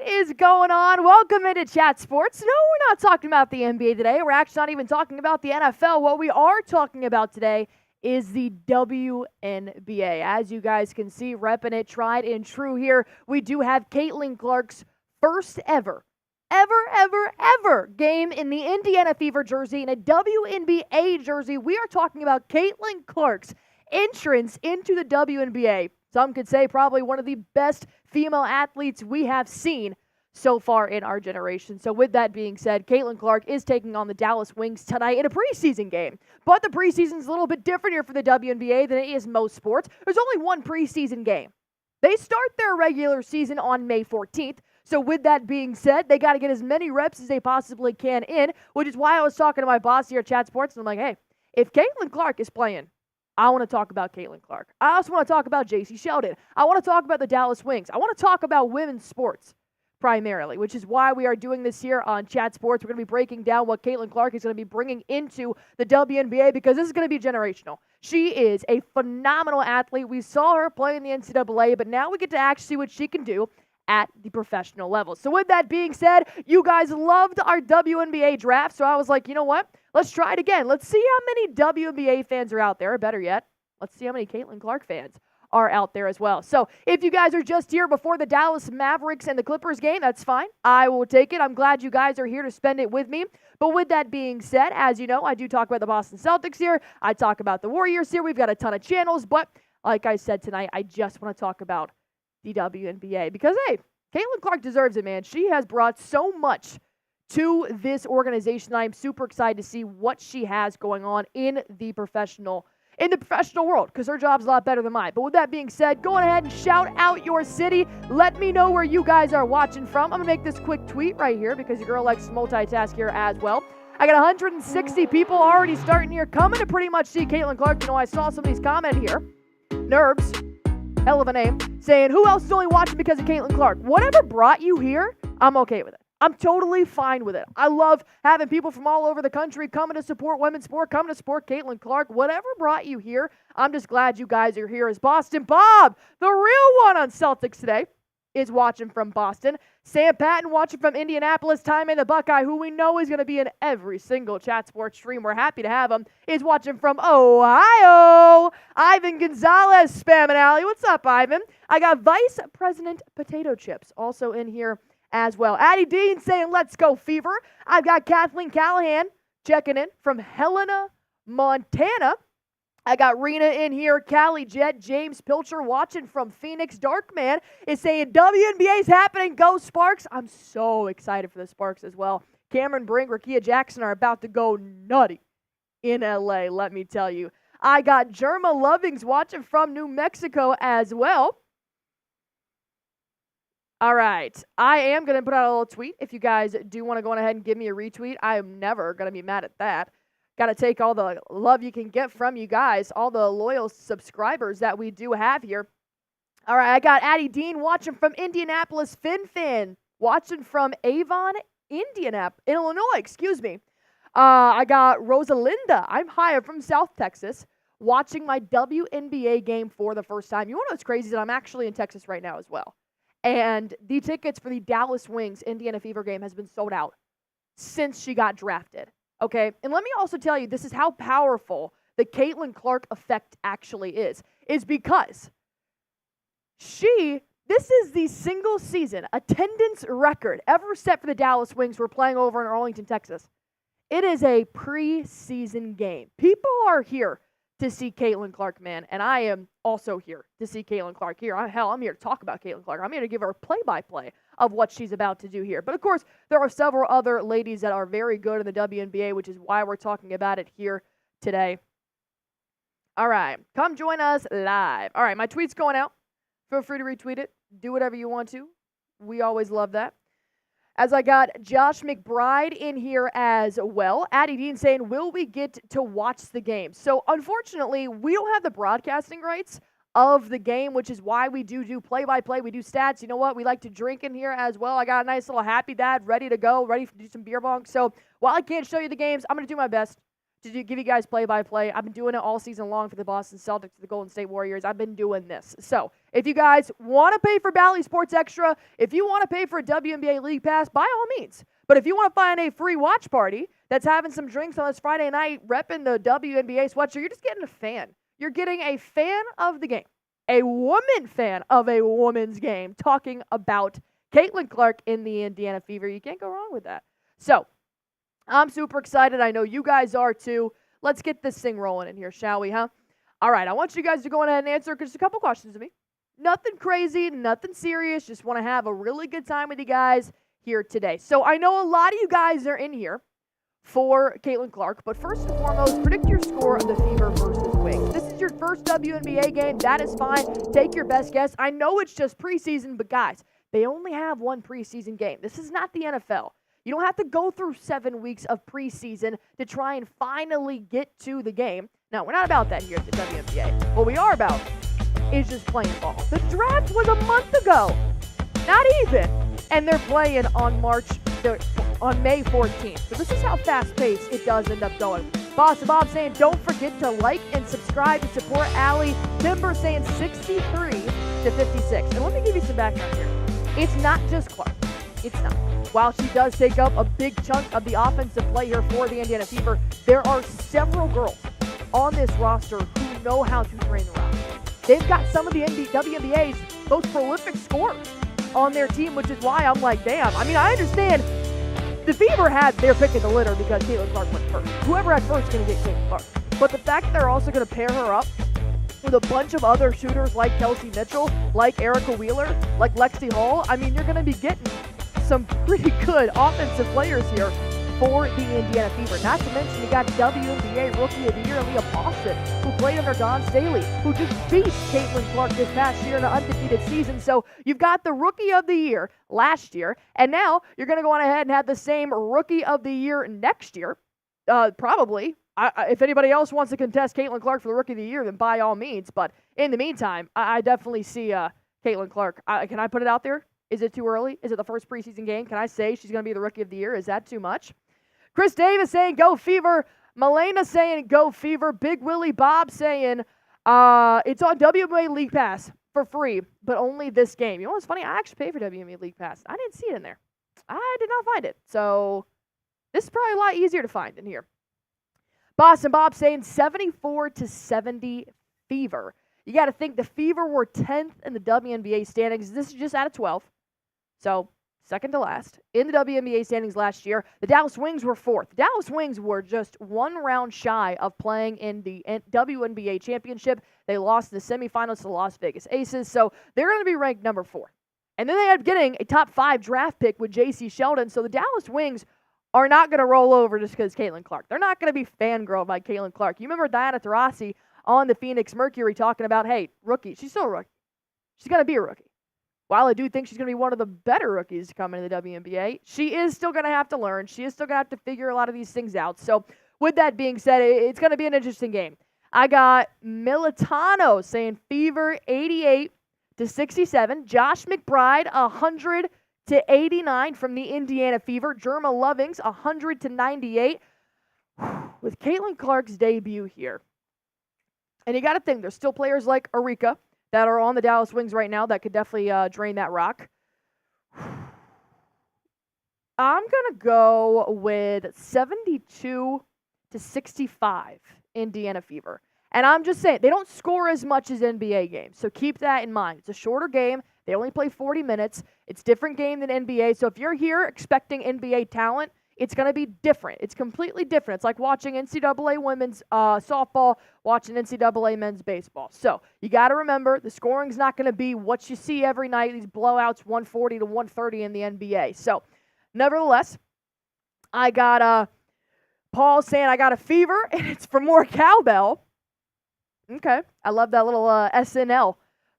What is going on? Welcome into Chat Sports. No, we're not talking about the NBA today. We're actually not even talking about the NFL. What we are talking about today is the WNBA. As you guys can see, repping it, tried and true here. We do have Caitlin Clark's first ever game in the Indiana Fever jersey, in a WNBA jersey. We are talking about Caitlin Clark's entrance into the WNBA. Some could say probably one of the best female athletes we have seen so far in our generation. So with that being said, Caitlin Clark is taking on the Dallas Wings tonight in a preseason game. But the preseason is a little bit different here for the WNBA than it is most sports. There's only one preseason game. They start their regular season on May 14th. So with that being said, they got to get as many reps as they possibly can in, which is why I was talking to my boss here at Chat Sports, and I'm like, hey, if Caitlin Clark is playing, I want to talk about Caitlin Clark. I also want to talk about JC Sheldon. I want to talk about the Dallas Wings. I want to talk about women's sports primarily, which is why we are doing this here on Chat Sports. We're going to be breaking down what Caitlin Clark is going to be bringing into the WNBA, because this is going to be generational. She is a phenomenal athlete. We saw her play in the NCAA, but now we get to actually see what she can do at the professional level. So with that being said, you guys loved our WNBA draft, so I was like, you know what? Let's try it again. Let's see how many WNBA fans are out there. Better yet, let's see how many Caitlin Clark fans are out there as well. So if you guys are just here before the Dallas Mavericks and the Clippers game, that's fine. I will take it. I'm glad you guys are here to spend it with me. But with that being said, as you know, I do talk about the Boston Celtics here. I talk about the Warriors here. We've got a ton of channels. But like I said tonight, I just want to talk about the WNBA, because, hey, Caitlin Clark deserves it, man. She has brought so much to this organization. I'm super excited to see what she has going on in the professional world, because her job's a lot better than mine. But with that being said, go ahead and shout out your city. Let me know where you guys are watching from. I'm going to make this quick tweet right here, because your girl likes to multitask here as well. I got 160 people already starting here, coming to pretty much see Caitlin Clark. You know, I saw somebody's comment here. Nerbs, hell of a name, saying, who else is only watching because of Caitlin Clark? Whatever brought you here, I'm okay with it. I'm totally fine with it. I love having people from all over the country coming to support women's sport, coming to support Caitlin Clark. Whatever brought you here, I'm just glad you guys are here. As Boston Bob, the real one on Celtics today, is watching from Boston. Sam Patton watching from Indianapolis. Time in the Buckeye, who we know is going to be in every single Chat Sports stream. We're happy to have him. Is watching from Ohio. Ivan Gonzalez spamming Allie. What's up, Ivan? I got Vice President Potato Chips also in here as well. Addie Dean saying, let's go Fever. I've got Kathleen Callahan checking in from Helena, Montana. I got Rena in here, Callie Jet, James Pilcher watching from Phoenix. Darkman is saying WNBA's happening, go Sparks. I'm so excited for the Sparks as well. Cameron Brink, Rakia Jackson are about to go nutty in LA, let me tell you. I got Jerma Lovings watching from New Mexico as well. All right, I am going to put out a little tweet. If you guys do want to go on ahead and give me a retweet, I am never going to be mad at that. Got to take all the love you can get from you guys, all the loyal subscribers that we do have here. All right, I got Addie Dean watching from Indianapolis, FinFan watching from Avon, Illinois, excuse me. I got Rosalinda, I'm higher from South Texas, watching my WNBA game for the first time. You want to know what's crazy is that I'm actually in Texas right now as well. And the tickets for the Dallas Wings Indiana Fever game has been sold out since she got drafted. Okay, and let me also tell you, this is how powerful the Caitlin Clark effect actually is because this is the single season attendance record ever set for the Dallas Wings. We're playing over in Arlington, Texas. It is a preseason game. People are here to see Caitlin Clark, man, and I am also here to see Caitlin Clark here. I'm here to talk about Caitlin Clark. I'm here to give her a play-by-play of what she's about to do here. But, of course, there are several other ladies that are very good in the WNBA, which is why we're talking about it here today. All right, come join us live. All right, my tweet's going out. Feel free to retweet it. Do whatever you want to. We always love that. As I got Josh McBride in here as well. Addie Dean saying, will we get to watch the game? So, unfortunately, we don't have the broadcasting rights of the game, which is why we do play-by-play. We do stats. You know what? We like to drink in here as well. I got a nice little Happy Dad ready to go, ready to do some beer bongs. So, while I can't show you the games, I'm going to do my best to give you guys play-by-play. I've been doing it all season long for the Boston Celtics, the Golden State Warriors. I've been doing this. So, If you guys want to pay for Bally Sports Extra, if you want to pay for a WNBA League Pass, by all means. But if you want to find a free watch party that's having some drinks on this Friday night, repping the WNBA sweatshirt, you're just getting a fan. You're getting a fan of the game, a woman fan of a woman's game, talking about Caitlin Clark in the Indiana Fever. You can't go wrong with that. So, I'm super excited. I know you guys are too. Let's get this thing rolling in here, shall we, huh? All right, I want you guys to go ahead and answer just a couple questions to me. Nothing crazy, nothing serious. Just want to have a really good time with you guys here today. So I know a lot of you guys are in here for Caitlin Clark, but first and foremost, predict your score of the Fever versus Wings. This is your first WNBA game. That is fine. Take your best guess. I know it's just preseason, but guys, they only have one preseason game. This is not the NFL. You don't have to go through 7 weeks of preseason to try and finally get to the game. No, we're not about that here at the WNBA. What we are about is just playing ball. The draft was a month ago. Not even. And they're playing on May 14th. So this is how fast-paced it does end up going. Boss Bob saying, don't forget to like and subscribe to support Allie. Timber saying 63 to 56. And let me give you some background here. It's not just Clark. It's not. While she does take up a big chunk of the offensive play here for the Indiana Fever, there are several girls on this roster who know how to drain the rock. They've got some of the WNBA's most prolific scorers on their team, which is why I'm like, damn. I mean, I understand the Fever had their pick of the litter because Caitlin Clark went first. Whoever had first is going to get Caitlin Clark. But the fact that they're also going to pair her up with a bunch of other shooters like Kelsey Mitchell, like Arike Wheeler, like Lexie Hall, I mean, you're going to be getting some pretty good offensive players here for the Indiana Fever. Not to mention you got WNBA Rookie of the Year Leah Boston, who played under Dawn Staley, who just beat Caitlin Clark this past year in an undefeated season. So you've got the Rookie of the Year last year, and now you're going to go on ahead and have the same Rookie of the Year next year, probably. If anybody else wants to contest Caitlin Clark for the Rookie of the Year, then by all means. But in the meantime, I definitely see Caitlin Clark. Can I put it out there? Is it too early? Is it the first preseason game? Can I say she's going to be the Rookie of the Year? Is that too much? Chris Davis saying, go Fever. Milena saying, go Fever. Big Willie Bob saying, it's on WNBA League Pass for free, but only this game. You know what's funny? I actually paid for WNBA League Pass. I didn't see it in there. I did not find it. So this is probably a lot easier to find in here. Boston Bob saying 74 to 70 Fever. You got to think the Fever were 10th in the WNBA standings. This is just out of 12. So, second to last in the WNBA standings last year. The Dallas Wings were 4th. The Dallas Wings were just one round shy of playing in the WNBA championship. They lost in the semifinals to the Las Vegas Aces, so they're going to be ranked number 4. And then they ended up getting a top 5 draft pick with J.C. Sheldon, so the Dallas Wings are not going to roll over just because Caitlin Clark. They're not going to be fangirled by Caitlin Clark. You remember Diana Taurasi on the Phoenix Mercury talking about, hey, rookie. She's still a rookie. She's going to be a rookie. While I do think she's going to be one of the better rookies to come into the WNBA, she is still going to have to learn. She is still going to have to figure a lot of these things out. So with that being said, it's going to be an interesting game. I got Militano saying Fever 88 to 67. Josh McBride 100 to 89 from the Indiana Fever. Jerma Lovings 100 to 98. With Caitlin Clark's debut here. And you got to think, there's still players like Arike that are on the Dallas Wings right now that could definitely drain that rock. I'm going to go with 72 to 65 Indiana Fever. And I'm just saying, they don't score as much as NBA games, so keep that in mind. It's a shorter game. They only play 40 minutes. It's a different game than NBA. So if you're here expecting NBA talent, it's going to be different. It's completely different. It's like watching NCAA women's softball, watching NCAA men's baseball. So you got to remember, the scoring's not going to be what you see every night, these blowouts 140 to 130 in the NBA. So nevertheless, I got Paul saying I got a Fever, and it's for more cowbell. Okay. I love that little SNL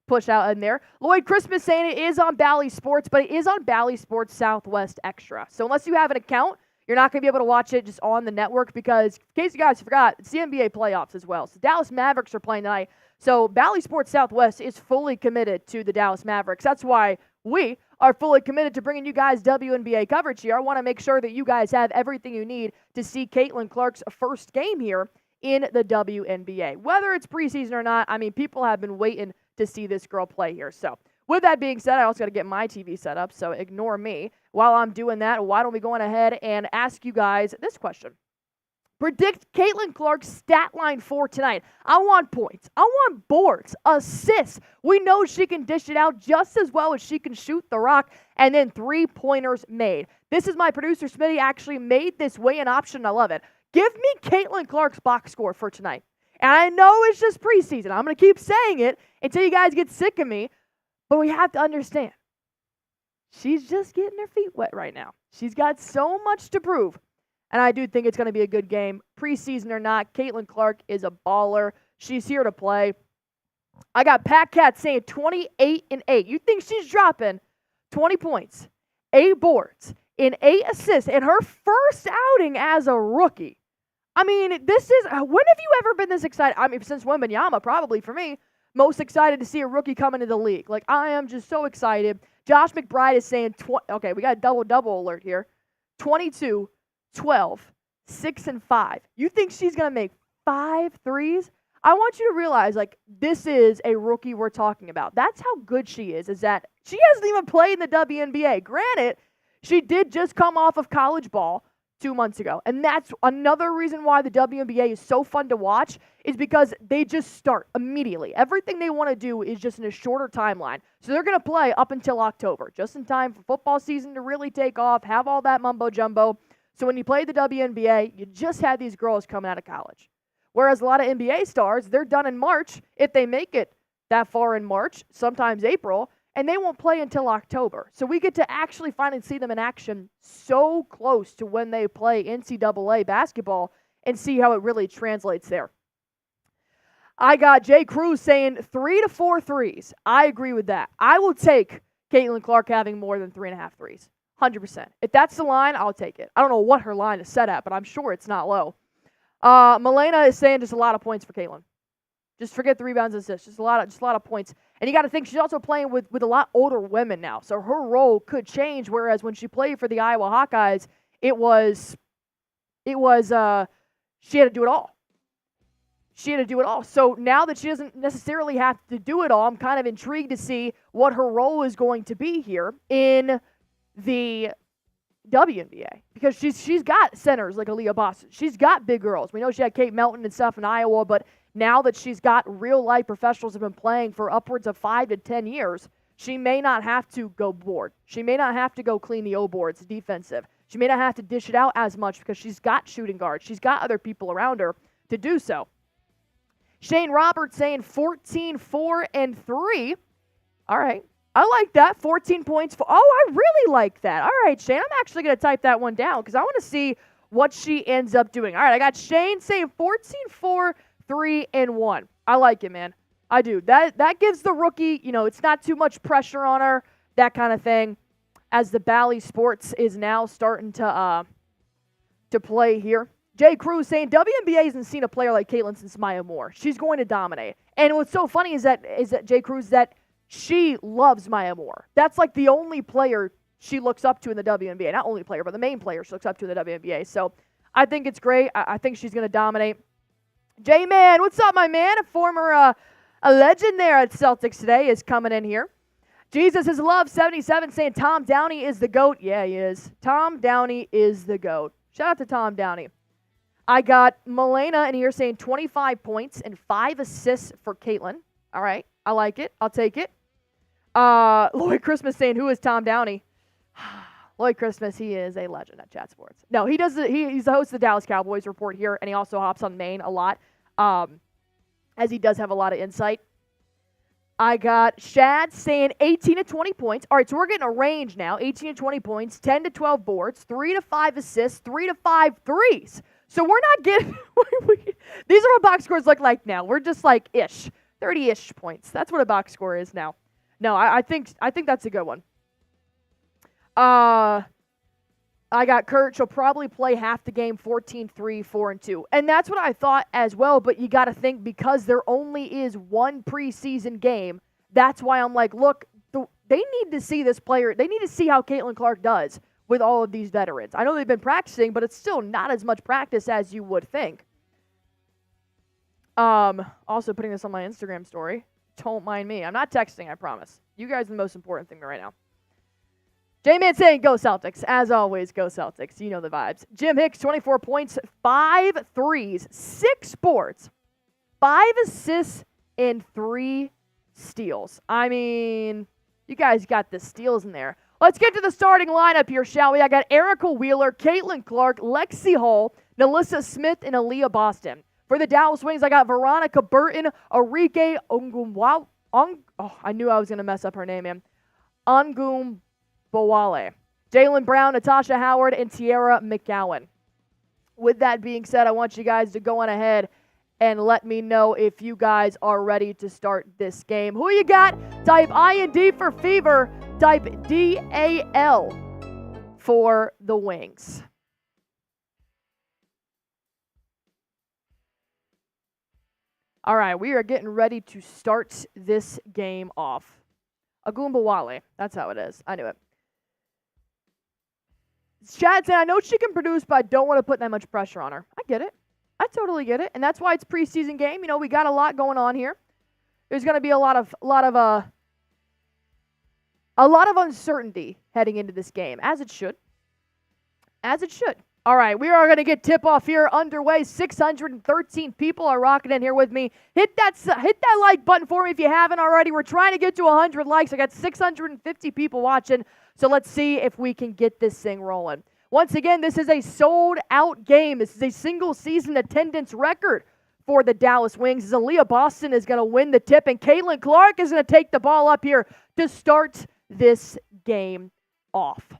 push out in there. Lloyd Christmas saying it is on Bally Sports, but it is on Bally Sports Southwest Extra. So unless you have an account, you're not going to be able to watch it just on the network because, in case you guys forgot, it's the NBA playoffs as well. So Dallas Mavericks are playing tonight. So Bally Sports Southwest is fully committed to the Dallas Mavericks. That's why we are fully committed to bringing you guys WNBA coverage here. I want to make sure that you guys have everything you need to see Caitlin Clark's first game here in the WNBA. Whether it's preseason or not, I mean, people have been waiting to see this girl play here. So with that being said, I also got to get my TV set up, so ignore me. While I'm doing that, why don't we go on ahead and ask you guys this question. Predict Caitlin Clark's stat line for tonight. I want points. I want boards, assists. We know she can dish it out just as well as she can shoot the rock, and then 3-pointers made. This is my producer, Smitty, actually made this weigh-in option. I love it. Give me Caitlin Clark's box score for tonight. And I know it's just preseason. I'm going to keep saying it until you guys get sick of me, but we have to understand. She's just getting her feet wet right now. She's got so much to prove. And I do think it's going to be a good game. Preseason or not, Caitlin Clark is a baller. She's here to play. I got Pat Cat saying 28-8. You think she's dropping 20 points, 8 boards, and 8 assists in her first outing as a rookie? I mean, this is, when have you ever been this excited? I mean, since Wembanyama, probably for me, most excited to see a rookie come into the league. Like, I am just so excited. Josh McBride is saying, okay, we got a double alert here. 22, 12, 6, and 5. You think she's going to make 5 threes? I want you to realize, like, this is a rookie we're talking about. That's how good she is that she hasn't even played in the WNBA. Granted, she did just come off of college ball 2 months ago. And that's another reason why the WNBA is so fun to watch, is because they just start immediately. Everything they want to do is just in a shorter timeline. So they're going to play up until October, just in time for football season to really take off, have all that mumbo-jumbo. So when you play the WNBA, you just had these girls coming out of college. Whereas a lot of NBA stars, they're done in March, if they make it that far in March, sometimes April, and they won't play until October. So we get to actually finally see them in action so close to when they play NCAA basketball and see how it really translates there. I got Jay Cruz saying 3 to 4 threes. I agree with that. I will take Caitlin Clark having more than 3.5 threes. 100%. If that's the line, I'll take it. I don't know what her line is set at, but I'm sure it's not low. Milena is saying just a lot of points for Caitlin. Just forget the rebounds and assists. Just a lot of points. And you got to think she's also playing with a lot older women now, so her role could change. Whereas when she played for the Iowa Hawkeyes, she had to do it all. She had to do it all. So now that she doesn't necessarily have to do it all, I'm kind of intrigued to see what her role is going to be here in the WNBA, because she's got centers like Aaliyah Boston. She's got big girls. We know she had Kate Melton and stuff in Iowa, but now that she's got real-life professionals who have been playing for upwards of 5 to 10 years, she may not have to go board. She may not have to go clean the O-boards defensive. She may not have to dish it out as much because she's got shooting guards. She's got other people around her to do so. Shane Roberts saying 14, 4, and 3. All right. I like that. 14 points. I really like that. All right, Shane. I'm actually going to type that one down because I want to see what she ends up doing. All right, I got Shane saying 14, 4, 3, and 1. I like it, man. I do. That gives the rookie, it's not too much pressure on her, that kind of thing, as the Bally Sports is now starting to play here. Jay Cruz saying WNBA hasn't seen a player like Caitlin since Maya Moore. She's going to dominate. And what's so funny is that Jay Cruz, that she loves Maya Moore. That's like the only player she looks up to in the WNBA. Not only player, but the main player she looks up to in the WNBA. So I think it's great. I think she's going to dominate. J-Man, what's up, my man? A former a legend there at Celtics today is coming in here. Jesus is Love 77 saying Tom Downey is the GOAT. Yeah, he is. Tom Downey is the GOAT. Shout out to Tom Downey. I got Milena in here saying 25 points and 5 assists for Caitlin. All right. I like it. I'll take it. Lloyd Christmas saying, who is Tom Downey? Lloyd Christmas, he is a legend at Chat Sports. No, he's the host of the Dallas Cowboys Report here, and he also hops on Maine a lot, as he does have a lot of insight. I got Shad saying 18 to 20 points. All right, so we're getting a range now. 18 to 20 points, 10 to 12 boards, 3 to 5 assists, 3 to 5 threes. So we're not getting – these are what box scores look like now. We're just like ish. 30-ish points. That's what a box score is now. No, I think that's a good one. I got Kurt. She'll probably play half the game, 14, 3, 4, and 2. And that's what I thought as well, but you got to think because there only is one preseason game, that's why I'm like, look, they need to see this player. They need to see how Caitlin Clark does with all of these veterans. I know they've been practicing, but it's still not as much practice as you would think. Also putting this on my Instagram story. Don't mind me. I'm not texting, I promise. You guys are the most important thing right now. J-Man saying, go Celtics. As always, go Celtics. You know the vibes. Jim Hicks, 24 points, 5 threes, 6 boards, 5 assists, and 3 steals. I mean, you guys got the steals in there. Let's get to the starting lineup here, shall we? I got Arike Wheeler, Caitlin Clark, Lexie Hall, NaLyssa Smith, and Allie Boston. For the Dallas Wings, I got Veronica Burton, Arike Ogunbowale. I knew I was going to mess up her name, man. Ogunbowale. Jaylen Brown, Natasha Howard, and Tiara McGowan. With that being said, I want you guys to go on ahead and let me know if you guys are ready to start this game. Who you got? Type IND for Fever. Type DAL for the Wings. All right, we are getting ready to start this game off. Ogunbowale, that's how it is. I knew it. Chad said, I know she can produce, but I don't want to put that much pressure on her. I get it. I totally get it. And that's why it's preseason game. You know, we got a lot going on here. There's going to be a lot of uncertainty heading into this game, as it should. As it should. All right, we are going to get tip-off here underway. 613 people are rocking in here with me. Hit that like button for me if you haven't already. We're trying to get to 100 likes. I got 650 people watching, so let's see if we can get this thing rolling. Once again, this is a sold-out game. This is a single-season attendance record for the Dallas Wings. As Allie Boston is going to win the tip, and Caitlin Clark is going to take the ball up here to start this game off.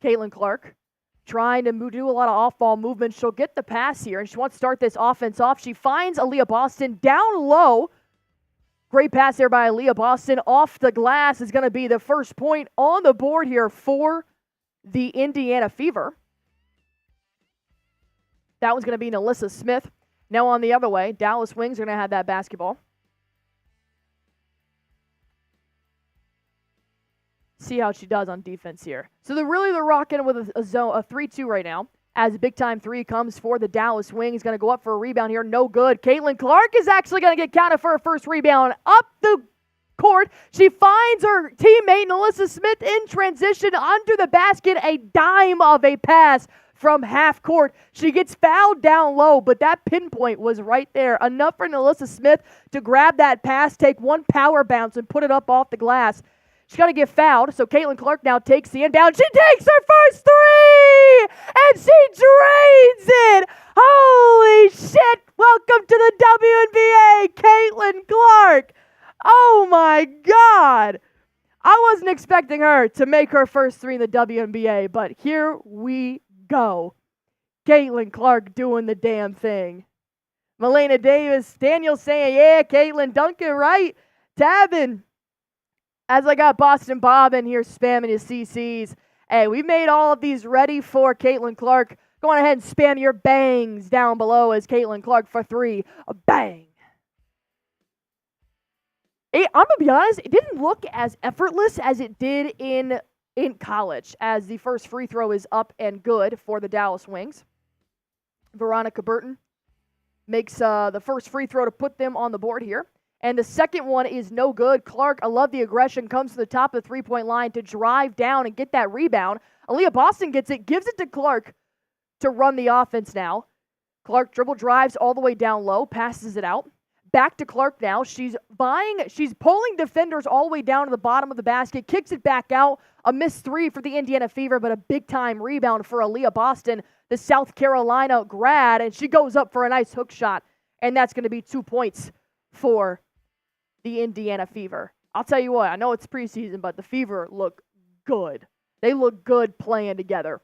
Caitlin Clark trying to do a lot of off-ball movement. She'll get the pass here, and she wants to start this offense off. She finds Allie Boston down low. Great pass there by Allie Boston. Off the glass is going to be the first point on the board here for the Indiana Fever. That one's going to be NaLyssa Smith. Now on the other way, Dallas Wings are going to have that basketball. See how she does on defense here. So they're rocking with a 3-2 right now. As a big-time 3 comes for the Dallas Wings. Going to go up for a rebound here. No good. Caitlin Clark is actually going to get counted for her first rebound. Up the court. She finds her teammate, NaLyssa Smith, in transition under the basket. A dime of a pass from half court. She gets fouled down low, but that pinpoint was right there. Enough for NaLyssa Smith to grab that pass, take one power bounce, and put it up off the glass. She's going to get fouled, so Caitlin Clark now takes the inbound. She takes her first 3, and she drains it. Holy shit. Welcome to the WNBA, Caitlin Clark. Oh, my God. I wasn't expecting her to make her first 3 in the WNBA, but here we go. Caitlin Clark doing the damn thing. Melena Davis, Daniel saying, yeah, Caitlin Duncan, right? Tabbing. As I got Boston Bob in here spamming his CCs. Hey, we made all of these ready for Caitlin Clark. Go on ahead and spam your bangs down below as Caitlin Clark for 3. A bang. Hey, I'm going to be honest, it didn't look as effortless as it did in college, as the first free throw is up and good for the Dallas Wings. Veronica Burton makes the first free throw to put them on the board here. And the second one is no good. Clark, I love the aggression, comes to the top of the three-point line to drive down and get that rebound. Allie Boston gets it, gives it to Clark to run the offense now. Clark dribble drives all the way down low, passes it out. Back to Clark now. She's pulling defenders all the way down to the bottom of the basket, kicks it back out. A missed 3 for the Indiana Fever, but a big-time rebound for Allie Boston, the South Carolina grad, and she goes up for a nice hook shot, and that's going to be 2 points for the Indiana Fever. I'll tell you what, I know it's preseason, but the Fever look good. They look good playing together.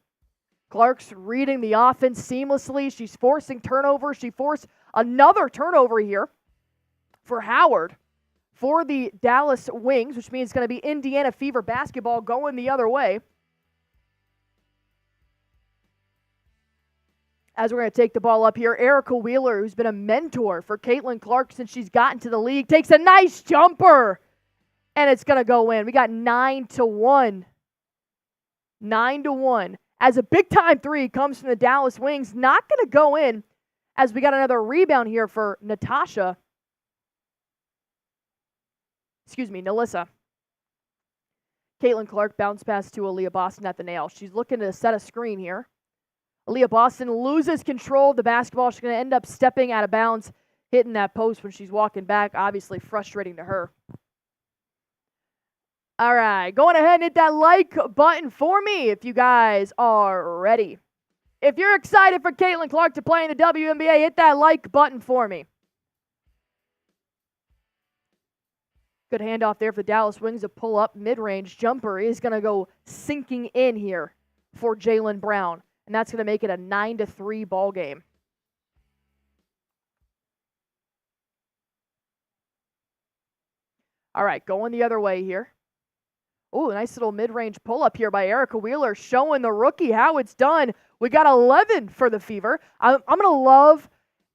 Clark's reading the offense seamlessly. She's forcing turnovers. She forced another turnover here for Howard for the Dallas Wings, which means it's going to be Indiana Fever basketball going the other way. As we're going to take the ball up here, Arike Wheeler, who's been a mentor for Caitlin Clark since she's gotten to the league, takes a nice jumper, and it's going to go in. We got 9-1. 9-1. As a big-time 3 comes from the Dallas Wings, not going to go in, as we got another rebound here for Natasha NaLyssa. Caitlin Clark bounce pass to Allie Boston at the nail. She's looking to set a screen here. Allie Boston loses control of the basketball. She's going to end up stepping out of bounds, hitting that post when she's walking back. Obviously frustrating to her. All right, going ahead and hit that like button for me if you guys are ready. If you're excited for Caitlin Clark to play in the WNBA, hit that like button for me. Good handoff there for the Dallas Wings. A pull-up mid-range jumper is going to go sinking in here for Jaylen Brown. And that's going to make it a 9-3 ball game. All right, going the other way here. Oh, nice little mid-range pull-up here by Arike Wheeler, showing the rookie how it's done. We got 11 for the Fever. I'm going to love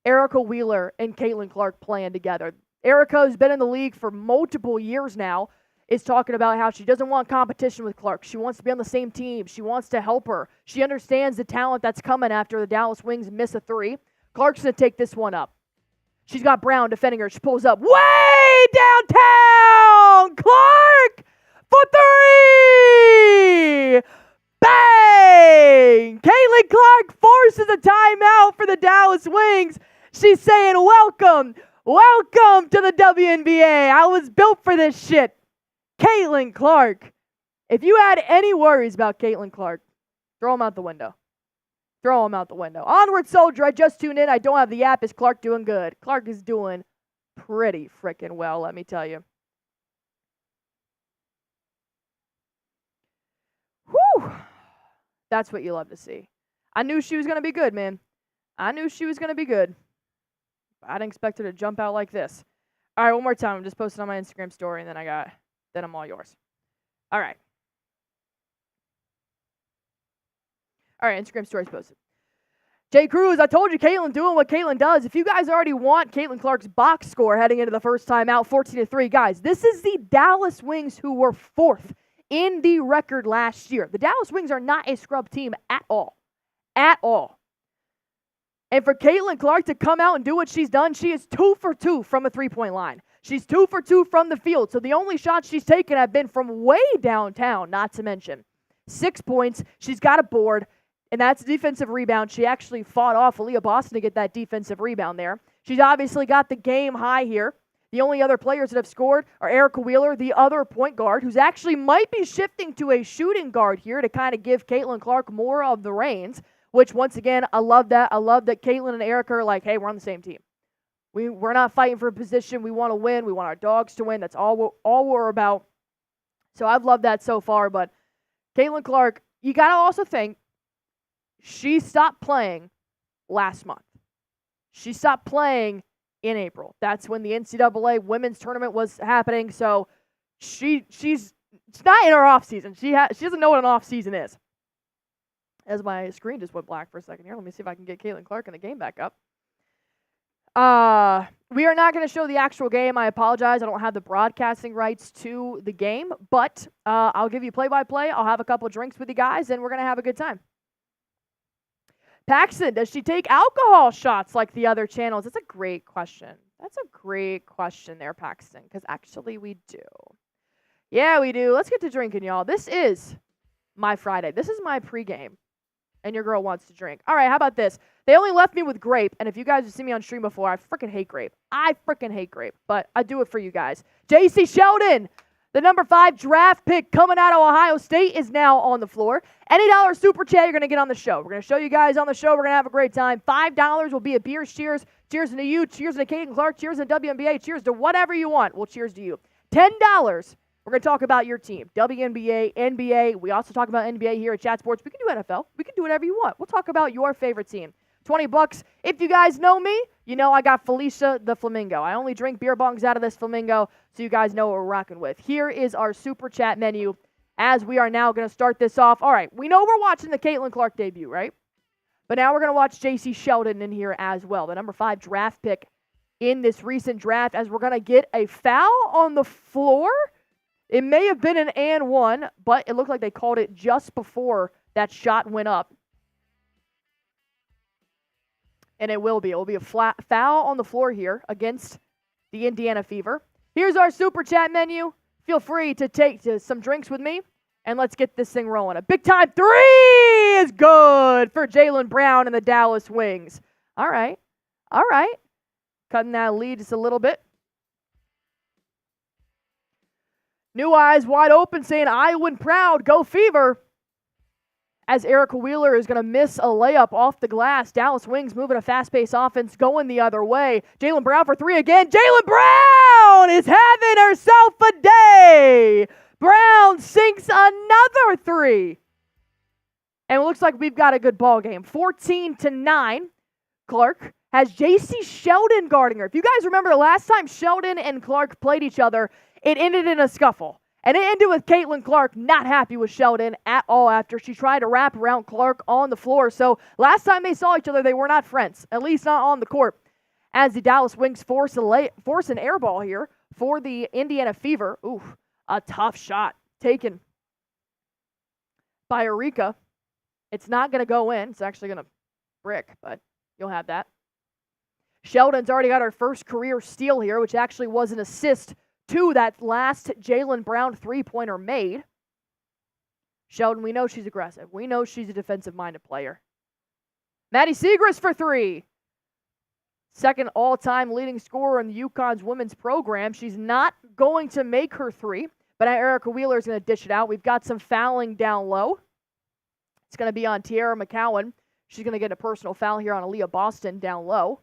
Arike Wheeler and Caitlin Clark playing together. Arike has been in the league for multiple years now, is talking about how she doesn't want competition with Clark. She wants to be on the same team. She wants to help her. She understands the talent that's coming after the Dallas Wings miss a three. Clark's going to take this one up. She's got Brown defending her. She pulls up way downtown. Clark for three. Bang! Caitlin Clark forces a timeout for the Dallas Wings. She's saying, welcome to the WNBA. I was built for this shit. Caitlin Clark. If you had any worries about Caitlin Clark, throw them out the window. Throw them out the window. Onward, soldier. I just tuned in. I don't have the app. Is Clark doing good? Clark is doing pretty freaking well, let me tell you. Whew. That's what you love to see. I knew she was going to be good, man. I knew she was going to be good. I didn't expect her to jump out like this. All right, one more time. I'm just posting on my Instagram story, and then I'm all yours. All right. All right, Instagram story's posted. Jay Cruz, I told you Caitlin doing what Caitlin does. If you guys already want Caitlin Clark's box score heading into the first time out, 14-3, guys, this is the Dallas Wings who were fourth in the record last year. The Dallas Wings are not a scrub team at all. At all. And for Caitlin Clark to come out and do what she's done, she is 2 for 2 from a three-point line. She's 2 for 2 from the field. So the only shots she's taken have been from way downtown, not to mention 6 points. She's got a board, and that's a defensive rebound. She actually fought off Allie Boston to get that defensive rebound there. She's obviously got the game high here. The only other players that have scored are Arike Wheeler, the other point guard, who's actually might be shifting to a shooting guard here to kind of give Caitlin Clark more of the reins. Which, once again, I love that. I love that Caitlin and Arike are like, hey, we're on the same team. We're not fighting for a position. We want to win. We want our dogs to win. That's all we're about. So I've loved that so far. But Caitlin Clark, you got to also think, she stopped playing last month. She stopped playing in April. That's when the NCAA women's tournament was happening. So she's not in her off season. She doesn't know what an off season is. As my screen just went black for a second here. Let me see if I can get Caitlin Clark in the game back up. We are not going to show the actual game. I apologize. I don't have the broadcasting rights to the game. But I'll give you play-by-play. I'll have a couple drinks with you guys, and we're going to have a good time. Paxton, does she take alcohol shots like the other channels? That's a great question. That's a great question there, Paxton, because actually we do. Yeah, we do. Let's get to drinking, y'all. This is my Friday. This is my pregame. And your girl wants to drink. All right, how about this? They only left me with grape, and if you guys have seen me on stream before, I freaking hate grape. But I do it for you guys. J.C. Sheldon, the number 5 draft pick coming out of Ohio State, is now on the floor. Any dollar super chat you're going to get on the show. We're going to show you guys on the show. We're going to have a great time. $5 will be a beer cheers. Cheers to you. Cheers to Caitlin Clark. Cheers to WNBA. Cheers to whatever you want. Well, cheers to you. $10. We're going to talk about your team, WNBA, NBA. We also talk about NBA here at Chat Sports. We can do NFL. We can do whatever you want. We'll talk about your favorite team. $20. If you guys know me, you know I got Felicia the Flamingo. I only drink beer bongs out of this Flamingo, so you guys know what we're rocking with. Here is our Super Chat menu as we are now going to start this off. All right, we know we're watching the Caitlin Clark debut, right? But now we're going to watch J.C. Sheldon in here as well, the number 5 draft pick in this recent draft, as we're going to get a foul on the floor. It may have been an and one, but it looked like they called it just before that shot went up. And it will be. It will be a flat foul on the floor here against the Indiana Fever. Here's our Super Chat menu. Feel free to take some drinks with me, and let's get this thing rolling. A big-time three is good for Jaylen Brown and the Dallas Wings. All right. Cutting that lead just a little bit. New eyes wide open saying, I win proud, go Fever. As Arike Wheeler is going to miss a layup off the glass. Dallas Wings moving a fast-paced offense, going the other way. Jaylen Brown for three again. Jaylen Brown is having herself a day. Brown sinks another three. And it looks like we've got a good ball game. 14-9. Clark has J.C. Sheldon guarding her. If you guys remember the last time Sheldon and Clark played each other, it ended in a scuffle. And it ended with Caitlin Clark not happy with Sheldon at all after she tried to wrap around Clark on the floor. So last time they saw each other, they were not friends, at least not on the court. As the Dallas Wings force an air ball here for the Indiana Fever. Ooh, a tough shot taken by Arike. It's not going to go in. It's actually going to brick, but you'll have that. Sheldon's already got her first career steal here, which actually was an assist to that last Jaylen Brown three-pointer made. Sheldon, we know she's aggressive. We know she's a defensive-minded player. Maddie Siegrist for three. Second all-time leading scorer in the UConn's women's program. She's not going to make her three, but Arike Wheeler is going to dish it out. We've got some fouling down low. It's going to be on Tiara McCowan. She's going to get a personal foul here on Allie Boston down low.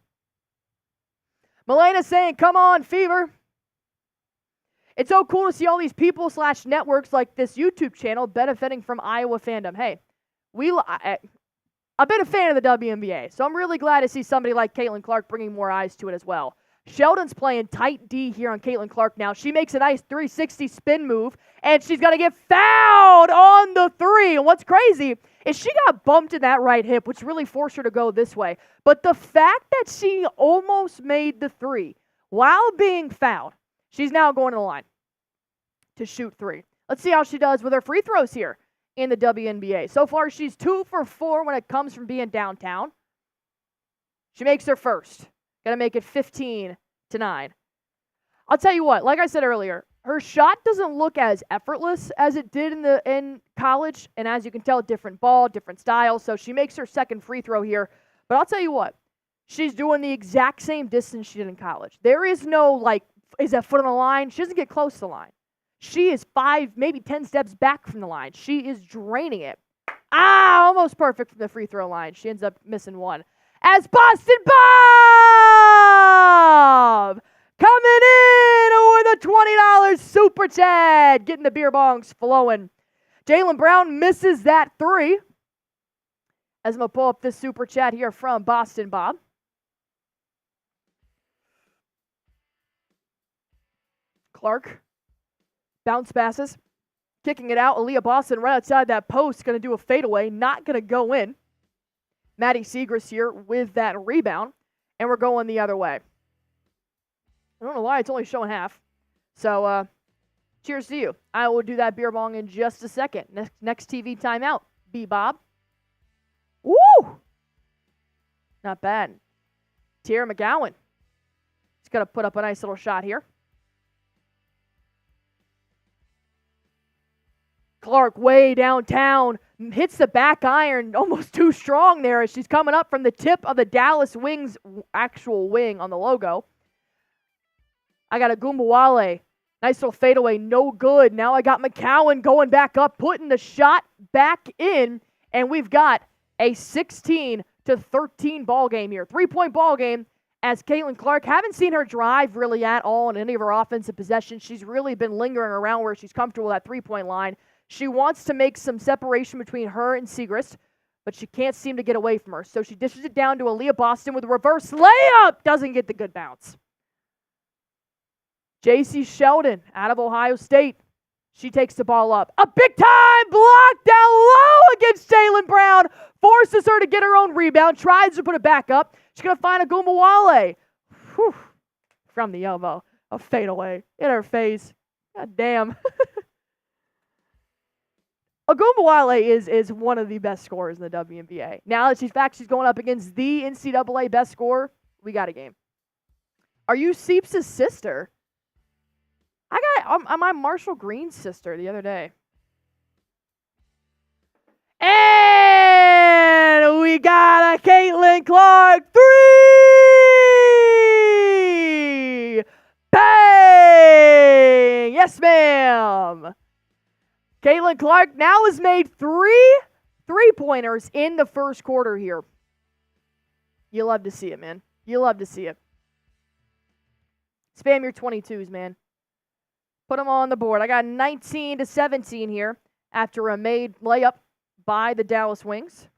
Milena saying, come on, Fever. It's so cool to see all these people / networks like this YouTube channel benefiting from Iowa fandom. Hey, I've been a fan of the WNBA, so I'm really glad to see somebody like Caitlin Clark bringing more eyes to it as well. Sheldon's playing tight D here on Caitlin Clark now. She makes a nice 360 spin move, and she's going to get fouled on the three. And what's crazy is she got bumped in that right hip, which really forced her to go this way. But the fact that she almost made the three while being fouled, she's now going to the line to shoot three. Let's see how she does with her free throws here in the WNBA. So far, she's 2 for 4 when it comes from being downtown. She makes her first. Going to make it 15-9. I'll tell you what, like I said earlier, her shot doesn't look as effortless as it did in college. And as you can tell, different ball, different style. So she makes her second free throw here. But I'll tell you what, she's doing the exact same distance she did in college. There is no, is that foot on the line? She doesn't get close to the line. She is 5, maybe 10 steps back from the line. She is draining it. Almost perfect from the free throw line. She ends up missing one. As Boston Bob coming in with a $20 super chat, getting the beer bongs flowing. Jaylen Brown misses that three. As I'm going to pull up this super chat here from Boston Bob. Clark. Bounce passes. Kicking it out. Allie Boston right outside that post. Going to do a fadeaway. Not going to go in. Maddie Siegrist here with that rebound. And we're going the other way. I don't know why it's only showing half. So, cheers to you. I will do that beer bong in just a second. Next TV timeout. B-Bob. Woo! Not bad. Tiara McGowan. He's going to put up a nice little shot here. Clark way downtown, hits the back iron, almost too strong there as she's coming up from the tip of the Dallas Wings actual wing on the logo. I got Ogunbowale. Nice little fadeaway, no good. Now I got McCowan going back up, putting the shot back in, and we've got a 16-13 ball game here. 3-point ball game as Caitlin Clark. Haven't seen her drive really at all in any of her offensive possessions. She's really been lingering around where she's comfortable at that 3-point line. She wants to make some separation between her and Siegrist, but she can't seem to get away from her. So she dishes it down to Allie Boston with a reverse layup. Doesn't get the good bounce. J.C. Sheldon out of Ohio State. She takes the ball up. A big-time block down low against Jaylen Brown. Forces her to get her own rebound. Tries to put it back up. She's going to find Ogunbowale. From the elbow. A fadeaway in her face. God damn. Ogunbowale is one of the best scorers in the WNBA. Now that she's going up against the NCAA best scorer, we got a game. Are you Seeps' sister? I got my Marshall Green's sister the other day. And we got a Caitlin Clark 3! Bang! Yes, ma'am. Caitlin Clark now has made 3 3-pointers in the first quarter here. You love to see it, man. You love to see it. Spam your 22s, man. Put them on the board. I got 19-17 here after a made layup by the Dallas Wings.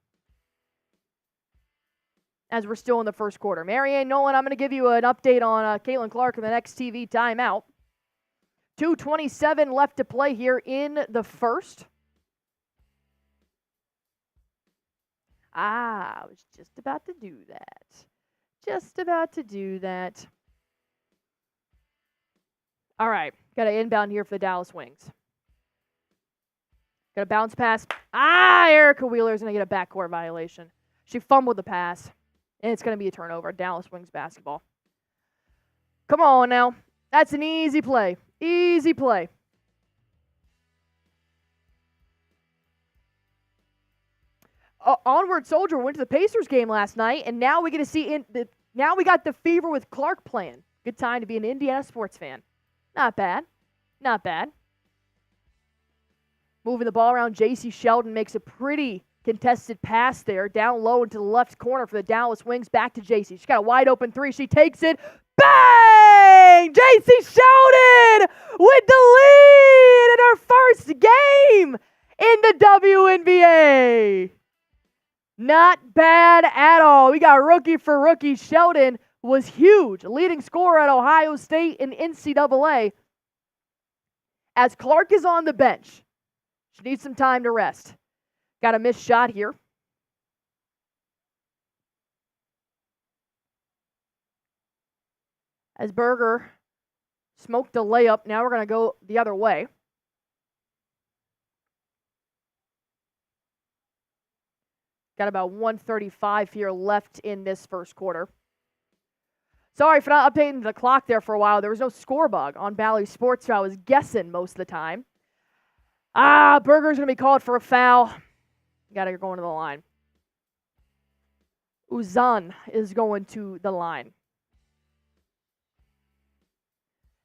As we're still in the first quarter. Marianne Nolan, I'm going to give you an update on Caitlin Clark in the next TV timeout. 2:27 left to play here in the first. I was just about to do that. Just about to do that. All right. Got an inbound here for the Dallas Wings. Got a bounce pass. Arike Wheeler's going to get a backcourt violation. She fumbled the pass. And it's going to be a turnover. Dallas Wings basketball. Come on now. That's an easy play. Easy play. Onward Soldier went to the Pacers game last night, and now we get to see now we got the Fever with Clark playing. Good time to be an Indiana sports fan. Not bad. Not bad. Moving the ball around, J.C. Sheldon makes a pretty contested pass there, down low into the left corner for the Dallas Wings. Back to J.C. She's got a wide open 3. She takes it. Bang! J.C. Sheldon with the lead in her first game in the WNBA. Not bad at all. We got rookie for rookie. Sheldon was huge. Leading scorer at Ohio State in NCAA. As Clark is on the bench, she needs some time to rest. Got a missed shot here. As Berger smoked a layup, now we're going to go the other way. Got about 1:35 here left in this first quarter. Sorry for not updating the clock there for a while. There was no score bug on Bally Sports, so I was guessing most of the time. Berger's going to be called for a foul. Got to go into the line. Uzan is going to the line.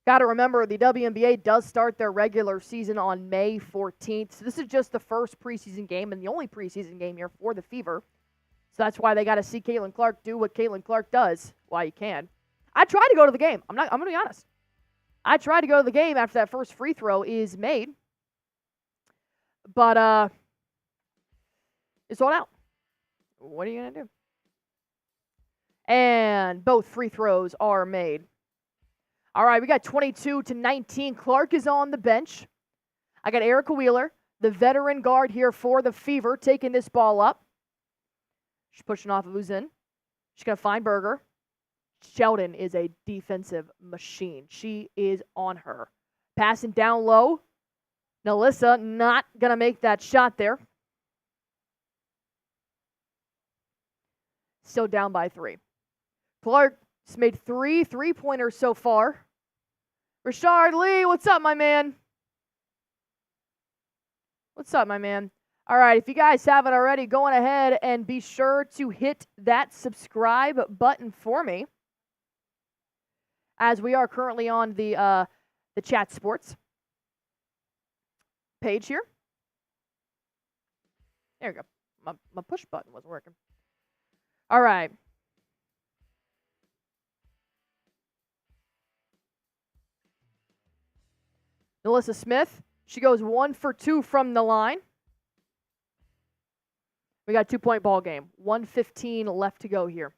Got to remember, the WNBA does start their regular season on May 14th. So this is just the first preseason game and the only preseason game here for the Fever. So that's why they got to see Caitlin Clark do what Caitlin Clark does while you can. I tried to go to the game. I'm going to be honest. I tried to go to the game after that first free throw is made. But it's all out. What are you going to do? And both free throws are made. All right, we got 22-19. Clark is on the bench. I got Arike Wheeler, the veteran guard here for the Fever, taking this ball up. She's pushing off of Uzan. She's going to find Berger. Sheldon is a defensive machine. She is on her. Passing down low. NaLyssa not going to make that shot there. Still down by 3. Clark's made 3 3-pointers so far. Rashard Lee, what's up, my man? What's up, my man? All right, if you guys haven't already, go on ahead and be sure to hit that subscribe button for me. As we are currently on the Chat Sports page here. There we go. My push button wasn't working. All right. NaLyssa Smith, she goes 1 for 2 from the line. We got a 2-point ball game. 1:15 left to go here.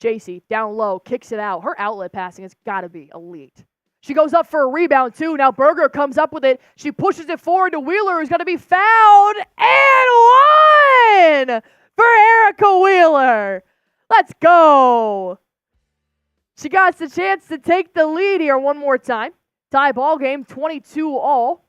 J.C. down low, kicks it out. Her outlet passing has got to be elite. She goes up for a rebound, too. Now Berger comes up with it. She pushes it forward to Wheeler, who's going to be fouled. And 1 for Arike Wheeler. Let's go. She got the chance to take the lead here one more time. Tie ball game, 22-all.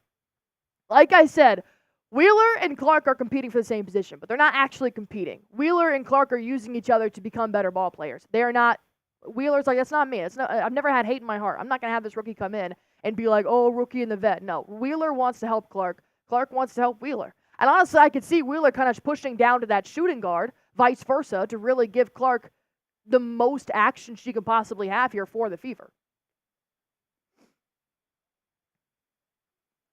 Like I said, Wheeler and Clark are competing for the same position, but they're not actually competing. Wheeler and Clark are using each other to become better ball players. They are not Wheeler's like, that's not me. I've never had hate in my heart. I'm not going to have this rookie come in and be like, oh, rookie and the vet. No, Wheeler wants to help Clark. Clark wants to help Wheeler. And honestly, I could see Wheeler kind of pushing down to that shooting guard, vice versa, to really give Clark the most action she could possibly have here for the Fever.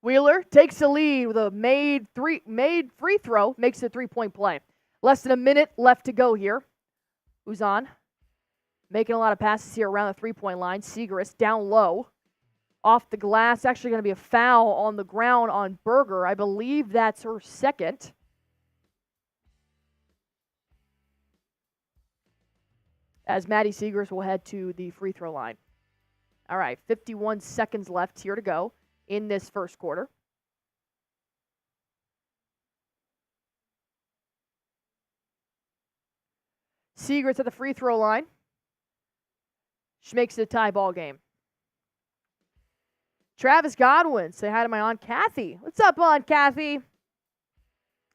Wheeler takes the lead with a made free throw, makes it a 3-point play. Less than a minute left to go here. Who's on? Making a lot of passes here around the 3-point line. Segrist down low. Off the glass. Actually going to be a foul on the ground on Berger. I believe that's her second. As Maddie Segrist will head to the free throw line. All right, 51 seconds left here to go in this first quarter. Segrist at the free throw line. She makes it a tie ball game. Travis Godwin, say hi to my Aunt Kathy. What's up, Aunt Kathy?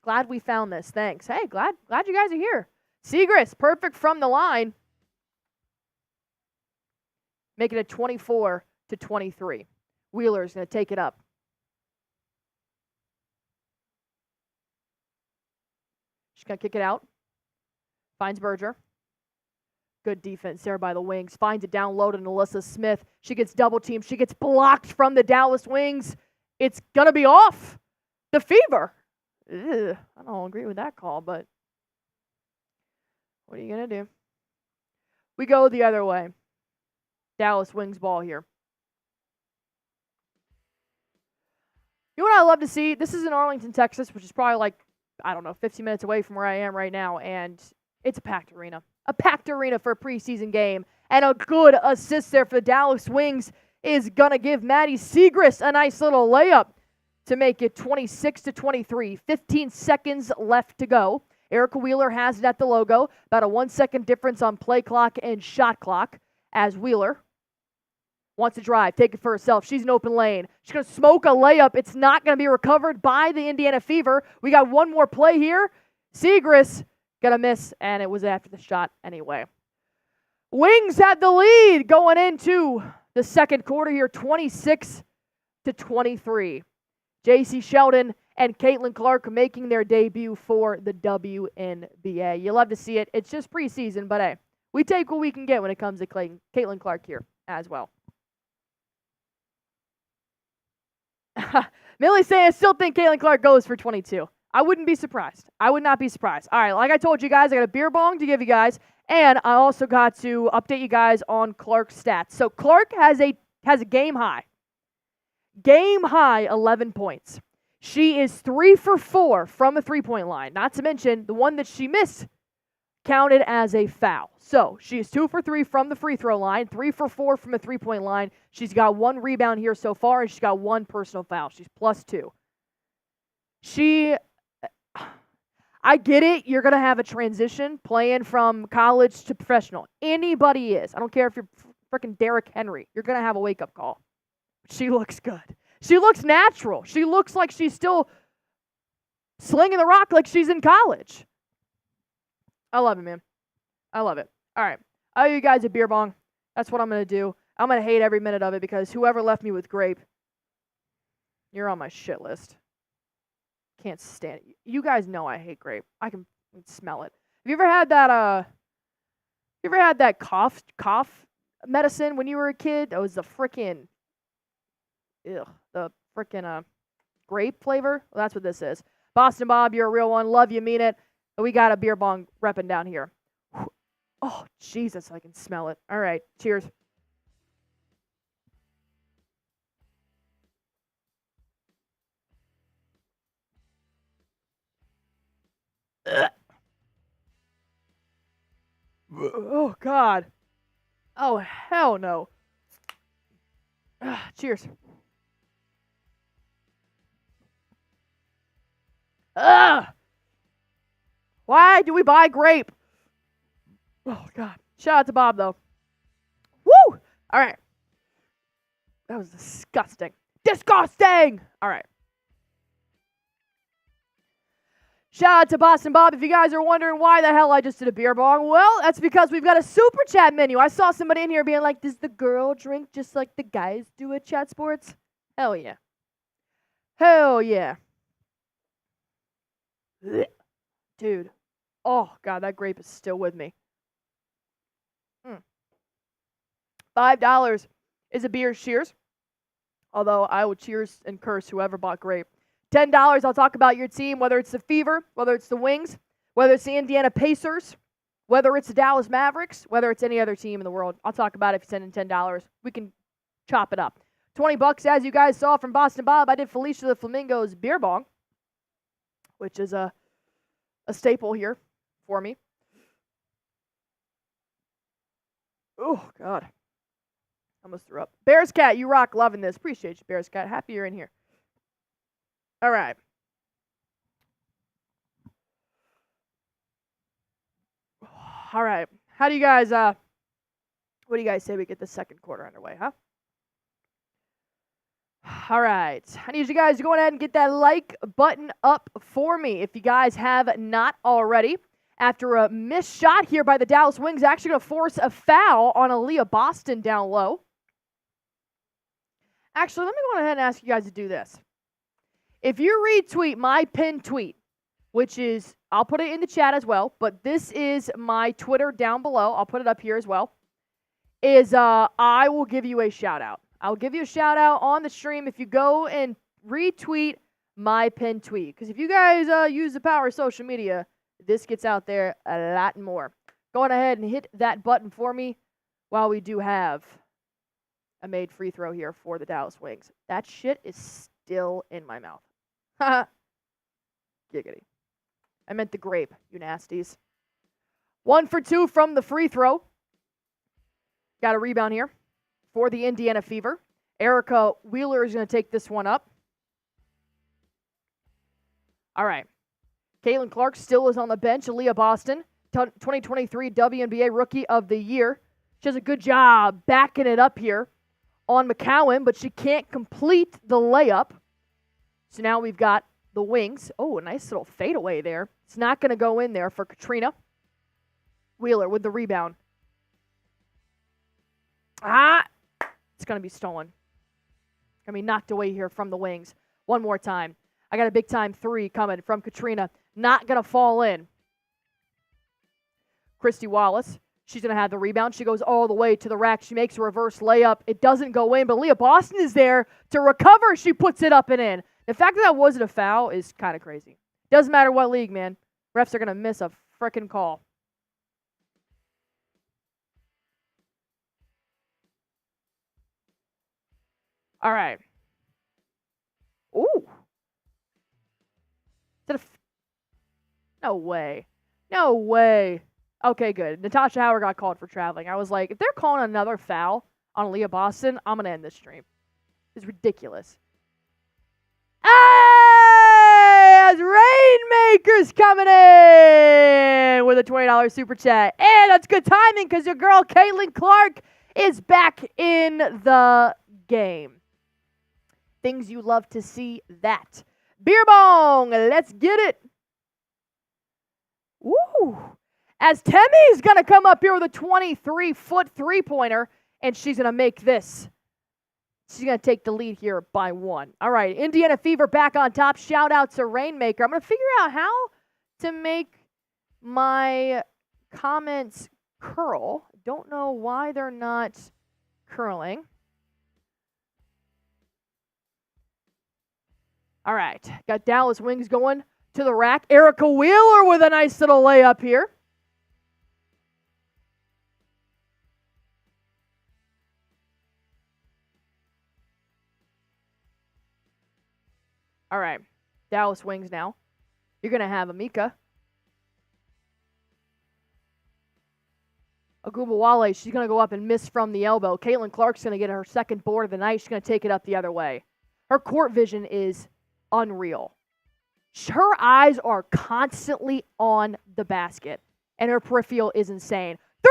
Glad we found this. Thanks. Hey, glad you guys are here. Segrist, perfect from the line. Making it 24-23. Wheeler's going to take it up. She's going to kick it out. Finds Berger. Good defense there by the Wings. Finds it down low to NaLyssa Smith. She gets double teamed. She gets blocked from the Dallas Wings. It's going to be off the Fever. Ugh, I don't agree with that call, but what are you going to do? We go the other way. Dallas Wings ball here. You know what I love to see? This is in Arlington, Texas, which is probably like, 15 minutes away from where I am right now, and it's a packed arena. A packed arena for a preseason game, and a good assist there for the Dallas Wings is going to give Maddie Segrist a nice little layup to make it 26-23. 15 seconds left to go. Erica Wheeler has it at the logo. About a 1-second difference on play clock and shot clock as Wheeler wants to drive, take it for herself. She's in open lane. She's going to smoke a layup. It's not going to be recovered by the Indiana Fever. We got one more play here. Segrist going to miss, and it was after the shot anyway. Wings had the lead going into the second quarter here, 26-23. J.C. Sheldon and Caitlin Clark making their debut for the WNBA. You love to see it. It's just preseason, but hey, we take what we can get when it comes to Caitlin Clark here as well. Millie's saying, I still think Caitlin Clark goes for 22. I wouldn't be surprised. I would not be surprised. All right, like I told you guys, I got a beer bong to give you guys, and I also got to update you guys on Clark's stats. So Clark has a game high. Game high 11 points. She is 3 for 4 from the 3-point line. Not to mention the one that she missed counted as a foul. So she is 2 for 3 from the free throw line, 3 for 4 from the 3-point line. She's got 1 rebound here so far, and she's got 1 personal foul. She's +2. I get it. You're going to have a transition playing from college to professional. Anybody is. I don't care if you're freaking Derrick Henry. You're going to have a wake-up call. She looks good. She looks natural. She looks like she's still slinging the rock like she's in college. I love it, man. I love it. All right. I owe you guys a beer bong. That's what I'm going to do. I'm going to hate every minute of it because whoever left me with grape, you're on my shit list. Can't stand it. You guys know I hate grape. I can smell it. Have you ever had that cough medicine when you were a kid? That was the freaking grape flavor. Well, that's what this is. Boston Bob, you're a real one. Love you, mean it. We got a beer bong repping down here. Oh, Jesus, I can smell it. All right, cheers. Ugh. Oh, God. Oh, hell no. Cheers. Ugh. Why do we buy grape? Oh, God. Shout out to Bob, though. Woo! All right. That was disgusting. Disgusting! All right. Shout out to Boston Bob. If you guys are wondering why the hell I just did a beer bong, well, that's because we've got a super chat menu. I saw somebody in here being like, does the girl drink just like the guys do at Chat Sports? Hell yeah. Hell yeah. Dude. Oh, God, that grape is still with me. $5 is a beer cheers. Although I would cheers and curse whoever bought grape. $10, I'll talk about your team, whether it's the Fever, whether it's the Wings, whether it's the Indiana Pacers, whether it's the Dallas Mavericks, whether it's any other team in the world. I'll talk about it if you send in $10. We can chop it up. $20, as you guys saw from Boston Bob, I did Felicia the Flamingo's beer bong, which is a staple here for me. Oh, God. Almost threw up. Bears Cat, you rock. Loving this. Appreciate you, Bears Cat. Happy you're in here. All right. All right. How do you guys, what do you guys say we get the second quarter underway, huh? All right. I need you guys to go ahead and get that like button up for me if you guys have not already. After a missed shot here by the Dallas Wings, actually going to force a foul on Allie Boston down low. Actually, let me go ahead and ask you guys to do this. If you retweet my pinned tweet, which is, I'll put it in the chat as well, but this is my Twitter down below. I'll put it up here as well. I will give you a shout out. I'll give you a shout out on the stream if you go and retweet my pinned tweet. Because if you guys use the power of social media, this gets out there a lot more. Go on ahead and hit that button for me while we do have a made free throw here for the Dallas Wings. That shit is still in my mouth. Giggity. I meant the grape, you nasties. 1 for 2 from the free throw. Got a rebound here for the Indiana Fever. Arike Wheeler is going to take this one up. All right. Caitlin Clark still is on the bench. Allie Boston, 2023 WNBA Rookie of the Year. She does a good job backing it up here on McCowan, but she can't complete the layup. So now we've got the Wings. Oh, a nice little fadeaway there. It's not going to go in there for Katrina. Wheeler with the rebound. It's going to be stolen. Going to be knocked away here from the Wings. One more time. I got a big-time three coming from Katrina. Not going to fall in. Kristy Wallace. She's going to have the rebound. She goes all the way to the rack. She makes a reverse layup. It doesn't go in, but Allie Boston is there to recover. She puts it up and in. The fact that wasn't a foul is kind of crazy. Doesn't matter what league, man. Refs are going to miss a frickin' call. All right. Ooh. No way. No way. Okay, good. Natasha Howard got called for traveling. I was like, if they're calling another foul on Allie Boston, I'm going to end this stream. It's ridiculous. Hey! As Rainmaker's coming in with a $20 super chat. And that's good timing because your girl Caitlin Clark is back in the game. Things you love to see that. Beer bong, let's get it. Woo! As Temmie's going to come up here with a 23-foot three-pointer, and she's going to make this. She's going to take the lead here by 1. All right, Indiana Fever back on top. Shout out to Rainmaker. I'm going to figure out how to make my comments curl. Don't know why they're not curling. All right, got Dallas Wings going to the rack. Arike Wheeler with a nice little layup here. All right, Dallas Wings now. You're going to have Arike Ogunbowale. She's going to go up and miss from the elbow. Caitlin Clark's going to get her second board of the night. She's going to take it up the other way. Her court vision is unreal. Her eyes are constantly on the basket, and her peripheral is insane. 3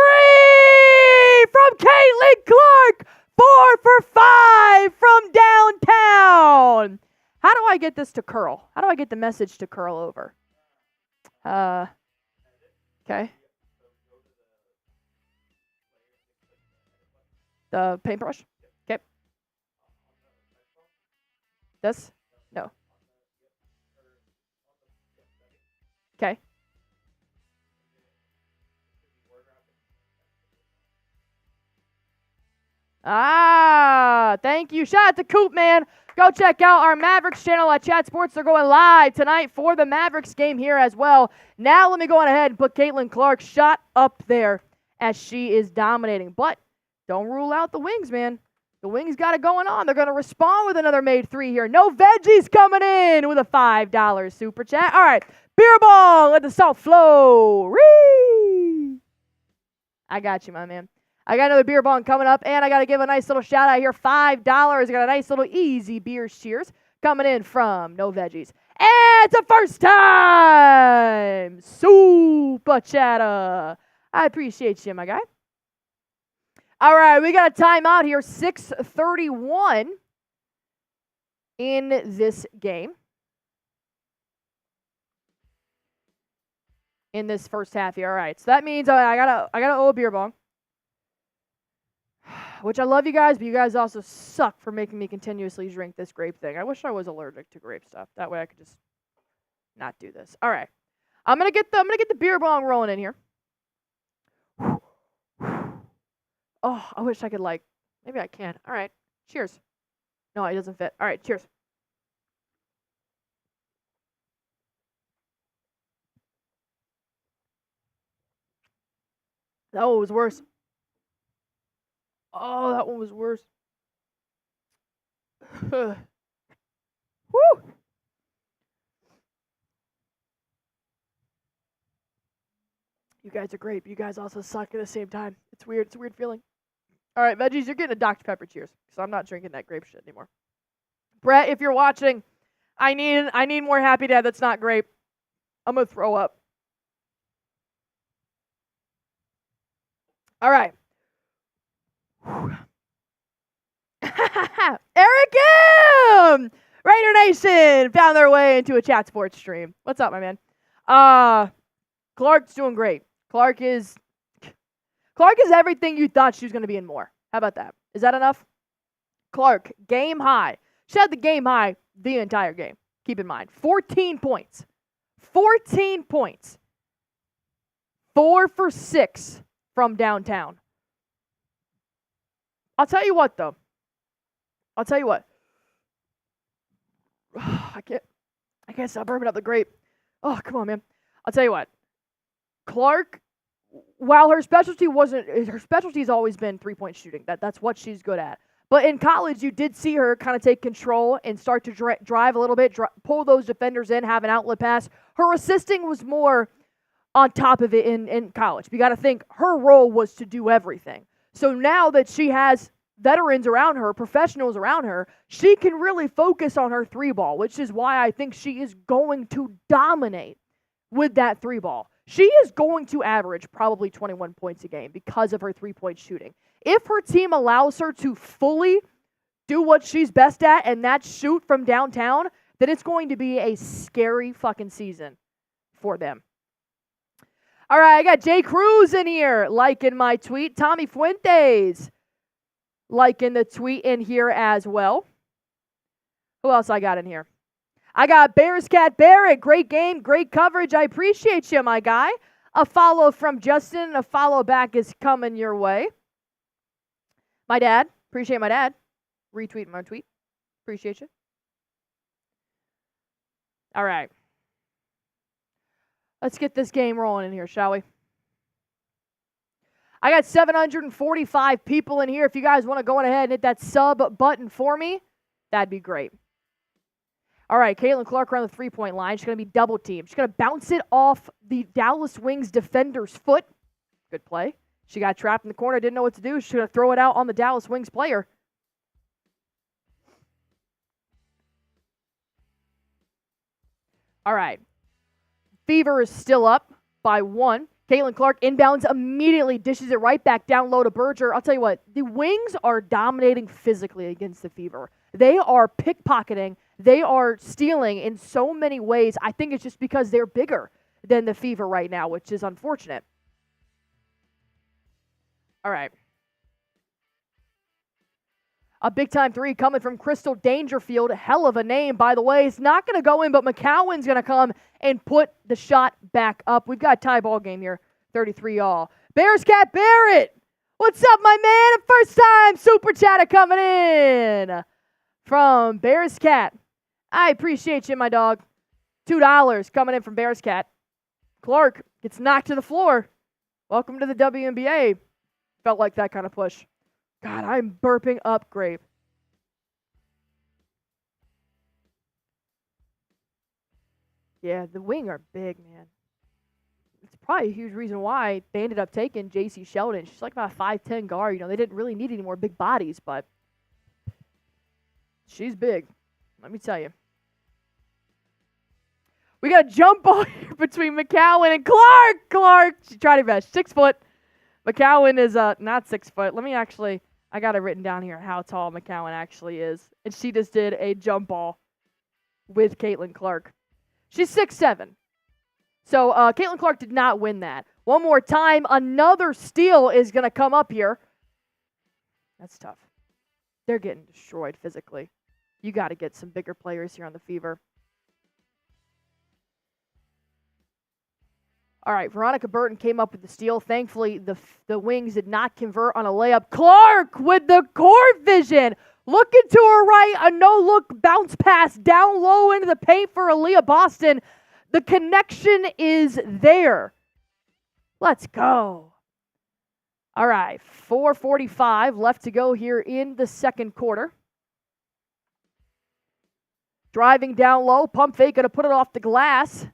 from Caitlin Clark. 4 for 5 from downtown. How do I get this to curl? How do I get the message to curl over? Okay. The paintbrush? Okay. This? No. Okay. Thank you. Shout out to Coop, man. Go check out our Mavericks channel at Chat Sports. They're going live tonight for the Mavericks game here as well. Now let me go on ahead and put Caitlin Clark's shot up there as she is dominating. But don't rule out the Wings, man. The Wings got it going on. They're going to respond with another made three here. No veggies coming in with a $5 super chat. All right. Beer bong. Let the salt flow. Whee! I got you, my man. I got another beer bong coming up, and I got to give a nice little shout out here. $5. I got a nice little easy beers cheers coming in from No Veggies. And it's a first time super chatter. I appreciate you, my guy. All right, we got a timeout here. 6:31 in this game. In this first half here. All right, so that means I gotta owe a beer bong. Which I love you guys, but you guys also suck for making me continuously drink this grape thing. I wish I was allergic to grape stuff. That way I could just not do this. All right. I'm gonna get the beer bong rolling in here. Oh, I wish I could maybe I can. All right. Cheers. No, it doesn't fit. All right, cheers. That one was worse. Oh, that one was worse. Woo! You guys are great, but you guys also suck at the same time. It's weird. It's a weird feeling. All right, veggies, you're getting a Dr. Pepper cheers, because I'm not drinking that grape shit anymore. Brett, if you're watching, I need more Happy Dad that's not grape. I'm going to throw up. All right. Eric M! Raider Nation found their way into a Chat Sports stream. What's up, my man? Clark's doing great. Clark is everything you thought she was going to be and more. How about that? Is that enough? Clark, game high. She had the game high the entire game. Keep in mind. 14 points. 14 points. 4 for 6 from downtown. I'll tell you what, though. I can't stop burping up the grape. Oh, come on, man. I'll tell you what. Clark, while her specialty's always been three-point shooting. That's what she's good at. But in college, you did see her kind of take control and start to drive a little bit, pull those defenders in, have an outlet pass. Her assisting was more on top of it in college. You got to think her role was to do everything. So now that she has veterans around her, professionals around her, she can really focus on her three ball, which is why I think she is going to dominate with that three ball. She is going to average probably 21 points a game because of her three-point shooting. If her team allows her to fully do what she's best at, and that's shoot from downtown, then it's going to be a scary fucking season for them. All right, I got Jay Cruz in here liking my tweet. Tommy Fuentes liking the tweet in here as well. Who else I got in here? I got Bears Cat Barrett. Great game, great coverage. I appreciate you, my guy. A follow from Justin, a follow back is coming your way. My dad. Appreciate my dad. Retweeting my tweet. Appreciate you. All right. Let's get this game rolling in here, shall we? I got 745 people in here. If you guys want to go ahead and hit that sub button for me, that'd be great. All right, Caitlin Clark around the three-point line. She's going to be double-teamed. She's going to bounce it off the Dallas Wings defender's foot. Good play. She got trapped in the corner, didn't know what to do. She's going to throw it out on the Dallas Wings player. All right. Fever is still up by 1. Caitlin Clark inbounds immediately, dishes it right back down low to Berger. I'll tell you what, the Wings are dominating physically against the Fever. They are pickpocketing. They are stealing in so many ways. I think it's just because they're bigger. than the Fever right now, which is unfortunate. All right. A big-time three coming from Crystal Dangerfield. Hell of a name, by the way. It's not going to go in, but McCowan's going to come and put the shot back up. We've got a tie ball game here, 33-all. Bears Cat Barrett. What's up, my man? First time super chatter coming in from Bears Cat. I appreciate you, my dog. $2 coming in from Bears Cat. Clark gets knocked to the floor. Welcome to the WNBA. Felt like that kind of push. God, I'm burping up grape. Yeah, the Wing are big, man. It's probably a huge reason why they ended up taking J.C. Sheldon. She's like about a 5'10" guard. You know, they didn't really need any more big bodies, but she's big. Let me tell you. We got a jump ball here between McCowan and Clark. Clark, she tried her best. 6 foot. McCowan is not 6 foot. Let me actually, I got it written down here how tall McCowan actually is. And she just did a jump ball with Caitlin Clark. She's 6'7". So Caitlin Clark did not win that. One more time, another steal is going to come up here. That's tough. They're getting destroyed physically. You got to get some bigger players here on the Fever. All right, Veronica Burton came up with the steal. Thankfully, the Wings did not convert on a layup. Clark with the court vision. Looking to her right, a no-look bounce pass down low into the paint for Allie Boston. The connection is there. Let's go. All right, 4:45 left to go here in the second quarter. Driving down low, pump fake, going to put it off the glass.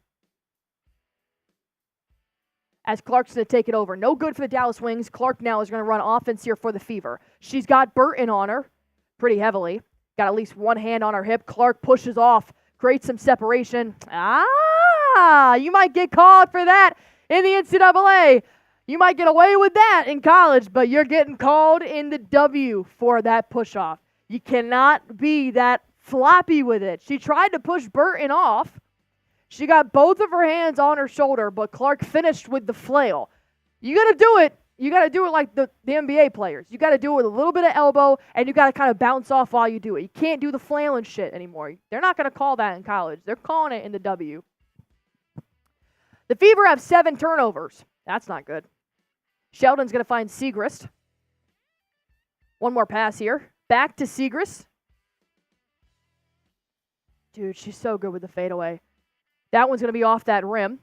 As Clark's going to take it over. No good for the Dallas Wings. Clark now is going to run offense here for the Fever. She's got Burton on her pretty heavily. Got at least one hand on her hip. Clark pushes off, creates some separation. You might get called for that in the NCAA. You might get away with that in college, but you're getting called in the W for that push-off. You cannot be that floppy with it. She tried to push Burton off. She got both of her hands on her shoulder, but Clark finished with the flail. You got to do it. You got to do it like the NBA players. You got to do it with a little bit of elbow, and you got to kind of bounce off while you do it. You can't do the flailing shit anymore. They're not going to call that in college. They're calling it in the W. The Fever have 7 turnovers. That's not good. Sheldon's going to find Segrist. One more pass here. Back to Segrist. Dude, she's so good with the fadeaway. That one's going to be off that rim.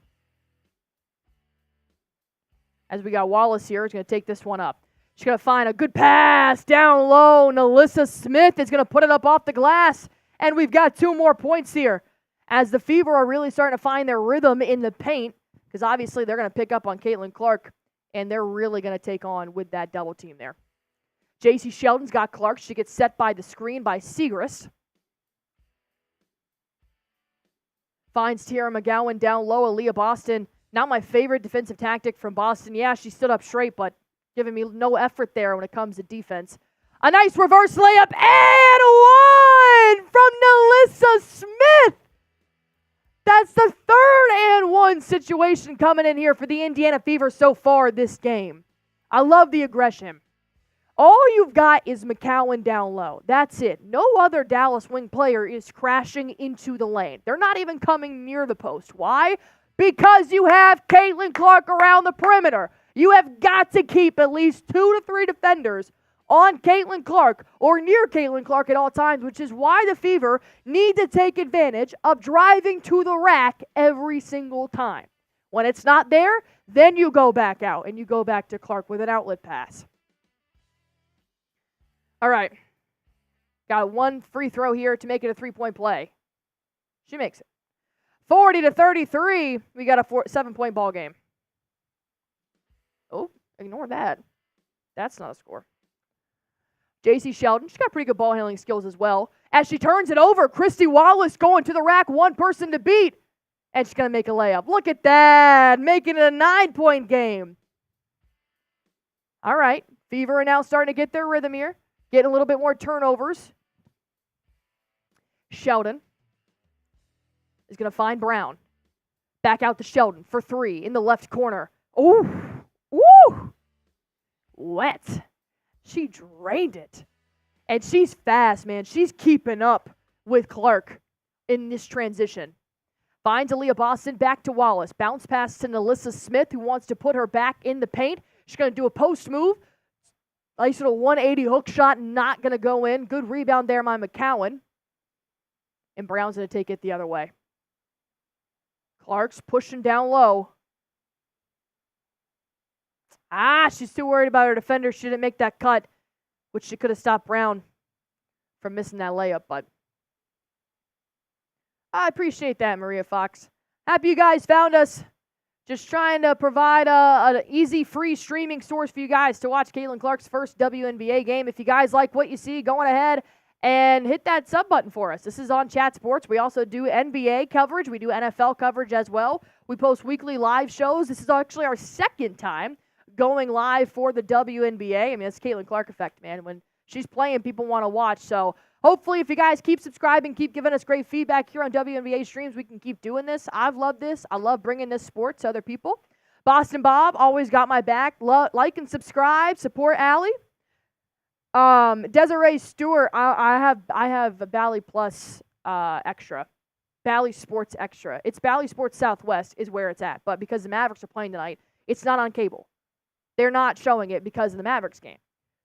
As we got Wallace here, is going to take this one up. She's going to find a good pass down low. NaLyssa Smith is going to put it up off the glass. And we've got 2 more points here. As the Fever are really starting to find their rhythm in the paint. Because obviously they're going to pick up on Caitlin Clark. And they're really going to take on with that double team there. J.C. Sheldon's got Clark. She gets set by the screen by Segrist. Finds Tiara McGowan down low. Allie Boston, not my favorite defensive tactic from Boston. Yeah, she stood up straight, but giving me no effort there when it comes to defense. A nice reverse layup and one from NaLyssa Smith. That's the 3rd and 1 situation coming in here for the Indiana Fever so far this game. I love the aggression. All you've got is McCowan down low. That's it. No other Dallas Wing player is crashing into the lane. They're not even coming near the post. Why? Because you have Caitlin Clark around the perimeter. You have got to keep at least 2 to 3 defenders on Caitlin Clark or near Caitlin Clark at all times, which is why the Fever need to take advantage of driving to the rack every single time. When it's not there, then you go back out and you go back to Clark with an outlet pass. All right. Got 1 free throw here to make it a 3-point play. She makes it. 40-33. We got a 7-point ball game. Oh, ignore that. That's not a score. J.C. Sheldon, she's got pretty good ball handling skills as well. As she turns it over, Kristy Wallace going to the rack, 1 person to beat. And she's going to make a layup. Look at that. Making it a 9-point game. All right. Fever are now starting to get their rhythm here. Getting a little bit more turnovers. Sheldon is going to find Brown. Back out to Sheldon for 3 in the left corner. Ooh. Woo! Wet. She drained it. And she's fast, man. She's keeping up with Clark in this transition. Finds Allie Barefoot back to Wallace. Bounce pass to NaLyssa Smith, who wants to put her back in the paint. She's going to do a post move. Nice little 180 hook shot, not going to go in. Good rebound there by McCowan. And Brown's going to take it the other way. Clark's pushing down low. She's too worried about her defender. She didn't make that cut, which she could have stopped Brown from missing that layup, but I appreciate that, Maria Fox. Happy you guys found us. Just trying to provide an easy, free streaming source for you guys to watch Caitlin Clark's first WNBA game. If you guys like what you see, go on ahead and hit that sub button for us. This is on Chat Sports. We also do NBA coverage. We do NFL coverage as well. We post weekly live shows. This is actually our second time going live for the WNBA. I mean, it's Caitlin Clark effect, man. When she's playing, people want to watch. So hopefully, if you guys keep subscribing, keep giving us great feedback here on WNBA streams, we can keep doing this. I've loved this. I love bringing this sport to other people. Boston Bob always got my back. Like and subscribe. Support Allie. Desiree Stewart, I have a Bally Plus extra. Bally Sports Extra. It's Bally Sports Southwest is where it's at. But because the Mavericks are playing tonight, it's not on cable. They're not showing it because of the Mavericks game.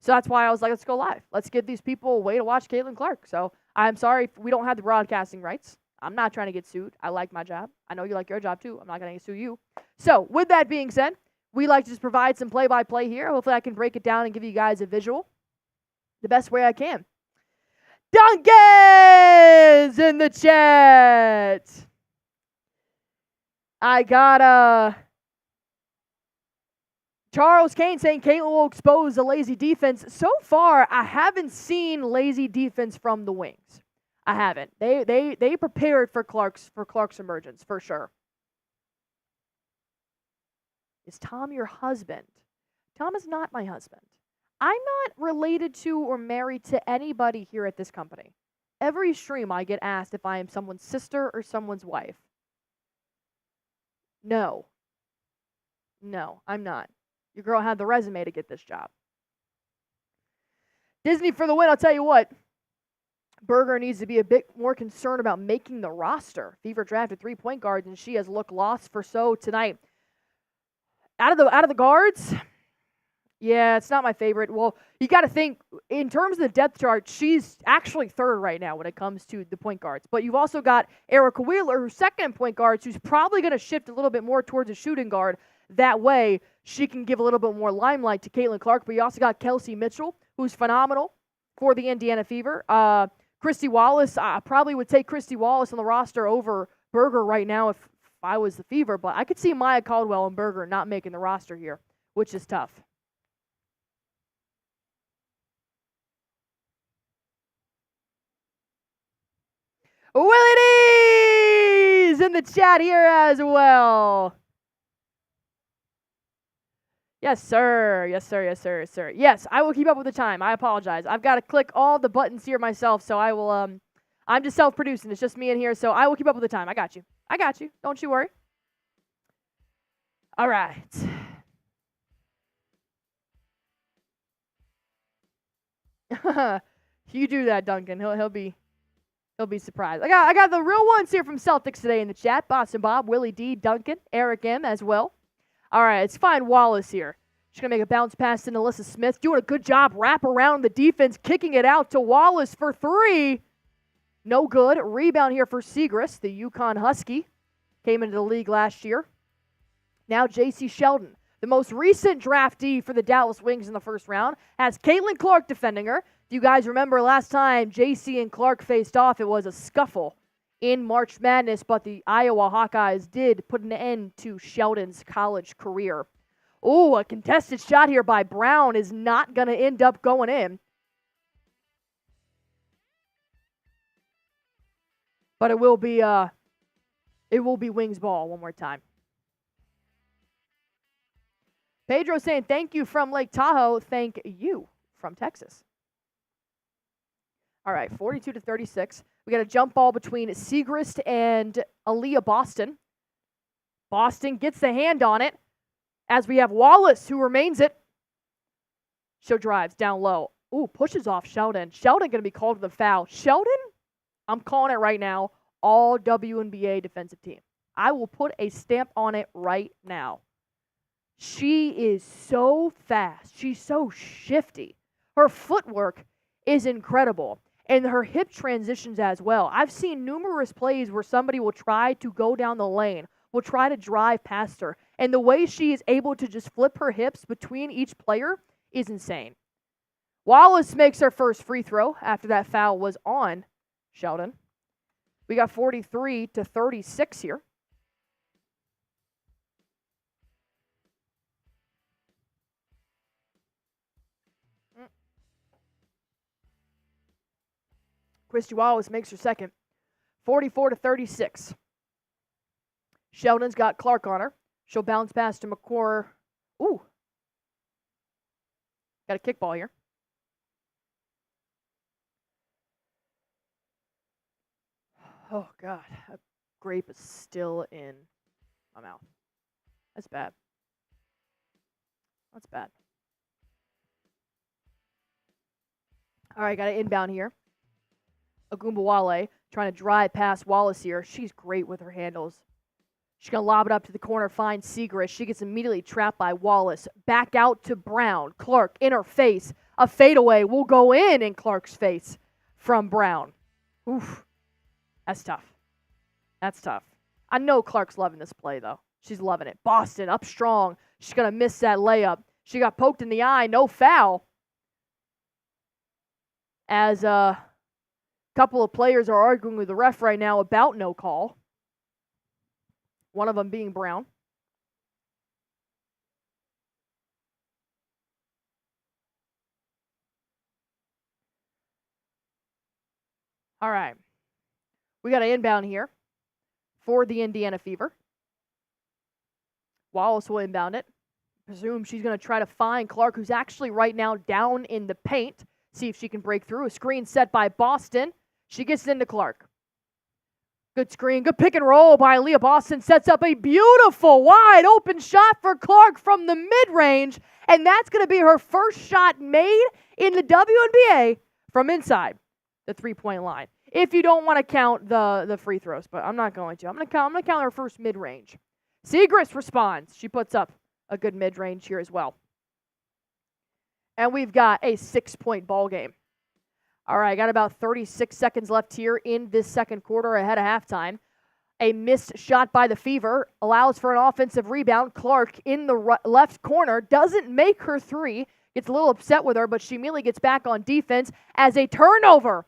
So that's why I was like, let's go live. Let's give these people a way to watch Caitlin Clark. So I'm sorry if we don't have the broadcasting rights. I'm not trying to get sued. I like my job. I know you like your job too. I'm not going to sue you. So with that being said, we like to just provide some play-by-play here. Hopefully I can break it down and give you guys a visual the best way I can. Duncan's in the chat. I got Charles Kane saying Caitlin will expose the lazy defense. So far, I haven't seen lazy defense from the Wings. I haven't. They prepared for Clark's emergence for sure. Is Tom your husband? Tom is not my husband. I'm not related to or married to anybody here at this company. Every stream I get asked if I am someone's sister or someone's wife. No, I'm not. Your girl had the resume to get this job. Disney for the win, I'll tell you what. Berger needs to be a bit more concerned about making the roster. Fever drafted 3 point guards, and she has looked lost for so tonight. Out of the guards, yeah, it's not my favorite. Well, you got to think, in terms of the depth chart, she's actually third right now when it comes to the point guards. But you've also got Arike Wheeler, who's second in point guards, who's probably going to shift a little bit more towards a shooting guard. That way, she can give a little bit more limelight to Caitlin Clark. But you also got Kelsey Mitchell, who's phenomenal for the Indiana Fever. Kristy Wallace, I probably would take Kristy Wallace on the roster over Berger right now if I was the Fever. But I could see Maya Caldwell and Berger not making the roster here, which is tough. Willie D's in the chat here as well. Yes, sir. Yes, I will keep up with the time. I apologize. I've got to click all the buttons here myself, so I will, I'm just self-producing. It's just me in here, so I will keep up with the time. I got you. Don't you worry. All right. You do that, Duncan. He'll be surprised. I got the real ones here from Celtics today in the chat. Boston Bob, Willie D, Duncan, Eric M as well. All right, let's find Wallace here. She's going to make a bounce pass to NaLyssa Smith. Doing a good job wrap around the defense, kicking it out to Wallace for 3. No good. Rebound here for Segrist, the UConn Husky. Came into the league last year. Now J.C. Sheldon, the most recent draftee for the Dallas Wings in the first round, has Caitlin Clark defending her. If you guys remember last time J.C. and Clark faced off, it was a scuffle in March Madness, but the Iowa Hawkeyes did put an end to Sheldon's college career. Oh, a contested shot here by Brown is not going to end up going in. But it will be Wings ball one more time. Pedro saying thank you from Lake Tahoe. Thank you from Texas. All right, 42-36. We got a jump ball between Segrist and Allie Barefoot. Boston gets the hand on it as we have Wallace who remains it. She'll drives down low. Ooh, pushes off Sheldon. Sheldon going to be called for the foul. Sheldon, I'm calling it right now, all WNBA defensive team. I will put a stamp on it right now. She is so fast. She's so shifty. Her footwork is incredible. And her hip transitions as well. I've seen numerous plays where somebody will try to go down the lane, will try to drive past her. And the way she is able to just flip her hips between each player is insane. Wallace makes her first free throw after that foul was on Sheldon. We got 43-36 here. Kristy Wallace makes her second. 44-36. Sheldon's got Clark on her. She'll bounce pass to McCord. Ooh. Got a kickball here. Oh, God. That grape is still in my mouth. That's bad. That's bad. All right, got an inbound here. Ogunbowale trying to drive past Wallace here. She's great with her handles. She's going to lob it up to the corner, find Segrist. She gets immediately trapped by Wallace. Back out to Brown. Clark in her face. A fadeaway will go in Clark's face from Brown. Oof. That's tough. That's tough. I know Clark's loving this play, though. She's loving it. Boston up strong. She's going to miss that layup. She got poked in the eye. No foul. As a couple of players are arguing with the ref right now about no call. One of them being Brown. All right. We got an inbound here for the Indiana Fever. Wallace will inbound it. Presume she's going to try to find Clark, who's actually right now down in the paint. See if she can break through. A screen set by Boston. She gets it into Clark. Good screen. Good pick and roll by Leah Boston. Sets up a beautiful wide open shot for Clark from the mid-range. And that's going to be her first shot made in the WNBA from inside the three-point line. If you don't want to count the free throws, but I'm not going to. I'm going to count her first mid-range. Segrist responds. She puts up a good mid-range here as well. And we've got a 6-point ball game. All right, got about 36 seconds left here in this second quarter ahead of halftime. A missed shot by the Fever allows for an offensive rebound. Clark in the left corner doesn't make her three. Gets a little upset with her, but she immediately gets back on defense as a turnover.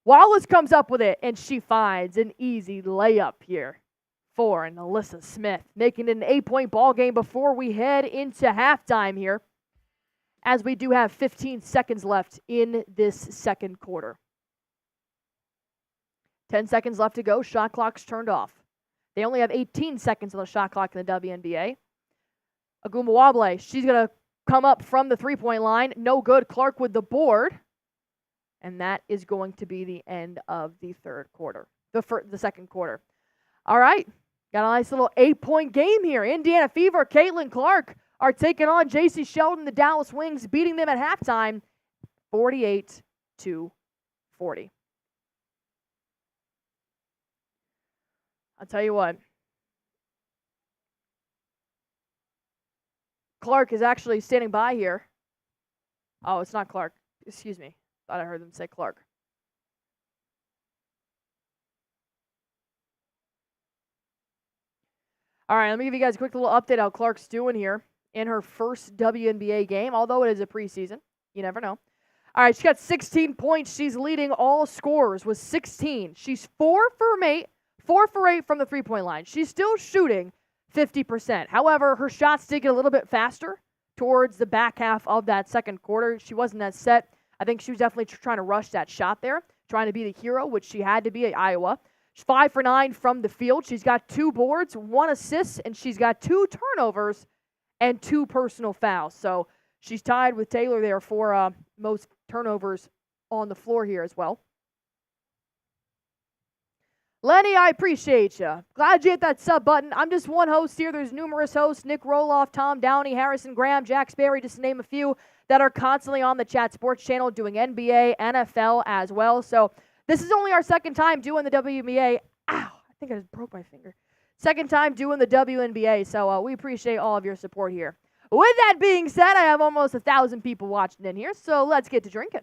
Wallace comes up with it, and she finds an easy layup here for NaLyssa Smith, making it an 8-point ball game before we head into halftime here, as we do have 15 seconds left in this second quarter. 10 seconds left to go. Shot clock's turned off. They only have 18 seconds on the shot clock in the WNBA. Ogunbowale, she's going to come up from the three-point line. No good. Clark with the board. And that is going to be the end of the third quarter, the second quarter. All right. Got a nice little 8-point game here. Indiana Fever, Caitlin Clark are taking on J.C. Sheldon, the Dallas Wings, beating them at halftime 48-40. I'll tell you what. Clark is actually standing by here. Oh, it's not Clark. Excuse me. Thought I heard them say Clark. All right, let me give you guys a quick little update how Clark's doing here in her first WNBA game, although it is a preseason. You never know. All right, she got 16 points. She's leading all scorers with 16. She's 4 for 8 from the three-point line. She's still shooting 50%. However, her shots did get a little bit faster towards the back half of that second quarter. She wasn't as set. I think she was definitely trying to rush that shot there, trying to be the hero, which she had to be at Iowa. She's 5 for 9 from the field. She's got 2 boards, 1 assist, and she's got 2 turnovers and 2 personal fouls. So she's tied with Taylor there for most turnovers on the floor here as well. Lenny, I appreciate you. Glad you hit that sub button. I'm just one host here. There's numerous hosts, Nick Roloff, Tom Downey, Harrison Graham, Jack Sperry, just to name a few, that are constantly on the Chat Sports channel doing NBA, NFL as well. So this is only our second time doing the WNBA. Ow, I think I just broke my finger. Second time doing the WNBA, so we appreciate all of your support here. With that being said, I have almost 1,000 people watching in here, so let's get to drinking.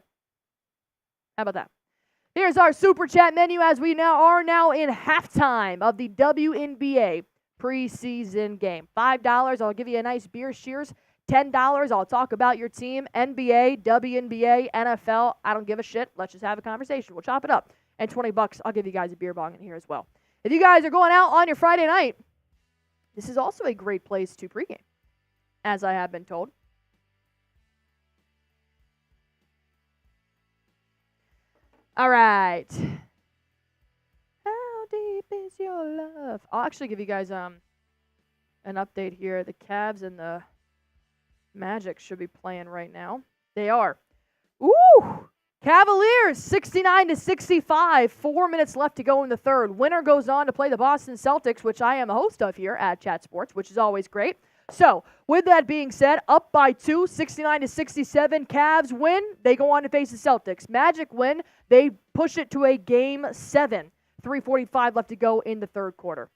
How about that? Here's our Super Chat menu as we are now in halftime of the WNBA preseason game. $5, I'll give you a nice beer cheers. $10, I'll talk about your team. NBA, WNBA, NFL, I don't give a shit. Let's just have a conversation. We'll chop it up. And $20, I'll give you guys a beer bong in here as well. If you guys are going out on your Friday night, this is also a great place to pregame, as I have been told. All right. How deep is your love? I'll actually give you guys an update here. The Cavs and the Magic should be playing right now. They are. Ooh! Cavaliers 69-65. 4 minutes left to go in the third. Winner goes on to play the Boston Celtics, which I am a host of here at Chat Sports, which is always great. So, with that being said, up by 2, 69-67. Cavs win. They go on to face the Celtics. Magic win. They push it to a Game 7. 3:45 left to go in the third quarter.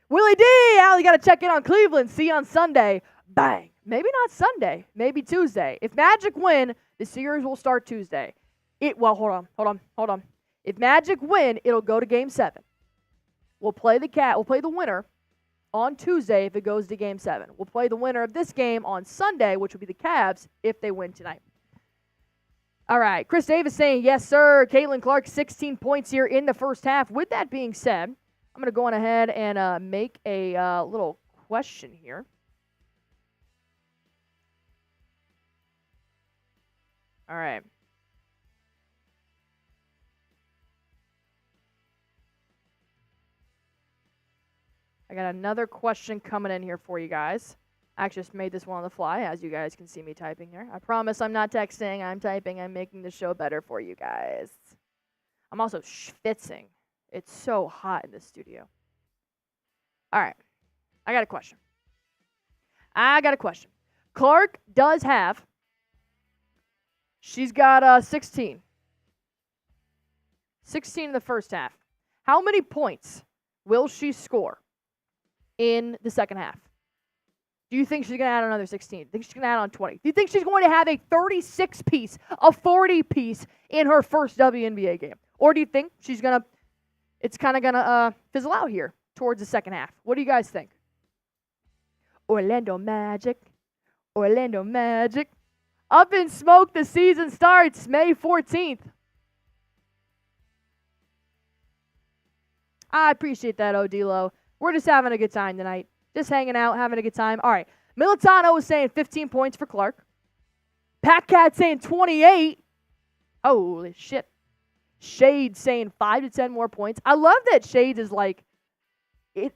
Willie D! Allie, got to check in on Cleveland. See you on Sunday. Bang. Maybe not Sunday. Maybe Tuesday. If Magic win, the series will start Tuesday. Hold on. If Magic win, it'll go to Game 7. We'll play the winner on Tuesday if it goes to Game 7. We'll play the winner of this game on Sunday, which will be the Cavs, if they win tonight. All right, Chris Davis saying, yes, sir. Caitlin Clark, 16 points here in the first half. With that being said, I'm going to go on ahead and make a little question here. All right. I got another question coming in here for you guys. I actually just made this one on the fly, as you guys can see me typing here. I promise I'm not texting. I'm typing. I'm making the show better for you guys. I'm also schwitzing. It's so hot in the studio. All right. I got a question. Clark does have. She's got 16. 16 in the first half. How many points will she score in the second half? Do you think she's going to add another 16? Do you think she's going to add on 20? Do you think she's going to have a 36-piece, a 40-piece in her first WNBA game? Or do you think it's kind of going to fizzle out here towards the second half? What do you guys think? Orlando Magic. Up in smoke, the season starts May 14th. I appreciate that, Odilo. We're just having a good time tonight. Just hanging out, having a good time. All right. Militano was saying 15 points for Clark. Pat Cat saying 28. Holy shit. Shades saying 5 to 10 more points. I love that Shades is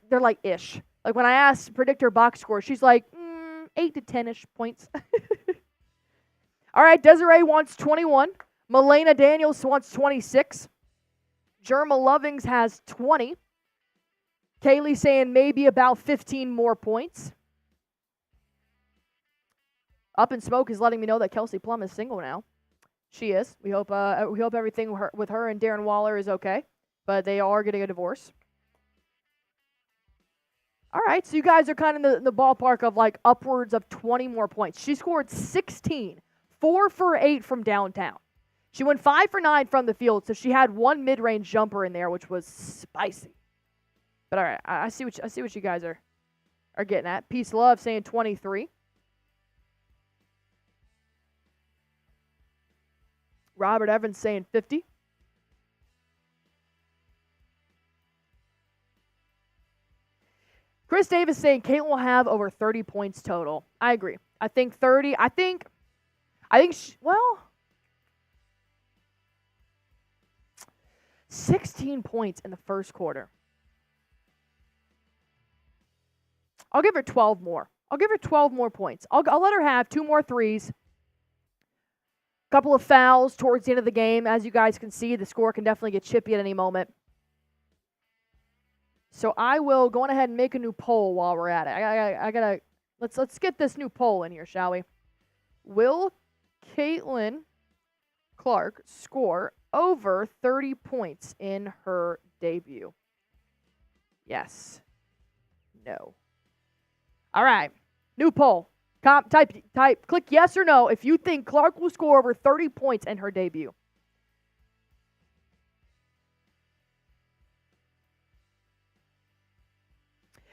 they're like ish. Like when I asked predict her box score, she's like 8 to 10-ish points. All right, Desiree wants 21. Milena Daniels wants 26. Jerma Lovings has 20. Kaylee saying maybe about 15 more points. Up in Smoke is letting me know that Kelsey Plum is single now. She is. We hope everything with her and Darren Waller is okay, but they are getting a divorce. All right, so you guys are kind of in the ballpark of like upwards of 20 more points. She scored 16, 4 for 8 from downtown. She went 5 for 9 from the field, so she had one mid-range jumper in there, which was spicy. But all right, I see what you guys are getting at. Peace Love saying 23. Robert Evans saying 50. Chris Davis saying Caitlin will have over 30 points total. I agree. I think 30. I think 16 points in the first quarter. I'll give her 12 more. I'll give her 12 more points. I'll let her have 2 more threes. Couple of fouls towards the end of the game. As you guys can see, the score can definitely get chippy at any moment. So I will go on ahead and make a new poll while we're at it. I gotta let's get this new poll in here, shall we? Will Caitlin Clark score over 30 points in her debut? Yes. No. All right. New poll. Type, click yes or no if you think Clark will score over 30 points in her debut.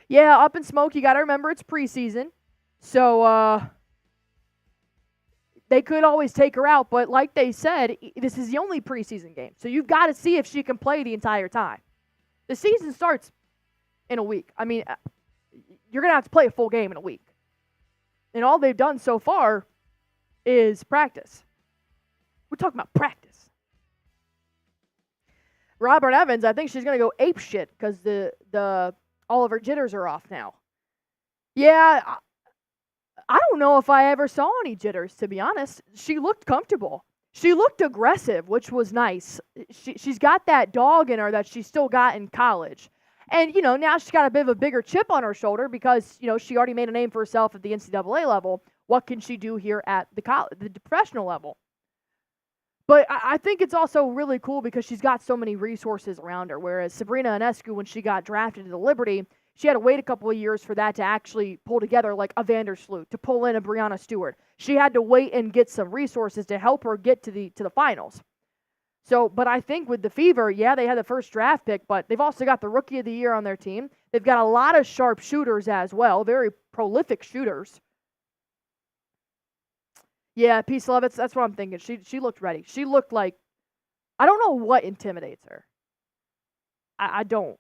Yeah, up in smoke. You got to remember it's preseason. So, they could always take her out, but like they said, this is the only preseason game. So you've got to see if she can play the entire time. The season starts in a week. I mean, you're going to have to play a full game in a week. And all they've done so far is practice. We're talking about practice. Robert Evans, I think she's going to go ape shit because all of her jitters are off now. Yeah, I don't know if I ever saw any jitters, to be honest. She looked comfortable. She looked aggressive, which was nice. She's got that dog in her that she still got in college. And, now she's got a bit of a bigger chip on her shoulder because, she already made a name for herself at the NCAA level. What can she do here at the professional level? But I think it's also really cool because she's got so many resources around her, whereas Sabrina Ionescu, when she got drafted to the Liberty, she had to wait a couple of years for that to actually pull together like a Vandersloot, to pull in a Brianna Stewart. She had to wait and get some resources to help her get to the finals. So, but I think with the Fever, yeah, they had the first draft pick, but they've also got the Rookie of the Year on their team. They've got a lot of sharp shooters as well, very prolific shooters. Yeah, Peace Lovitz, that's what I'm thinking. She looked ready. She looked like, I don't know what intimidates her. I don't.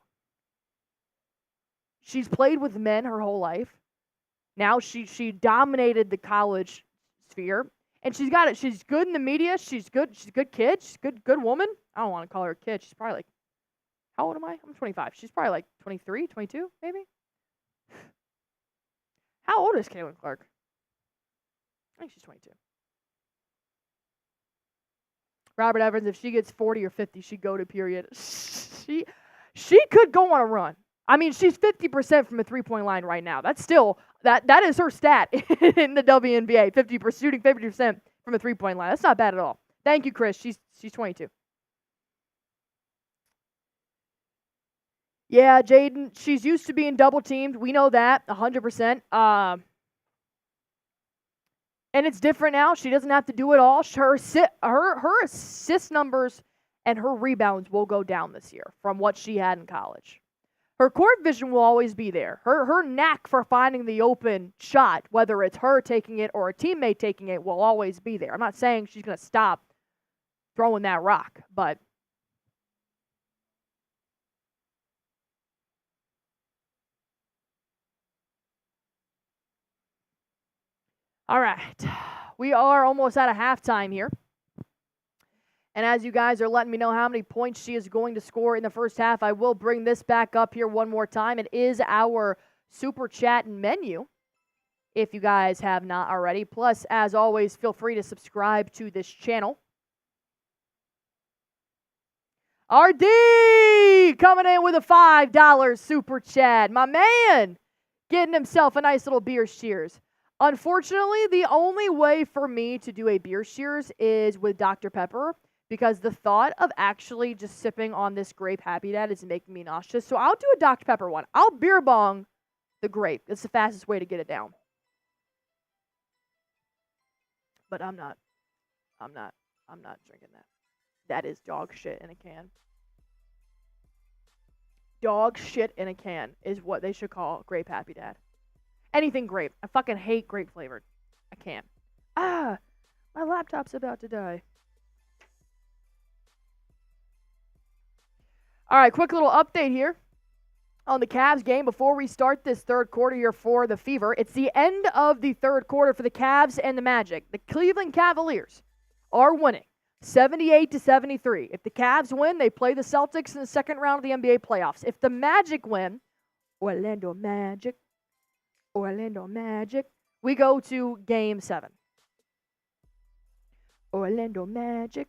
She's played with men her whole life. Now she dominated the college sphere. And she's got it. She's good in the media. She's good. She's a good kid. She's a good woman. I don't want to call her a kid. She's probably like, how old am I? I'm 25. She's probably like 23, 22, maybe. How old is Caitlin Clark? I think she's 22. Robert Evans, if she gets 40 or 50, she'd go to period. She could go on a run. I mean, she's 50% from a three-point line right now. That's still, that is her stat in the WNBA, shooting 50% from a three-point line. That's not bad at all. Thank you, Chris. She's 22. Yeah, Jaden, she's used to being double-teamed. We know that, 100%. And it's different now. She doesn't have to do it all. Her assist numbers and her rebounds will go down this year from what she had in college. Her court vision will always be there. Her knack for finding the open shot, whether it's her taking it or a teammate taking it, will always be there. I'm not saying she's going to stop throwing that rock, but all right. We are almost at a halftime here. And as you guys are letting me know how many points she is going to score in the first half, I will bring this back up here one more time. It is our Super Chat menu, if you guys have not already. Plus, as always, feel free to subscribe to this channel. RD coming in with a $5 Super Chat. My man getting himself a nice little beer cheers. Unfortunately, the only way for me to do a beer cheers is with Dr. Pepper, because the thought of actually just sipping on this grape Happy Dad is making me nauseous. So I'll do a Dr. Pepper one. I'll beer bong the grape. It's the fastest way to get it down. But I'm not drinking that. That is dog shit in a can. Dog shit in a can is what they should call grape Happy Dad. Anything grape. I fucking hate grape flavored. I can't. My laptop's about to die. All right, quick little update here on the Cavs game before we start this third quarter here for the Fever. It's the end of the third quarter for the Cavs and the Magic. The Cleveland Cavaliers are winning 78-73. If the Cavs win, they play the Celtics in the second round of the NBA playoffs. If the Magic win, Orlando Magic, we go to Game 7. Orlando Magic.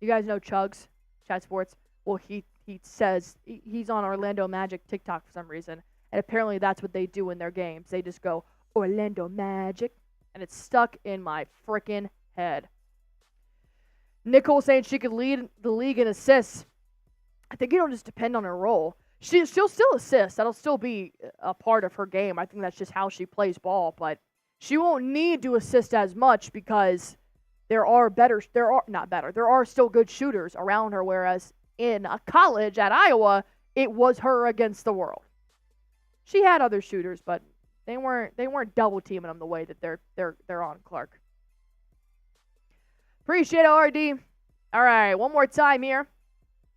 You guys know Chugs, Chat Sports? Well, he says he's on Orlando Magic TikTok for some reason. And apparently that's what they do in their games. They just go, Orlando Magic. And it's stuck in my freaking head. Nicole saying she could lead the league in assists. I think it'll just depend on her role. She'll still assist. That'll still be a part of her game. I think that's just how she plays ball. But she won't need to assist as much because there are still good shooters around her. Whereas in a college at Iowa, it was her against the world. She had other shooters, but they weren't double teaming them the way that they're on Clark. Appreciate it, RD. All right, one more time here.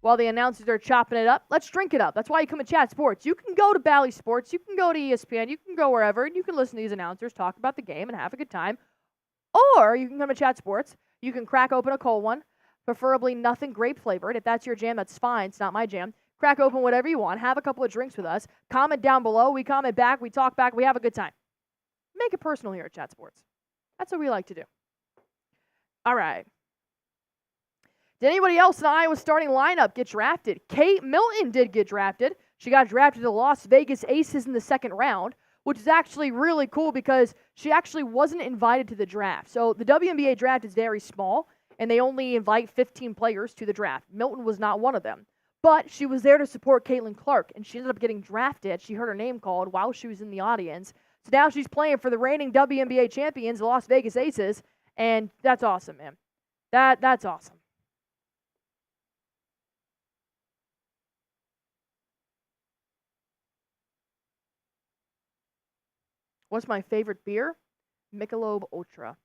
While the announcers are chopping it up, let's drink it up. That's why you come to Chat Sports. You can go to Bally Sports, you can go to ESPN, you can go wherever, and you can listen to these announcers talk about the game and have a good time. Or you can come to Chat Sports. You can crack open a cold one, preferably nothing grape flavored. If that's your jam, that's fine. It's not my jam. Crack open whatever you want. Have a couple of drinks with us. Comment down below. We comment back. We talk back. We have a good time. Make it personal here at Chat Sports. That's what we like to do. All right. Did anybody else in the Iowa starting lineup get drafted? Kate Milton did get drafted. She got drafted to the Las Vegas Aces in the second round, which is actually really cool because she actually wasn't invited to the draft. So the WNBA draft is very small, and they only invite 15 players to the draft. Milton was not one of them. But she was there to support Caitlin Clark, and she ended up getting drafted. She heard her name called while she was in the audience. So now she's playing for the reigning WNBA champions, the Las Vegas Aces, and that's awesome, man. That's awesome. What's my favorite beer? Michelob Ultra.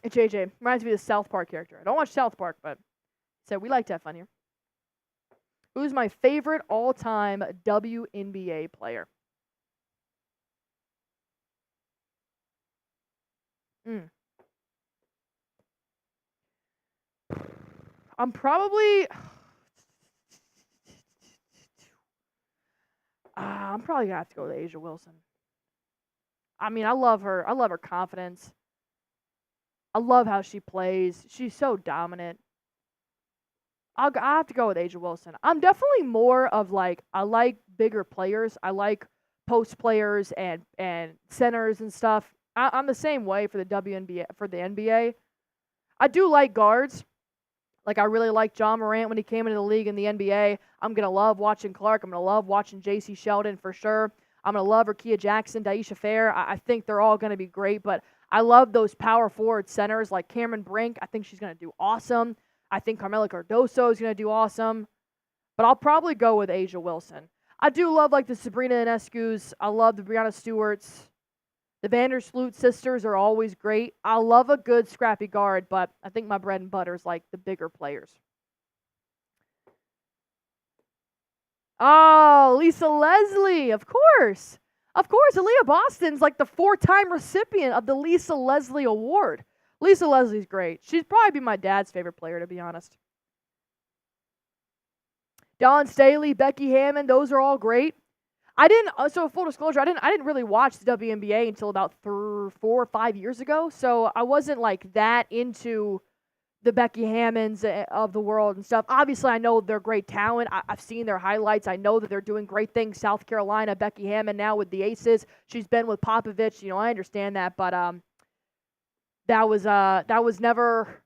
It's JJ. Reminds me of the South Park character. I don't watch South Park, but so we like to have fun here. Who's my favorite all-time WNBA player? I'm probably gonna have to go with A'ja Wilson. I mean, I love her. I love her confidence. I love how she plays. She's so dominant. I have to go with A'ja Wilson. I'm definitely more of I like bigger players. I like post players and centers and stuff. I'm the same way for the WNBA, for the NBA. I do like guards. I really liked John Morant when he came into the league in the NBA. I'm going to love watching Clark. I'm going to love watching J.C. Sheldon for sure. I'm going to love Rickea Jackson, Daisha Fair. I think they're all going to be great, but I love those power forward centers like Cameron Brink. I think she's going to do awesome. I think Carmela Cardoso is going to do awesome. But I'll probably go with A'ja Wilson. I do love the Sabrina Ionescu's. I love the Brianna Stewart's. The Vandersloot sisters are always great. I love a good scrappy guard, but I think my bread and butter is the bigger players. Oh, Lisa Leslie, of course. Of course, Aaliyah Boston's the 4-time recipient of the Lisa Leslie Award. Lisa Leslie's great. She'd probably be my dad's favorite player, to be honest. Dawn Staley, Becky Hammond, those are all great. So full disclosure, I didn't really watch the WNBA until about 4 or 5 years ago. So I wasn't that into the Becky Hammonds of the world and stuff. Obviously, I know they're great talent. I've seen their highlights. I know that they're doing great things. South Carolina, Becky Hammond now with the Aces. She's been with Popovich. I understand that, but that was never.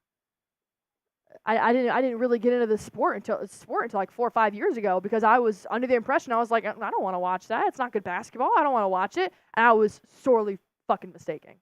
I didn't really get into the sport until 4 or 5 years ago because I was under the impression I was I don't want to watch that. It's not good basketball. I don't want to watch it. And I was sorely fucking mistaken.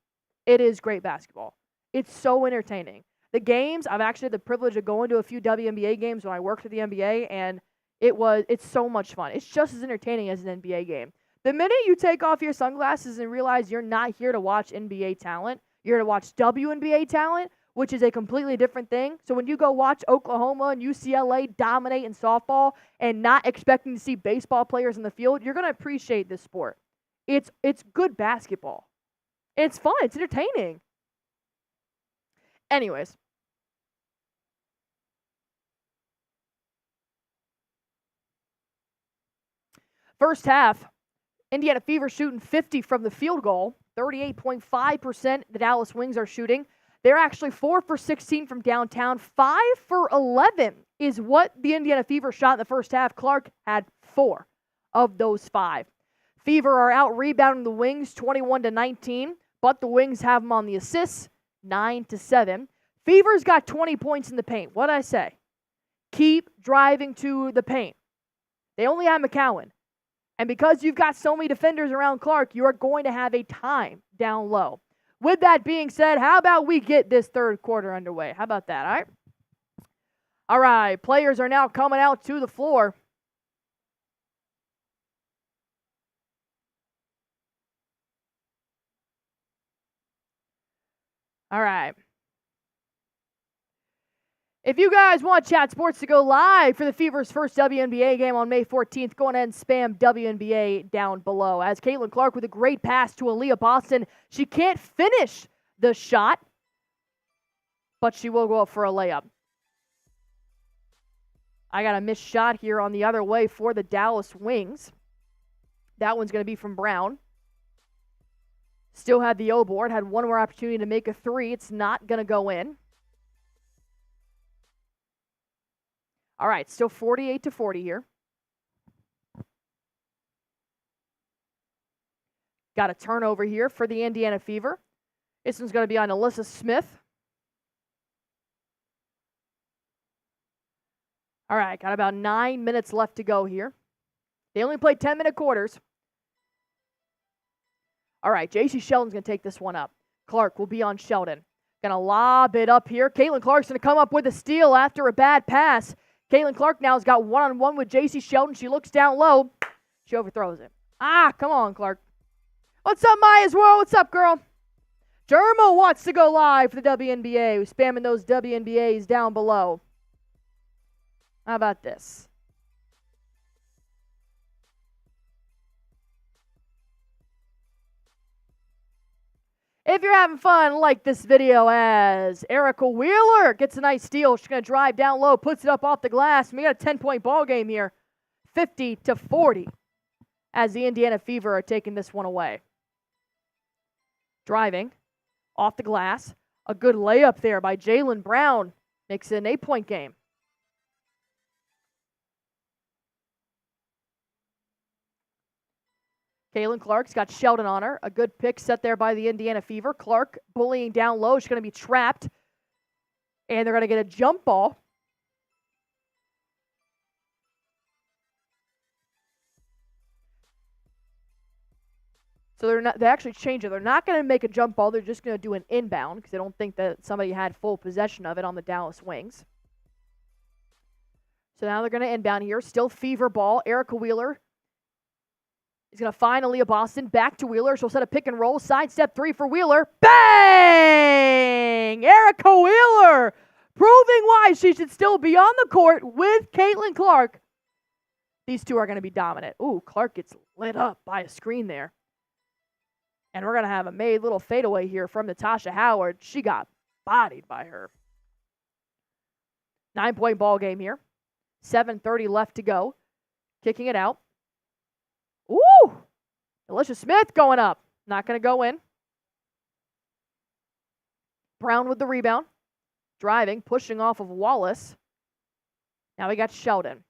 It is great basketball. It's so entertaining. The games, I've actually had the privilege of going to a few WNBA games when I worked at the NBA, and it's so much fun. It's just as entertaining as an NBA game. The minute you take off your sunglasses and realize you're not here to watch NBA talent, you're here to watch WNBA talent, which is a completely different thing. So when you go watch Oklahoma and UCLA dominate in softball and not expecting to see baseball players in the field, you're going to appreciate this sport. It's good basketball. It's fun. It's entertaining. Anyways. First half, Indiana Fever shooting 50 from the field goal. 38.5% the Dallas Wings are shooting. They're actually 4 for 16 from downtown. 5 for 11 is what the Indiana Fever shot in the first half. Clark had 4 of those 5. Fever are out rebounding the Wings 21-19, but the Wings have them on the assists 9-7. Fever's got 20 points in the paint. What'd I say? Keep driving to the paint. They only have McCowan. And because you've got so many defenders around Clark, you are going to have a time down low. With that being said, how about we get this third quarter underway? How about that, all right? All right, players are now coming out to the floor. All right. If you guys want Chat Sports to go live for the Fever's first WNBA game on May 14th, go ahead and spam WNBA down below. As Caitlin Clark with a great pass to Allie Barefoot. She can't finish the shot, but she will go up for a layup. I got a missed shot here on the other way for the Dallas Wings. That one's going to be from Brown. Still had the O board, had one more opportunity to make a three. It's not going to go in. All right, still 48-40 here. Got a turnover here for the Indiana Fever. This one's going to be on NaLyssa Smith. All right, got about 9 minutes left to go here. They only played 10-minute quarters. All right, J.C. Sheldon's going to take this one up. Clark will be on Sheldon. Going to lob it up here. Caitlin Clark's going to come up with a steal after a bad pass. Caitlin Clark now has got one-on-one with J.C. Sheldon. She looks down low. She overthrows it. Come on, Clark. What's up, Maya's World? What's up, girl? Dermo wants to go live for the WNBA. Who's spamming those WNBAs down below. How about this? If you're having fun, like this video as Arike Wheeler gets a nice steal. She's going to drive down low, puts it up off the glass. We got a 10-point ball game here, 50-40, as the Indiana Fever are taking this one away. Driving off the glass. A good layup there by Jaylen Brown. Makes it an 8-point game. Caitlin Clark's got Sheldon on her. A good pick set there by the Indiana Fever. Clark bullying down low. She's going to be trapped. And they're going to get a jump ball. So they actually change it. They're not going to make a jump ball. They're just going to do an inbound because they don't think that somebody had full possession of it on the Dallas Wings. So now they're going to inbound here. Still Fever ball. Arike Wheeler. He's going to find Allie Barefoot. Back to Wheeler. She'll set a pick and roll. Sidestep three for Wheeler. Bang! Arike Wheeler proving why she should still be on the court with Caitlin Clark. These two are going to be dominant. Ooh, Clark gets lit up by a screen there. And we're going to have a made little fadeaway here from Natasha Howard. She got bodied by her. 9-point ball game here. 7:30 left to go. Kicking it out. Ooh! NaLyssa Smith going up. Not going to go in. Brown with the rebound. Driving, pushing off of Wallace. Now we got Sheldon.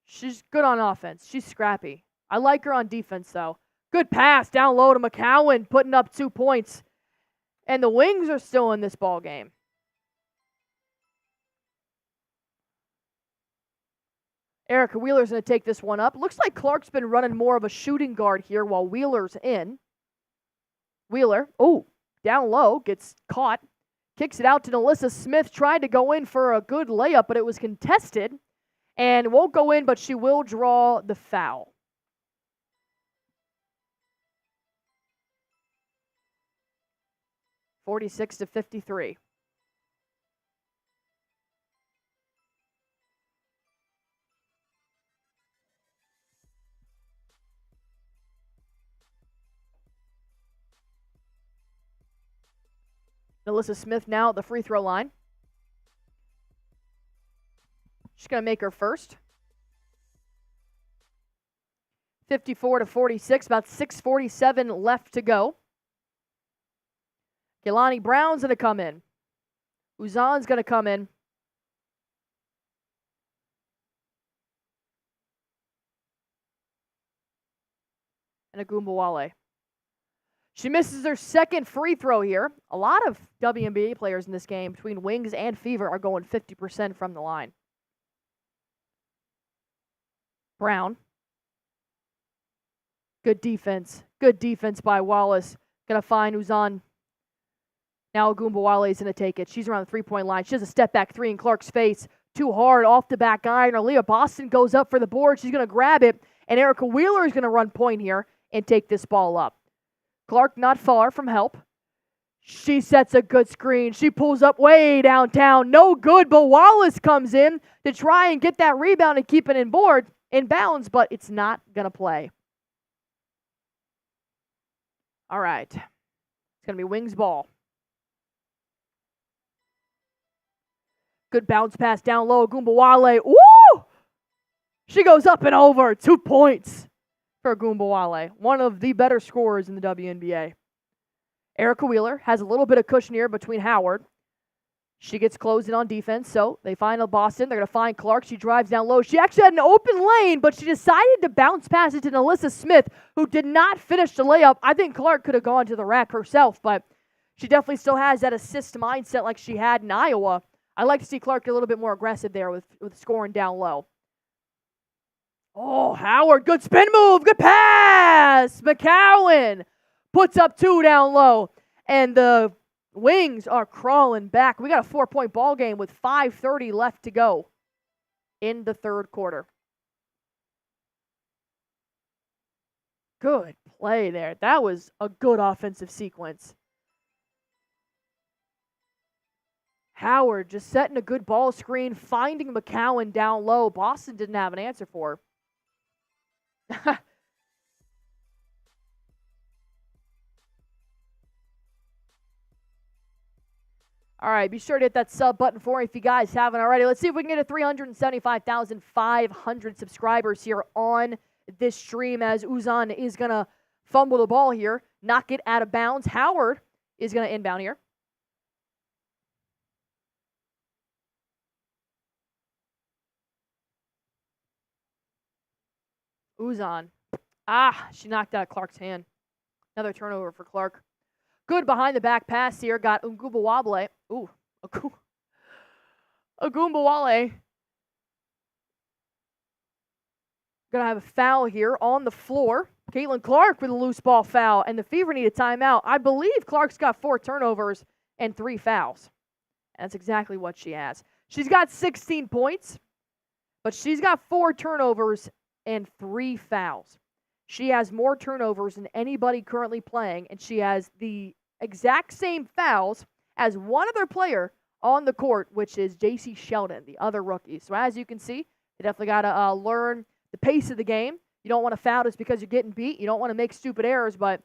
She's good on offense. She's scrappy. I like her on defense, though. Good pass down low to McCowan, putting up 2 points. And the Wings are still in this ball game. Arike Wheeler's going to take this one up. Looks like Clark's been running more of a shooting guard here while Wheeler's in. Wheeler, down low, gets caught. Kicks it out to NaLyssa Smith. Tried to go in for a good layup, but it was contested. And won't go in, but she will draw the foul. (46-53). NaLyssa Smith now at the free throw line. She's going to make her first. 54-46, about 6:47 left to go. Kehlani Brown's going to come in. Uzan's going to come in. And Ogunbowale. She misses her second free throw here. A lot of WNBA players in this game, between Wings and Fever, are going 50% from the line. Brown. Good defense. Good defense by Wallace. Going to find Uzan. Now Ogunbowale is going to take it. She's around the three-point line. She has a step-back three in Clark's face. Too hard off the back iron. Leah Boston goes up for the board. She's going to grab it. And Arike Wheeler is going to run point here and take this ball up. Clark not far from help. She sets a good screen. She pulls up way downtown. No good, but Wallace comes in to try and get that rebound and keep it in bounds, but it's not going to play. All right. It's going to be Wings ball. Good bounce pass down low. Ogunbowale. Woo! She goes up and over. 2 points for Ogunbowale. One of the better scorers in the WNBA. Arike Wheeler has a little bit of cushion here between Howard. She gets closed in on defense, so they find Boston. They're going to find Clark. She drives down low. She actually had an open lane, but she decided to bounce pass it to NaLyssa Smith, who did not finish the layup. I think Clark could have gone to the rack herself, but she definitely still has that assist mindset like she had in Iowa. I like to see Clark get a little bit more aggressive there with scoring down low. Oh, Howard, good spin move, good pass. McCowan puts up 2 down low, and the Wings are crawling back. We got a 4-point ball game with 5:30 left to go in the third quarter. Good play there. That was a good offensive sequence. Howard just setting a good ball screen, finding McCowan down low. Boston didn't have an answer for her. All right, be sure to hit that sub button for me if you guys haven't already. Let's see if we can get to 375,500 subscribers here on this stream as Uzan is going to fumble the ball here, knock it out of bounds. Howard is going to inbound here. Uzan. She knocked out Clark's hand. Another turnover for Clark. Good behind the back pass here. Got Ogunbowale. Ogunbowale. Gonna have a foul here on the floor. Caitlin Clark with a loose ball foul, and the Fever need a timeout. I believe Clark's got 4 turnovers and 3 fouls. That's exactly what she has. She's got 16 points, but she's got 4 turnovers and 3 fouls. She has more turnovers than anybody currently playing, and she has the exact same fouls as one other player on the court, which is J.C. Sheldon, the other rookie. So as you can see, they definitely got to learn the pace of the game. You don't want to foul just because you're getting beat. You don't want to make stupid errors, but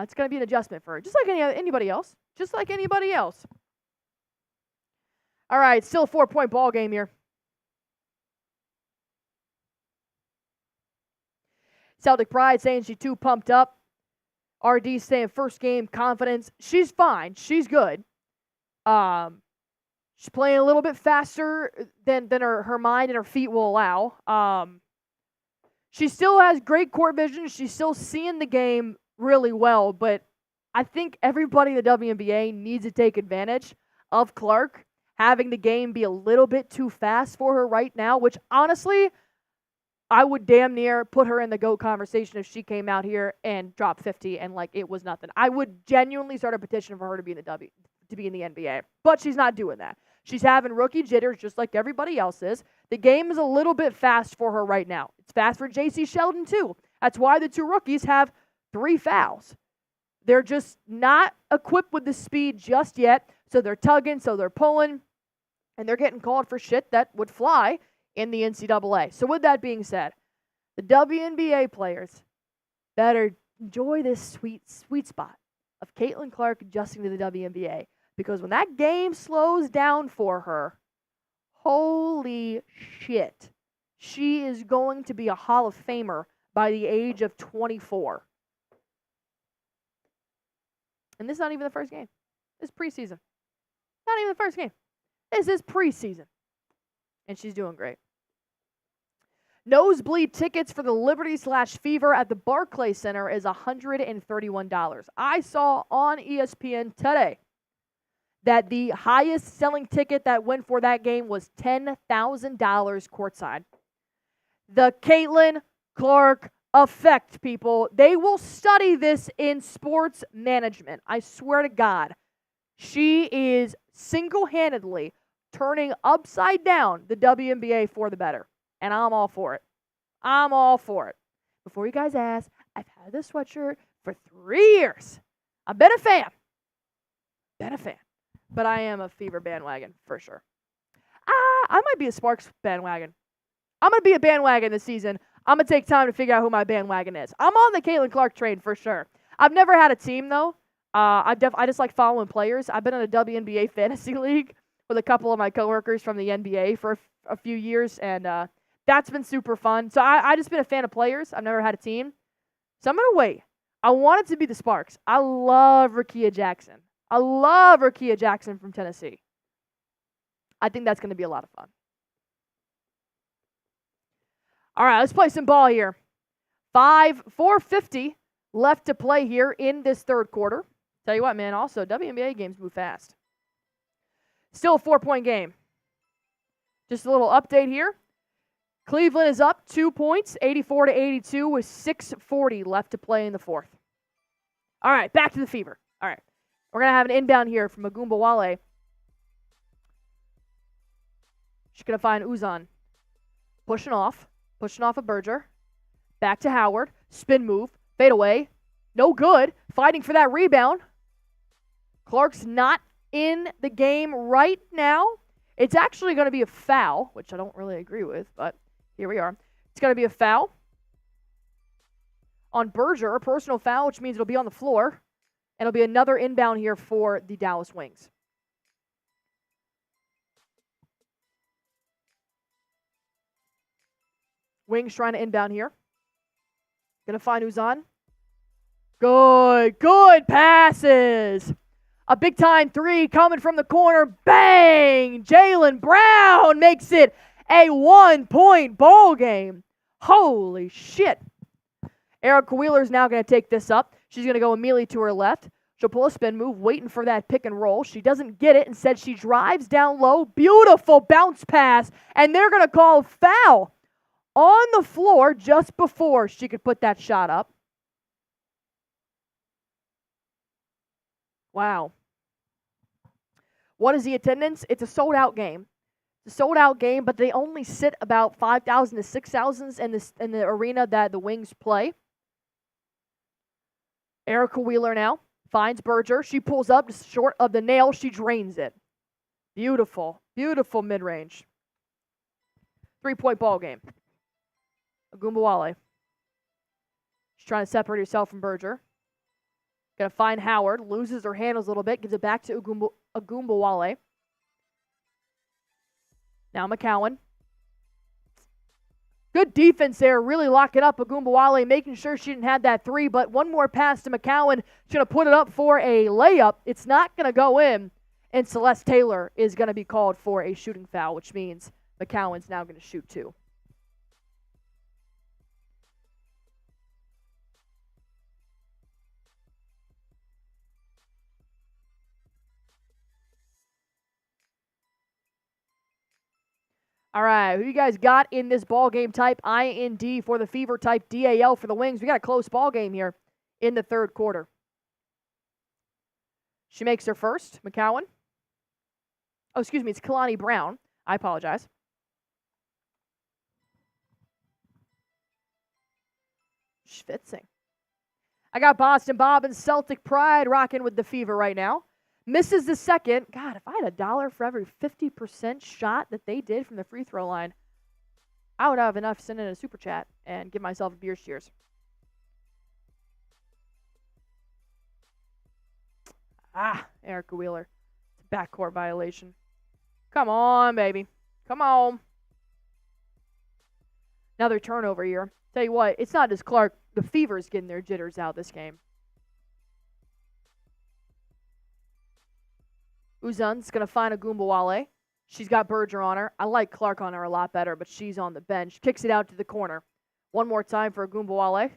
it's going to be an adjustment for her, just like anybody else. Just like anybody else. All right, still a 4-point ball game here. Celtic Pride saying she's too pumped up. RD saying first game confidence. She's fine. She's good. She's playing a little bit faster than her mind and her feet will allow. She still has great court vision. She's still seeing the game really well, but I think everybody in the WNBA needs to take advantage of Clark having the game be a little bit too fast for her right now, which honestly, I would damn near put her in the GOAT conversation if she came out here and dropped 50 and like it was nothing. I would genuinely start a petition for her to be in the NBA, but she's not doing that. She's having rookie jitters just like everybody else is. The game is a little bit fast for her right now. It's fast for J.C. Sheldon too. That's why the 2 rookies have 3 fouls. They're just not equipped with the speed just yet, so they're tugging, so they're pulling, and they're getting called for shit that would fly in the NCAA. So with that being said, the WNBA players better enjoy this sweet spot of Caitlin Clark adjusting to the WNBA, because when that game slows down for her, holy shit, She is going to be a Hall of Famer by the age of 24. And this is not even the first game. This is preseason. Not even the first game. This is preseason. And she's doing great. Nosebleed tickets for the Liberty/Fever at the Barclays Center is $131. I saw on ESPN today that the highest selling ticket that went for that game was $10,000 courtside. The Caitlin Clark effect, people. They will study this in sports management. I swear to God. She is single-handedly turning upside down the WNBA for the better. And I'm all for it. I'm all for it. Before you guys ask, I've had this sweatshirt for 3 years. I've been a fan. But I am a Fever bandwagon for sure. I might be a Sparks bandwagon. I'm going to be a bandwagon this season. I'm going to take time to figure out who my bandwagon is. I'm on the Caitlin Clark train for sure. I've never had a team, though. I just like following players. I've been in a WNBA fantasy league with a couple of my coworkers from the NBA for a few years, and that's been super fun. So I just been a fan of players. I've never had a team. So I'm going to wait. I want it to be the Sparks. I love Rickea Jackson. I love Rickea Jackson from Tennessee. I think that's going to be a lot of fun. All right, let's play some ball here. 4:50 left to play here in this third quarter. Tell you what, man, also, WNBA games move fast. Still a 4-point game. Just a little update here. Cleveland is up 2 points, 84-82, with 6:40 left to play in the fourth. All right, back to the Fever. All right, we're going to have an inbound here from Ogunbowale. She's going to find Uzan. Pushing off of Berger. Back to Howard. Spin move. Fade away. No good. Fighting for that rebound. Clark's not in the game right now. It's actually going to be a foul, which I don't really agree with, but here we are. It's going to be a foul on Berger, a personal foul, which means it'll be on the floor. And it'll be another inbound here for the Dallas Wings. Wings trying to inbound here. Going to find Uzan. Good passes. A big-time three coming from the corner. Bang! Jaylen Brown makes it a 1-point ball game. Holy shit. Arike Wheeler's now going to take this up. She's going to go immediately to her left. She'll pull a spin move, waiting for that pick and roll. She doesn't get it. Instead, she drives down low. Beautiful bounce pass. And they're going to call foul on the floor just before she could put that shot up. Wow. What is the attendance? It's a sold-out game. It's a sold-out game, but they only sit about 5,000 to 6,000 in the arena that the Wings play. Arike Wheeler now finds Berger. She pulls up just short of the nail. She drains it. Beautiful, beautiful mid-range. 3-point ball game. Ogunbowale. She's trying to separate herself from Berger. Going to find Howard. Loses her handles a little bit. Gives it back to Ogunbowale. Now McCowan. Good defense there. Really locking up Ogunbowale, making sure she didn't have that three. But one more pass to McCowan. She's going to put it up for a layup. It's not going to go in. And Celeste Taylor is going to be called for a shooting foul, which means McCowan's now going to shoot two. All right, who you guys got in this ball game? Type IND for the Fever, type DAL for the Wings. We got a close ball game here in the third quarter. She makes her first, McCowan. Oh, excuse me, it's Kalani Brown. I apologize. Schwitzing. I got Boston Bob and Celtic Pride rocking with the Fever right now. Misses the second. God, if I had $1 for every 50% shot that they did from the free throw line, I would have enough to send in a super chat and give myself a beer cheers. Arike Wheeler. It's a backcourt violation. Come on, baby. Come on. Another turnover here. Tell you what, it's not just Clark. The Fever's getting their jitters out this game. Uzun's going to find Ogunbowale. She's got Berger on her. I like Clark on her a lot better, but she's on the bench. Kicks it out to the corner. One more time for Ogunbowale.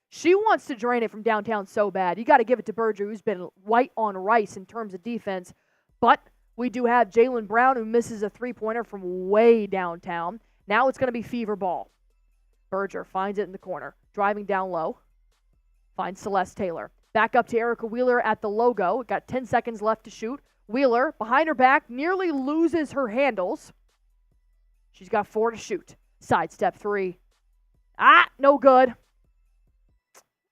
She wants to drain it from downtown so bad. You got to give it to Berger, who's been white on rice in terms of defense. But we do have Jaylen Brown, who misses a three-pointer from way downtown. Now it's going to be Fever ball. Berger finds it in the corner. Driving down low. Finds Celeste Taylor. Back up to Erica Wheeler at the logo. Got 10 seconds left to shoot. Wheeler, behind her back, nearly loses her handles. She's got 4 to shoot. Sidestep 3. No good.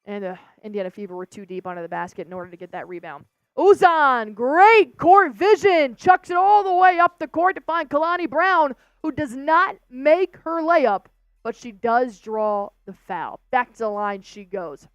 And Indiana Fever were too deep under the basket in order to get that rebound. Uzun, great court vision. Chucks it all the way up the court to find Kalani Brown, who does not make her layup, but she does draw the foul. Back to the line she goes.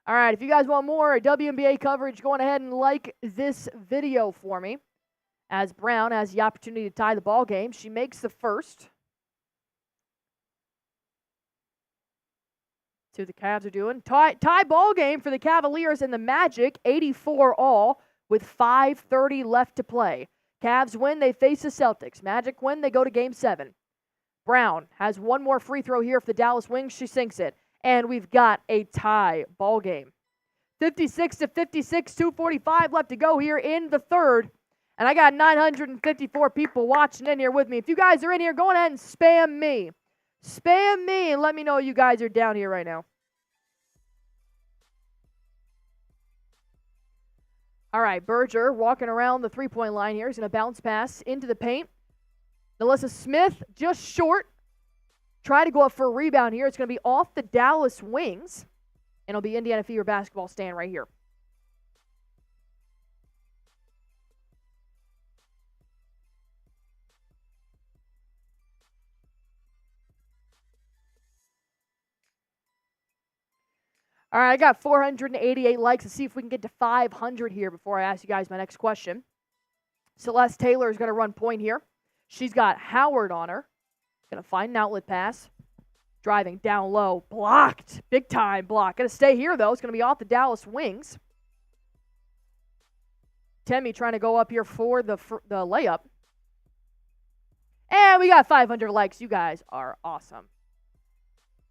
All right, if you guys want more WNBA coverage, go on ahead and like this video for me. As Brown has the opportunity to tie the ball game, she makes the first. See what the Cavs are doing. Tie ball game for the Cavaliers and the Magic, 84 all, with 5:30 left to play. Cavs win, they face the Celtics. Magic win, they go to Game 7. Brown has one more free throw here for the Dallas Wings. She sinks it. And we've got a tie ball game. 56-56, 2:45 left to go here in the third. And I got 954 people watching in here with me. If you guys are in here, go ahead and spam me. Spam me and let me know you guys are down here right now. All right, Berger walking around the three-point line here. He's going to bounce pass into the paint. NaLyssa Smith just short. Try to go up for a rebound here. It's going to be off the Dallas Wings. And it'll be Indiana Fever basketball staying right here. All right, I got 488 likes. Let's see if we can get to 500 here before I ask you guys my next question. Celeste Taylor is going to run point here. She's got Howard on her. Going to find an outlet pass. Driving down low. Blocked. Big time block. Going to stay here, though. It's going to be off the Dallas Wings. Temi trying to go up here for the layup. And we got 500 likes. You guys are awesome.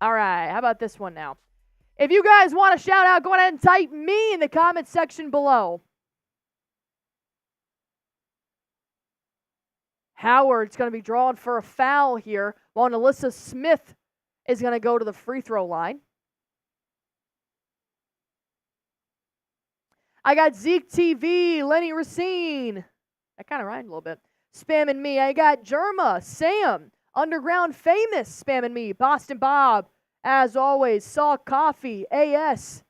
All right, how about this one now? If you guys want to shout out, go ahead and type me in the comment section below. Howard's going to be drawn for a foul here, while NaLyssa Smith is going to go to the free throw line. I got Zeke TV, Lenny Racine. That kind of rhymed a little bit. Spamming me. I got Jerma, Sam, Underground Famous spamming me. Boston Bob, as always. Saw Coffee, AS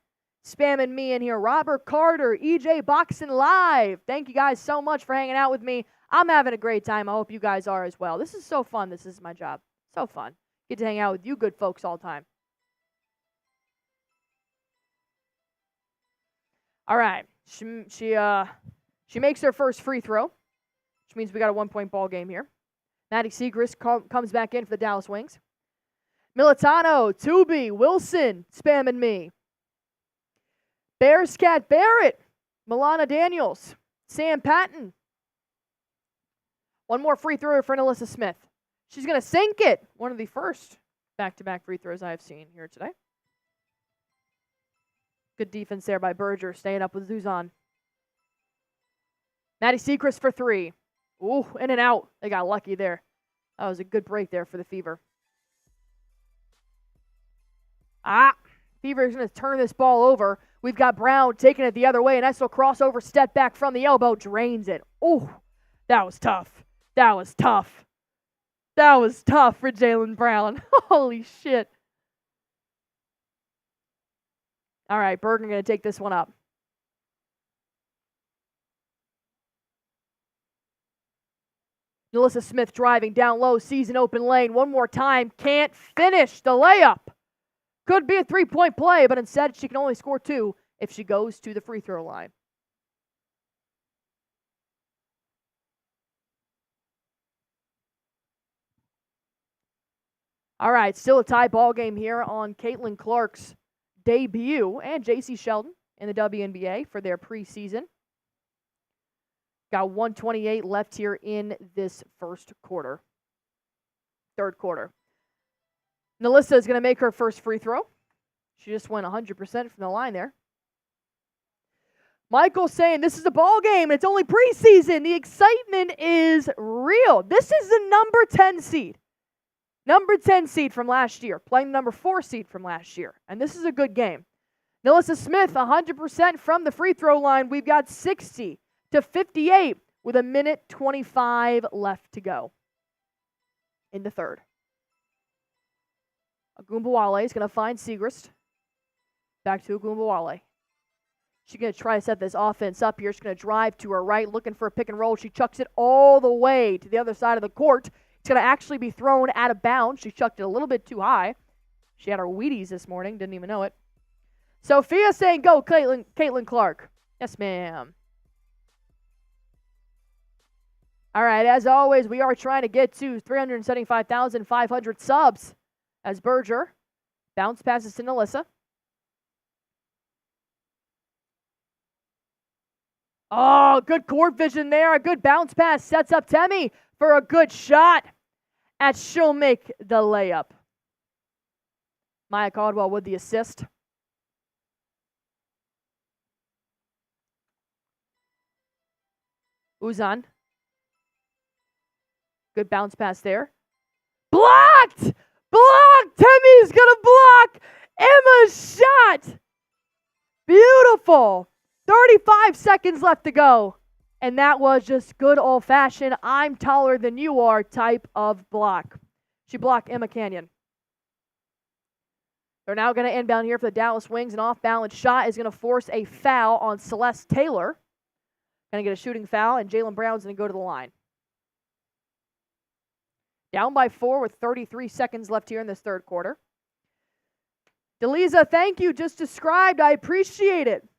spamming me in here. Robert Carter, EJ Boxing Live. Thank you guys so much for hanging out with me. I'm having a great time. I hope you guys are as well. This is so fun. This is my job. So fun. Get to hang out with you good folks all the time. All right. She makes her first free throw, which means we got a 1-point ball game here. Maddie Segrist comes back in for the Dallas Wings. Militano, Tubi, Wilson spamming me. Bearscat Barrett, Milana Daniels, Sam Patton. One more free throw for NaLyssa Smith. She's going to sink it. One of the first back-to-back free throws I've seen here today. Good defense there by Berger, staying up with Zuzan. Maddie Segrist for 3. Ooh, in and out. They got lucky there. That was a good break there for the Fever. Fever is going to turn this ball over. We've got Brown taking it the other way. Nice little crossover step back from the elbow. Drains it. Ooh, that was tough. That was tough. That was tough for Jaylen Brown. Holy shit. All right, Berger going to take this one up. NaLyssa Smith driving down low, sees an open lane. One more time, can't finish the layup. Could be a three-point play, but instead she can only score 2 if she goes to the free throw line. All right, still a tie ball game here on Caitlin Clark's debut and J.C. Sheldon in the WNBA for their preseason. Got 1:28 left here in this third quarter. NaLyssa is going to make her first free throw. She just went 100% from the line there. Michael saying this is a ball game. It's only preseason. The excitement is real. This is the number 10 seed. Number 10 seed from last year, playing the number 4 seed from last year. And this is a good game. NaLyssa Smith, 100% from the free throw line. We've got 60 to 58 with 1:25 left to go in the third. Ogunbowale is going to find Segrist. Back to Ogunbowale. She's going to try to set this offense up here. She's going to drive to her right, looking for a pick and roll. She chucks it all the way to the other side of the court. It's going to actually be thrown out of bounds. She chucked it a little bit too high. She had her Wheaties this morning. Didn't even know it. Sophia saying, go, Caitlin Clark. Yes, ma'am. All right, as always, we are trying to get to 375,500 subs as Berger bounce passes to NaLyssa. Oh, good court vision there. A good bounce pass sets up Temi for a good shot. And she'll make the layup. Maya Caldwell with the assist. Uzan. Good bounce pass there. Blocked! Blocked! Temi's going to block Emma's shot. Beautiful. 35 seconds left to go. And that was just good old-fashioned, I'm taller than you are type of block. She blocked Emma Canyon. They're now going to inbound here for the Dallas Wings. An off-balance shot is going to force a foul on Celeste Taylor. Going to get a shooting foul, and Jalen Brown's going to go to the line. Down by 4 with 33 seconds left here in this third quarter. Deliza, thank you. Just described. I appreciate it.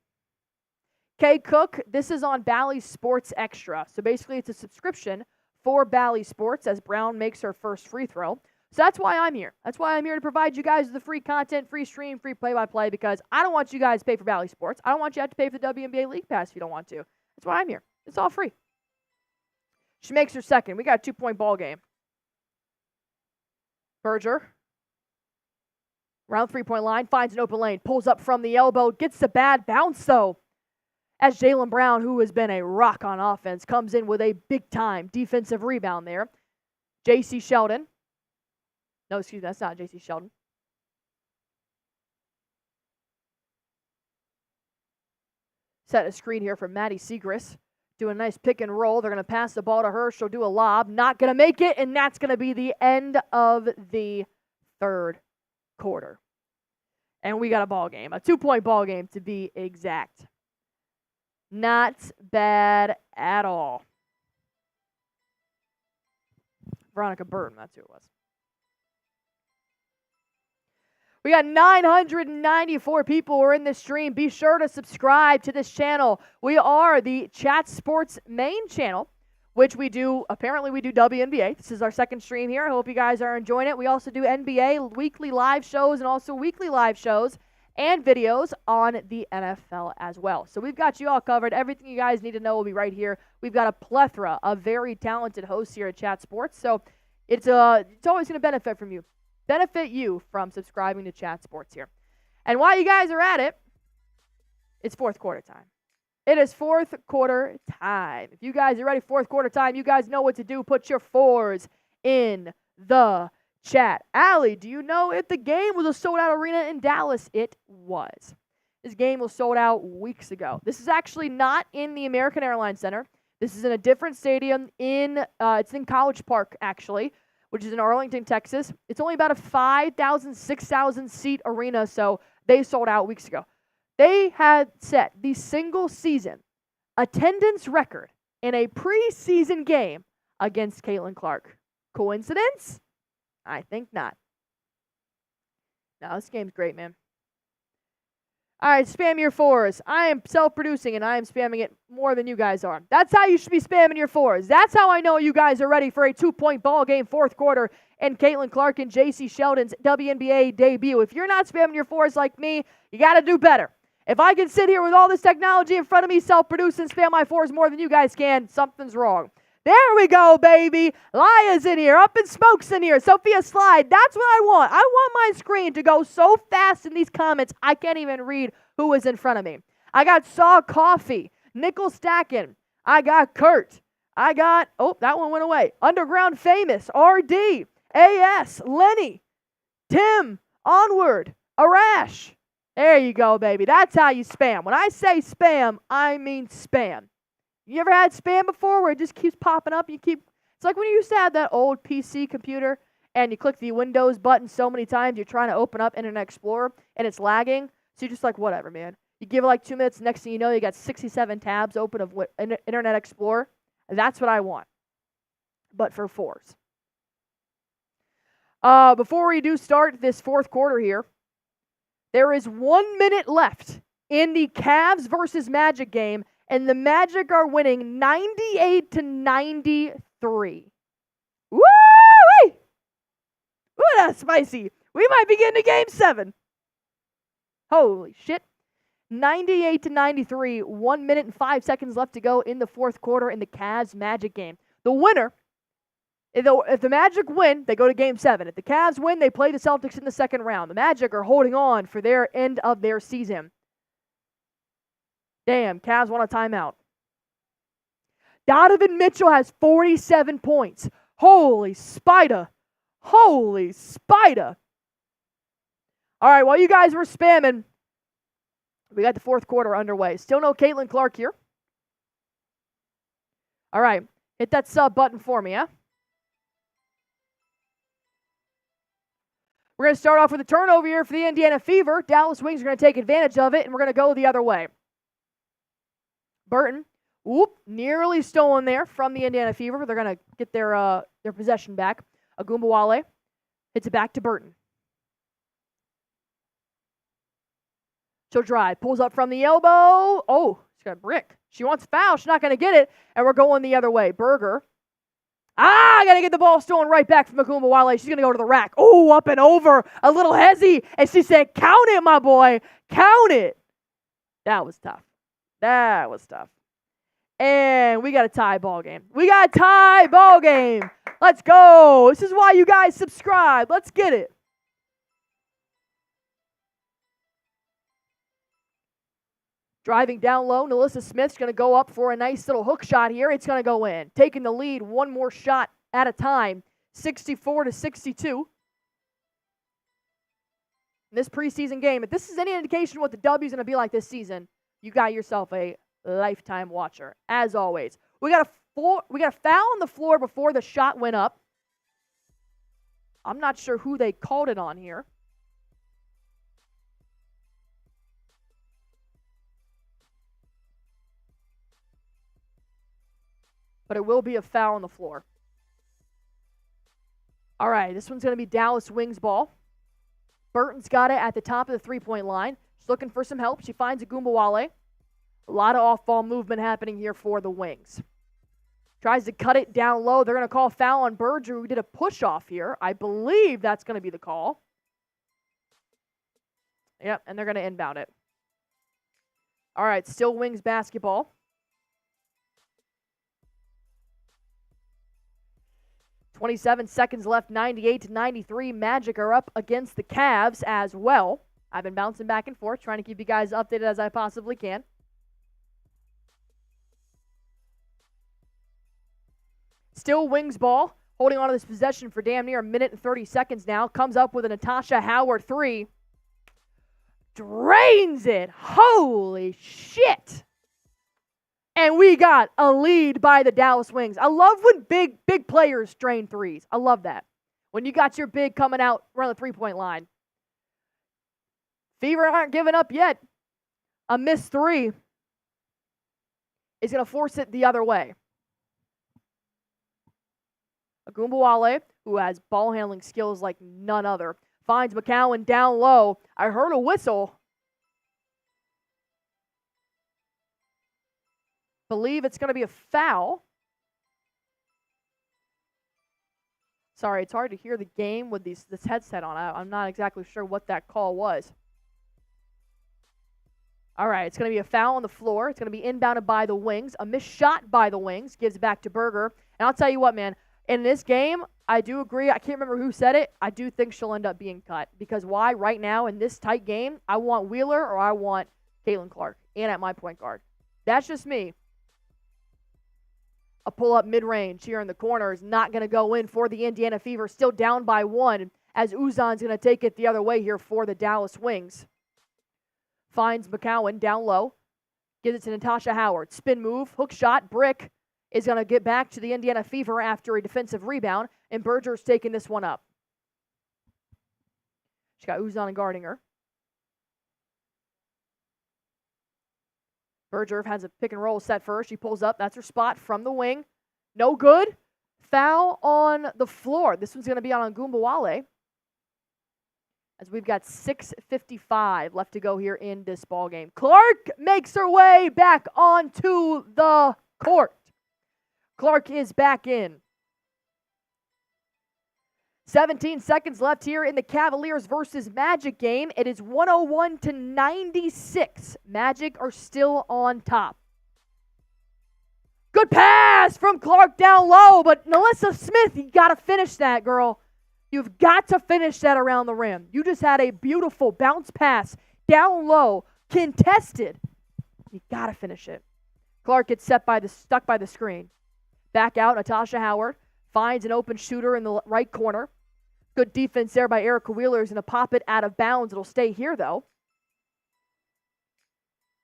Kay Cook, this is on Bally Sports Extra. So basically it's a subscription for Bally Sports as Brown makes her first free throw. So that's why I'm here. That's why I'm here to provide you guys with the free content, free stream, free play-by-play, because I don't want you guys to pay for Bally Sports. I don't want you to have to pay for the WNBA League Pass if you don't want to. That's why I'm here. It's all free. She makes her second. We got a 2-point ball game. Berger. Around the 3-point line, finds an open lane, pulls up from the elbow, gets the bad bounce though. As Jalen Brown, who has been a rock on offense, comes in with a big-time defensive rebound there. J.C. Sheldon. No, excuse me, that's not J.C. Sheldon. Set a screen here for Maddie Segrist. Doing a nice pick and roll. They're going to pass the ball to her. She'll do a lob. Not going to make it, and that's going to be the end of the third quarter. And we got a ball game. A 2-point ball game to be exact. Not bad at all. Veronica Burton, that's who it was. We got 994 people who are in this stream. Be sure to subscribe to this channel. We are the Chat Sports main channel, which apparently we do WNBA. This is our second stream here. I hope you guys are enjoying it. We also do NBA weekly live shows and also weekly live shows and videos on the NFL as well. So we've got you all covered. Everything you guys need to know will be right here. We've got a plethora of very talented hosts here at Chat Sports. So it's always going to benefit you from subscribing to Chat Sports here. And while you guys are at it, it's fourth quarter time. It is fourth quarter time. If you guys are ready, fourth quarter time, you guys know what to do. Put your 4s in the chat. Allie, do you know if the game was a sold-out arena in Dallas? It was. This game was sold out weeks ago. This is actually not in the American Airlines Center. This is in a different stadium it's in College Park, actually, which is in Arlington, Texas. It's only about a 5,000, 6,000 seat arena, so they sold out weeks ago. They had set the single season attendance record in a preseason game against Caitlin Clark. Coincidence? I think not. No, this game's great, man. All right, spam your fours. I am self-producing, and I am spamming it more than you guys are. That's how you should be spamming your fours. That's how I know you guys are ready for a 2-point ball game, fourth quarter, and Caitlin Clark and J.C. Sheldon's WNBA debut. If you're not spamming your fours like me, you got to do better. If I can sit here with all this technology in front of me, self-produce and spam my fours more than you guys can, something's wrong. There we go, baby. Lia's in here. Up in Smoke's in here. Sophia Slide. That's what I want. I want my screen to go so fast in these comments, I can't even read who is in front of me. I got Saw Coffee, Nickel Stackin. I got Kurt. I got, oh, that one went away. Underground Famous, RD, AS, Lenny, Tim, Onward, Arash. There you go, baby. That's how you spam. When I say spam, I mean spam. You ever had spam before where it just keeps popping up? It's like when you used to have that old PC computer and you click the Windows button so many times, you're trying to open up Internet Explorer and it's lagging. So you're just like, whatever, man. You give it like 2 minutes, next thing you know, you got 67 tabs open of Internet Explorer. That's what I want, but for fours. Before we do start this fourth quarter here, there is 1 minute left in the Cavs versus Magic game, and the Magic are winning 98-93. Woo-wee! Ooh, that's spicy. We might be getting to game 7. Holy shit. 98-93, 1 minute and 5 seconds left to go in the fourth quarter in the Cavs Magic game. The winner, if the Magic win, they go to game 7. If the Cavs win, they play the Celtics in the second round. The Magic are holding on for their end of their season. Damn, Cavs want a timeout. Donovan Mitchell has 47 points. Holy spider. Holy spider. All right, while you guys were spamming, we got the fourth quarter underway. Still no Caitlin Clark here. All right, hit that sub button for me, huh? We're going to start off with a turnover here for the Indiana Fever. Dallas Wings are going to take advantage of it, and we're going to go the other way. Burton, nearly stolen there from the Indiana Fever, but they're going to get their possession back. Ogunbowale hits it back to Burton. She'll drive, pulls up from the elbow. Oh, she's got a brick. She wants foul. She's not going to get it, and we're going the other way. Berger. I got to get the ball stolen right back from Ogunbowale. She's going to go to the rack. Oh, up and over. A little hezzy, and she said, count it, my boy. Count it. That was tough. That was tough. And we got a tie ball game. We got a tie ball game. Let's go. This is why you guys subscribe. Let's get it. Driving down low, NaLyssa Smith's going to go up for a nice little hook shot here. It's going to go in. Taking the lead one more shot at a time. 64-62. This preseason game, if this is any indication of what the W is going to be like this season, you got yourself a lifetime watcher. As always, we got a foul on the floor before the shot went up. I'm not sure who they called it on here. But it will be a foul on the floor. All right, this one's going to be Dallas Wings ball. Burton's got it at the top of the three-point line. She's looking for some help. She finds Ogunbowale. A lot of off-ball movement happening here for the Wings. Tries to cut it down low. They're going to call foul on Berger, who did a push-off here. I believe that's going to be the call. Yep, and they're going to inbound it. All right, still Wings basketball. 27 seconds left, 98-93. Magic are up against the Cavs as well. I've been bouncing back and forth, trying to keep you guys updated as I possibly can. Still Wings ball, holding on to this possession for damn near a minute and 30 seconds now. Comes up with a Natasha Howard three. Drains it. Holy shit. And we got a lead by the Dallas Wings. I love when big players drain threes. I love that. When you got your big coming out around the three-point line. Fever aren't giving up yet. A missed three is going to force it the other way. Ogunbowale, who has ball handling skills like none other, finds McCowan down low. I heard a whistle. Believe it's going to be a foul. Sorry, it's hard to hear the game with this headset on. I'm not exactly sure what that call was. All right, it's going to be a foul on the floor. It's going to be inbounded by the Wings. A missed shot by the Wings gives it back to Berger. And I'll tell you what, man, in this game, I do agree. I can't remember who said it. I do think she'll end up being cut. Because why? Right now, in this tight game, I want Wheeler or I want Caitlin Clark in at my point guard. That's just me. A pull-up mid-range here in the corner is not going to go in for the Indiana Fever. Still down by 1 as Uzan's going to take it the other way here for the Dallas Wings. Finds McCowan down low. Gives it to Natasha Howard. Spin move, hook shot, brick is going to get back to the Indiana Fever after a defensive rebound. And Berger's taking this one up. She got Uzan guarding her. Berger has a pick and roll set for her. She pulls up. That's her spot from the wing. No good. Foul on the floor. This one's going to be on Ogunbowale. As we've got 6:55 left to go here in this ball game. Clark makes her way back onto the court. Clark is back in. 17 seconds left here in the Cavaliers versus Magic game. It is 101-96. Magic are still on top. Good pass from Clark down low, but NaLyssa Smith, you got to finish that, girl. You've got to finish that around the rim. You just had a beautiful bounce pass down low, contested. You got to finish it. Clark gets stuck by the screen. Back out, Natasha Howard finds an open shooter in the right corner. Good defense there by Arike Wheeler. Is going to pop it out of bounds. It'll stay here, though.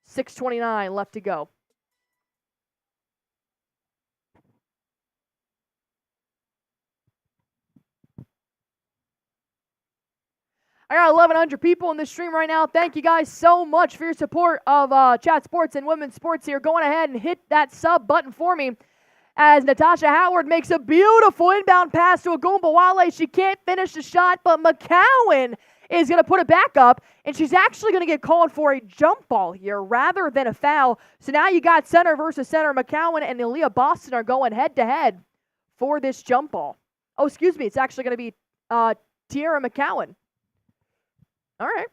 6:29 left to go. I got 1,100 people in this stream right now. Thank you guys so much for your support of Chat Sports and Women's Sports here. Going ahead and hit that sub button for me as Natasha Howard makes a beautiful inbound pass to Ogunbowale. She can't finish the shot, but McCowan is going to put it back up, and she's actually going to get called for a jump ball here rather than a foul. So now you got center versus center. McCowan and Aaliyah Boston are going head-to-head for this jump ball. Oh, excuse me. It's actually going to be Tiara McCowan. All right.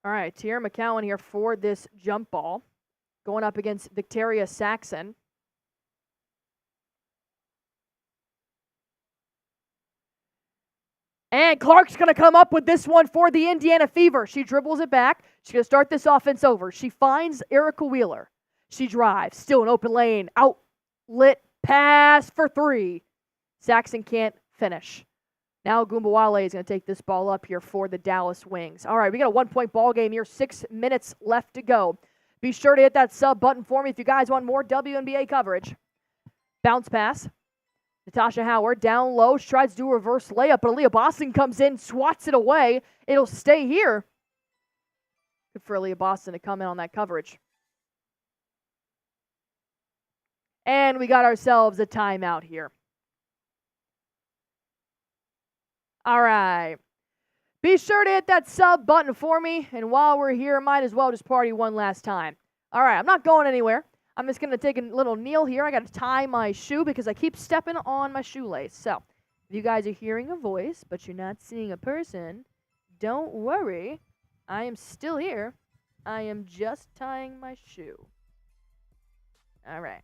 All right, Tiara McCowan here for this jump ball. Going up against Victaria Saxton. And Clark's going to come up with this one for the Indiana Fever. She dribbles it back. She's going to start this offense over. She finds Arike Wheeler. She drives. Still an open lane. Outlet pass for 3. Saxton can't finish. Now Ogunbowale is going to take this ball up here for the Dallas Wings. All right, we got a 1-point ball game here. 6 minutes left to go. Be sure to hit that sub button for me if you guys want more WNBA coverage. Bounce pass. Natasha Howard down low. She tries to do a reverse layup, but Aaliyah Boston comes in, swats it away. It'll stay here. Good for Aaliyah Boston to come in on that coverage. And we got ourselves a timeout here. All right. Be sure to hit that sub button for me. And while we're here, might as well just party one last time. All right, I'm not going anywhere. I'm just going to take a little kneel here. I got to tie my shoe because I keep stepping on my shoelace. So, if you guys are hearing a voice, but you're not seeing a person, don't worry. I am still here. I am just tying my shoe. All right.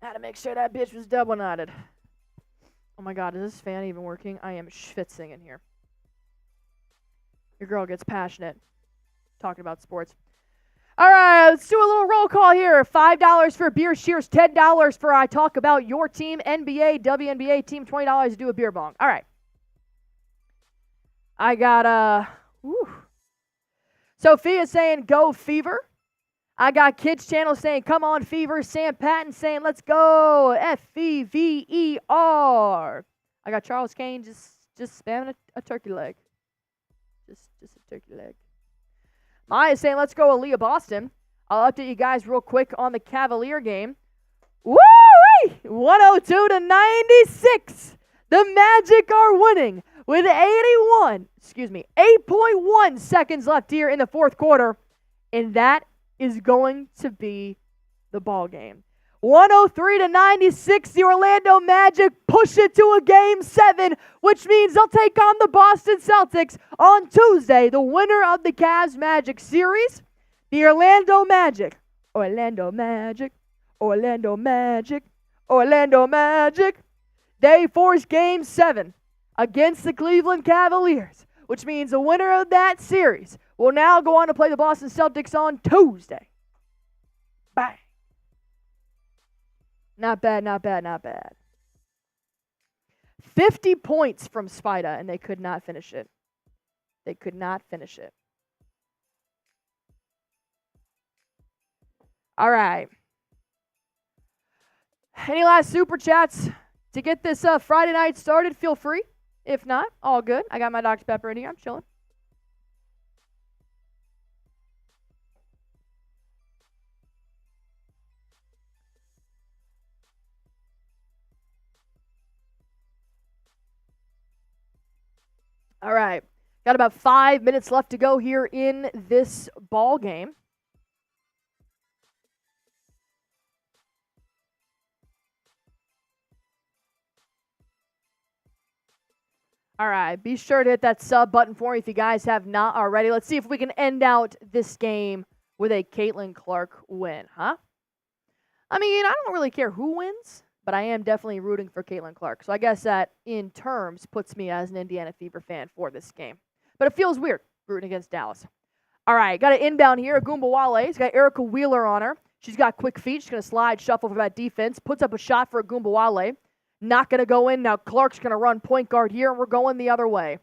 Had to make sure that bitch was double knotted. Oh my God, is this fan even working? I am schwitzing in here. Your girl gets passionate talking about sports. All right, let's do a little roll call here. $5 for beer cheers, $10 for I talk about your team, NBA, WNBA team, $20 to do a beer bong. All right. I got, Sophia saying, go Fever. I got Kids Channel saying, come on, Fever. Sam Patton saying, let's go, Fever. I got Charles Kane just spamming a turkey leg. Just a turkey leg. Maya's saying, let's go Aaliyah Boston. I'll update you guys real quick on the Cavalier game. Woo-wee! 102-96. The Magic are winning with 8.1 seconds left here in the fourth quarter. And that is going to be the ball game. 103-96, the Orlando Magic push it to a Game 7, which means they'll take on the Boston Celtics on Tuesday, the winner of the Cavs-Magic series. The Orlando Magic. They force Game 7 against the Cleveland Cavaliers, which means the winner of that series will now go on to play the Boston Celtics on Tuesday. Bang. Not bad. 50 points from Spida, and they could not finish it. All right. Any last super chats to get this Friday night started? Feel free. If not, all good. I got my Dr. Pepper in here. I'm chilling. All right. Got about 5 minutes left to go here in this ball game. All right, be sure to hit that sub button for me if you guys have not already. Let's see if we can end out this game with a Caitlin Clark win, huh? I mean, I don't really care who wins, but I am definitely rooting for Caitlin Clark. So I guess that, in terms, puts me as an Indiana Fever fan for this game. But it feels weird rooting against Dallas. All right, got an inbound here. Ogunbowale. She's got Erica Wheeler on her. She's got quick feet. She's going to slide, shuffle for that defense. Puts up a shot for Ogunbowale. Not going to go in. Now Clark's going to run point guard here, and we're going the other way.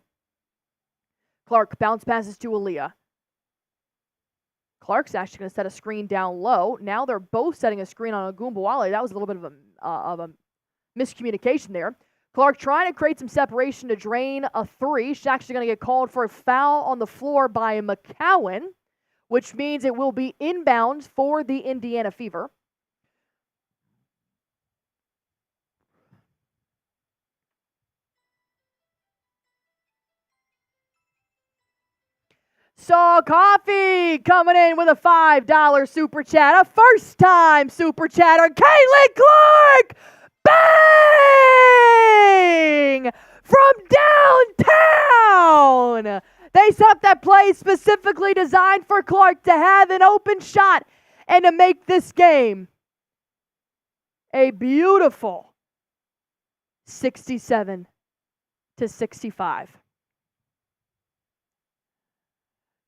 Clark bounce passes to Aaliyah. Clark's actually going to set a screen down low. Now they're both setting a screen on Ogunbowale. That was a little bit of a miscommunication there. Clark trying to create some separation to drain a three. She's actually going to get called for a foul on the floor by McCowan, which means it will be inbounds for the Indiana Fever. Saw Coffee coming in with a $5 super chat. A first-time super chatter. Caitlin Clark! Bang! From downtown! They set up that play specifically designed for Clark to have an open shot and to make this game a beautiful 67-65.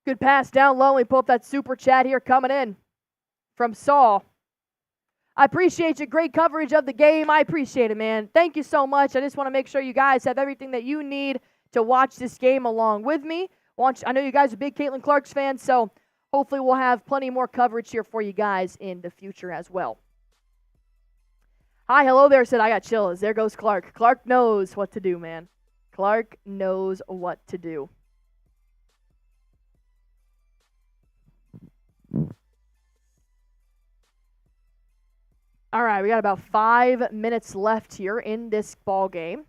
Good pass down low. We pull up that super chat here coming in from Saul. I appreciate your great coverage of the game. I appreciate it, man. Thank you so much. I just want to make sure you guys have everything that you need to watch this game along with me. I know you guys are big Caitlin Clark's fans, so hopefully we'll have plenty more coverage here for you guys in the future as well. Hi, hello there, said I got chills. There goes Clark. Clark knows what to do, man. Clark knows what to do. All right, we got about 5 minutes left here in this ball game,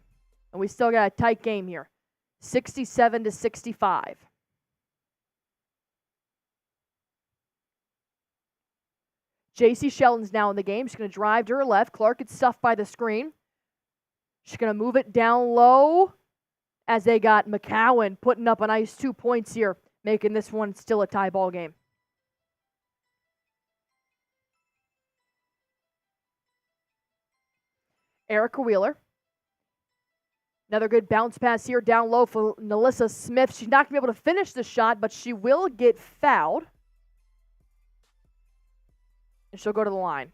and we still got a tight game here, 67-65. JC Shelton's now in the game. She's going to drive to her left. Clark gets stuffed by the screen. She's going to move it down low as they got McCowan putting up a nice 2 points here, making this one still a tie ball game. Arike Wheeler. Another good bounce pass here down low for NaLyssa Smith. She's not going to be able to finish the shot, but she will get fouled. And she'll go to the line.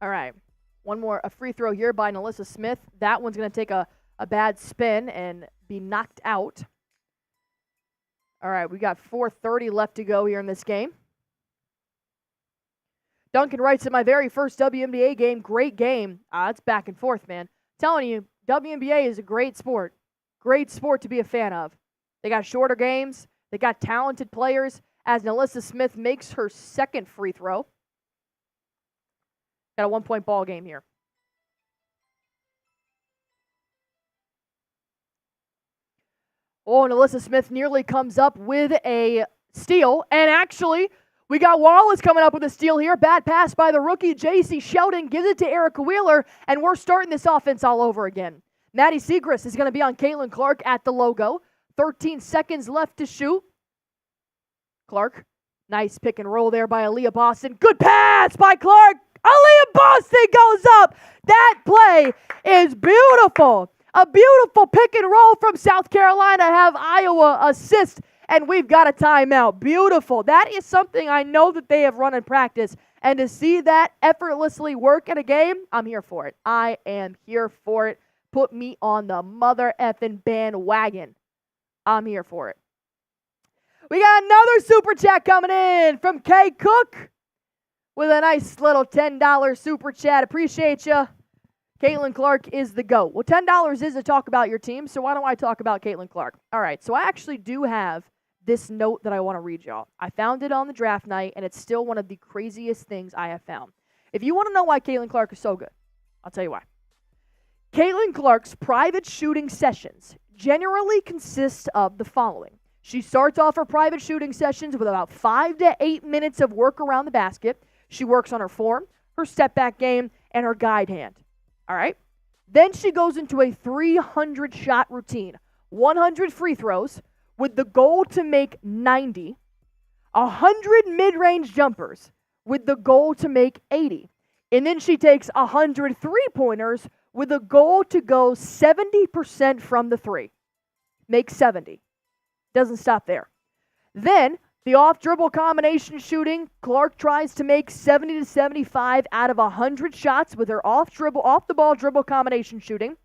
All right. One more, a free throw here by NaLyssa Smith. That one's going to take a bad spin and be knocked out. All right, we got 4:30 left to go here in this game. Duncan writes, in my very first WNBA game, great game. It's back and forth, man. Telling you, WNBA is a great sport. Great sport to be a fan of. They got shorter games. They got talented players. As NaLyssa Smith makes her second free throw. Got a 1-point ball game here. Oh, NaLyssa Smith nearly comes up with a steal. And actually, we got Wallace coming up with a steal here. Bad pass by the rookie. J.C. Sheldon gives it to Erica Wheeler, and we're starting this offense all over again. Maddie Siegrist is going to be on Caitlin Clark at the logo. 13 seconds left to shoot. Clark, nice pick and roll there by Allie Boston. Good pass by Clark. Allie Boston goes up. That play is beautiful. A beautiful pick and roll from South Carolina. Have Iowa assist, and we've got a timeout. Beautiful. That is something I know that they have run in practice, and to see that effortlessly work in a game, I'm here for it. I am here for it. Put me on the mother effing bandwagon. I'm here for it. We got another super chat coming in from Kay Cook with a nice little $10 super chat. Appreciate you. Caitlin Clark is the GOAT. Well, $10 is to talk about your team, so why don't I talk about Caitlin Clark? All right, so I actually do have this note that I want to read y'all. I found it on the draft night, and it's still one of the craziest things I have found. If you want to know why Caitlin Clark is so good, I'll tell you why. Caitlin Clark's private shooting sessions generally consist of the following. She starts off her private shooting sessions with about 5 to 8 minutes of work around the basket. She works on her form, her step back game, and her guide hand. All right? Then she goes into a 300-shot routine, 100 free throws with the goal to make 90, 100 mid-range jumpers with the goal to make 80. And then she takes 100 three-pointers with a goal to go 70% from the three. Make 70. Doesn't stop there. Then, the off-dribble combination shooting, Clark tries to make 70 to 75 out of 100 shots with her off-the-ball dribble combination shooting.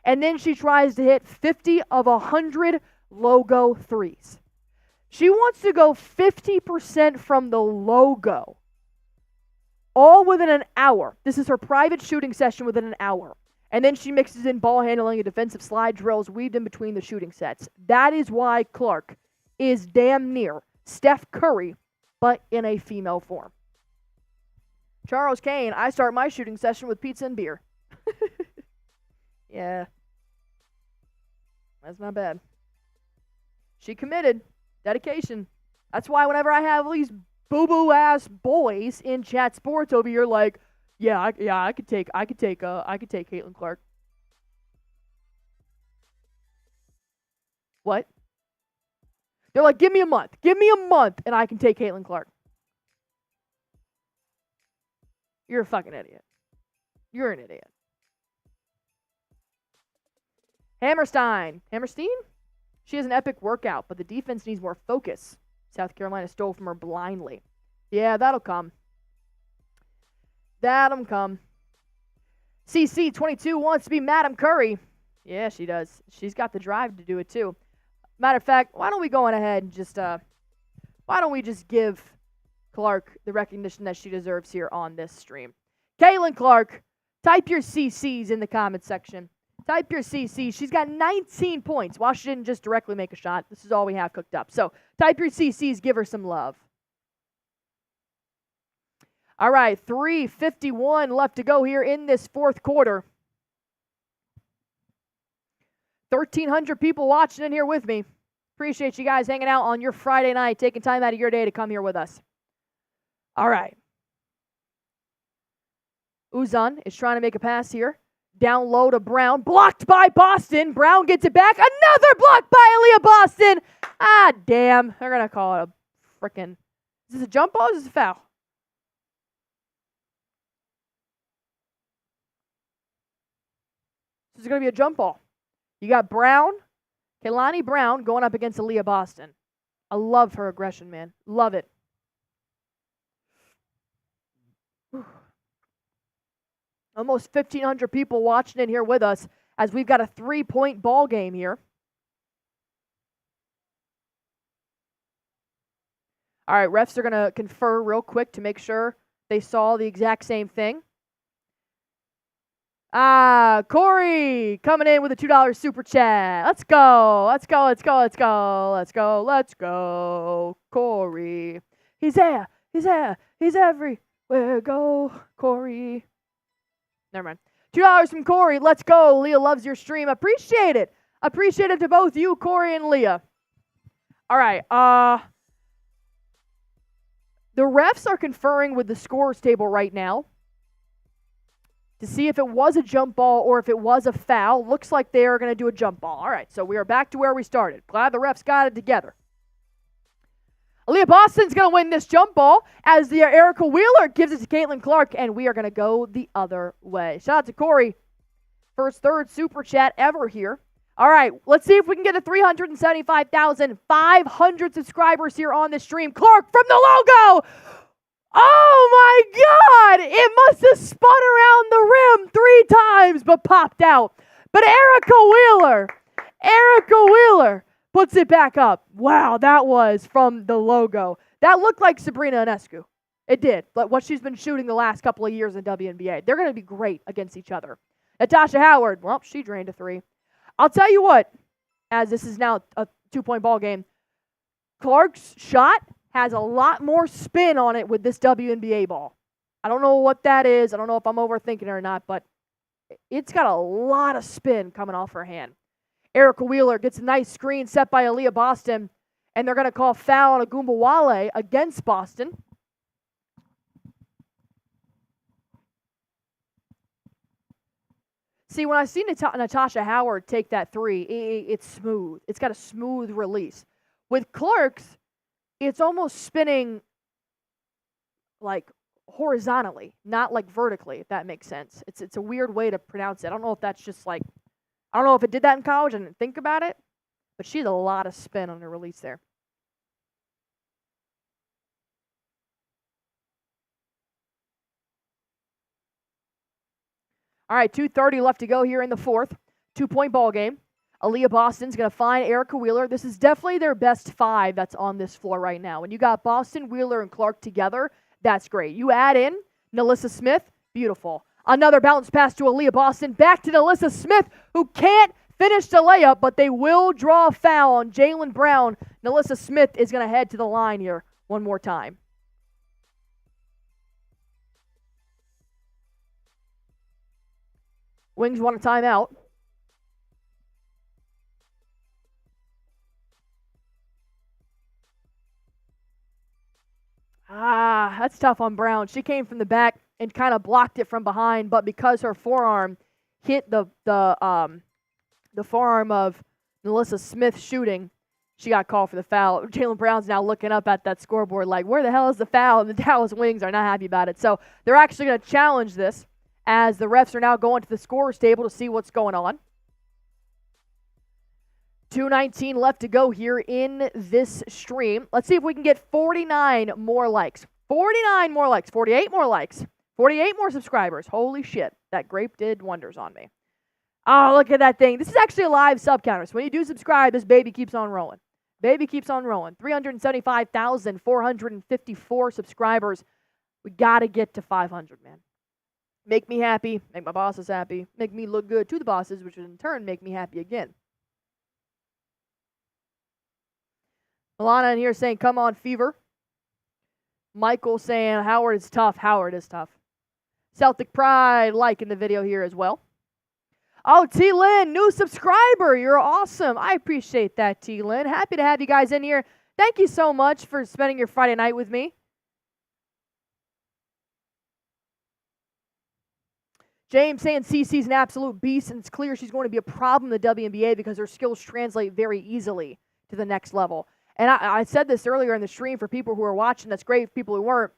And then she tries to hit 50 of 100 logo threes. She wants to go 50% from the logo, all within an hour. This is her private shooting session within an hour. And then she mixes in ball handling and defensive slide drills weaved in between the shooting sets. That is why Clark is damn near Steph Curry, but in a female form. Charles Kane, I start my shooting session with pizza and beer. Yeah. That's not bad. She committed. Dedication. That's why whenever I have these boo-boo ass boys in chat sports over here like, I could take Caitlin Clark. What? They're like, give me a month, and I can take Caitlin Clark. You're a fucking idiot. You're an idiot. Hammerstein. She has an epic workout, but the defense needs more focus. South Carolina stole from her blindly. Yeah, that'll come. CC22 wants to be Madam Curry. Yeah, she does. She's got the drive to do it too. Matter of fact, why don't we go on ahead and why don't we just give Clark the recognition that she deserves here on this stream. Caitlin Clark, type your CCs in the comment section. Type your CCs. She's got 19 points. While she didn't just directly make a shot, this is all we have cooked up. So type your CCs, give her some love. All right, 3:51 left to go here in this fourth quarter. 1,300 people watching in here with me. Appreciate you guys hanging out on your Friday night, taking time out of your day to come here with us. All right. Uzan is trying to make a pass here. Down low to Brown. Blocked by Boston. Brown gets it back. Another block by Allie Boston. Ah, damn. They're going to call it a frickin'. Is this a jump ball or is this a foul? This is going to be a jump ball. You got Brown, Kehlani Brown going up against Allie Boston. I love her aggression, man. Love it. Whew. Almost 1,500 people watching in here with us as we've got a 3-point ball game here. All right, refs are going to confer real quick to make sure they saw the exact same thing. Corey coming in with a $2 super chat. Let's go. Let's go. Let's go. Let's go. Let's go. Let's go. Corey. He's there. He's there. He's everywhere. Go, Corey. Never mind. $2 from Corey. Let's go. Leah loves your stream. Appreciate it. Appreciate it to both you, Corey and Leah. All right. The refs are conferring with the scores table right now to see if it was a jump ball or if it was a foul. Looks like they are going to do a jump ball. All right, so we are back to where we started. Glad the refs got it together. Aaliyah Boston's going to win this jump ball as the Arike Wheeler gives it to Caitlin Clark, and we are going to go the other way. Shout out to Corey for his third super chat ever here. All right, let's see if we can get to 375,500 subscribers here on this stream. Clark from the logo! Oh my God! It must have spun around the rim 3 times but popped out. But Arike Wheeler puts it back up. Wow, that was from the logo. That looked like Sabrina Ionescu. It did. But what she's been shooting the last couple of years in WNBA. They're going to be great against each other. Natasha Howard, well, she drained a 3. I'll tell you what, as this is now a 2-point ball game, Clark's shot has a lot more spin on it with this WNBA ball. I don't know what that is. I don't know if I'm overthinking it or not, but it's got a lot of spin coming off her hand. Arike Wheeler gets a nice screen set by Aaliyah Boston, and they're going to call foul on Ogunbowale against Boston. See, when I see Natasha Howard take that 3, it's smooth. It's got a smooth release. With Clark's, it's almost spinning like horizontally, not like vertically, if that makes sense. It's a weird way to pronounce it. I don't know if that's just like, I don't know if it did that in college. I didn't think about it, but she has a lot of spin on her release there. All right, 2:30 left to go here in the fourth. 2-point ball game. Aaliyah Boston's going to find Arike Wheeler. This is definitely their best 5 that's on this floor right now. When you got Boston, Wheeler, and Clark together, that's great. You add in NaLyssa Smith, beautiful. Another bounce pass to Aaliyah Boston. Back to NaLyssa Smith, who can't finish the layup, but they will draw a foul on Jaylen Brown. NaLyssa Smith is going to head to the line here one more time. Wings want a timeout. That's tough on Brown. She came from the back and kind of blocked it from behind, but because her forearm hit the forearm of NaLyssa Smith shooting, she got called for the foul. Jaylen Brown's now looking up at that scoreboard like, where the hell is the foul? And the Dallas Wings are not happy about it. So they're actually going to challenge this as the refs are now going to the scorer's table to see what's going on. 2:19 left to go here in this stream. Let's see if we can get 49 more likes. 49 more likes. 48 more likes. 48 more subscribers. Holy shit. That grape did wonders on me. Oh, look at that thing. This is actually a live sub counter. So when you do subscribe, this baby keeps on rolling. Baby keeps on rolling. 375,454 subscribers. We got to get to 500, man. Make me happy. Make my bosses happy. Make me look good to the bosses, which would in turn make me happy again. Milana in here saying, come on, Fever. Michael saying, Howard is tough. Howard is tough. Celtic Pride liking the video here as well. Oh, T-Lynn, new subscriber. You're awesome. I appreciate that, T-Lynn. Happy to have you guys in here. Thank you so much for spending your Friday night with me. James saying CC's an absolute beast, and it's clear she's going to be a problem in the WNBA because her skills translate very easily to the next level. And I said this earlier in the stream for people who are watching. That's great for people who weren't.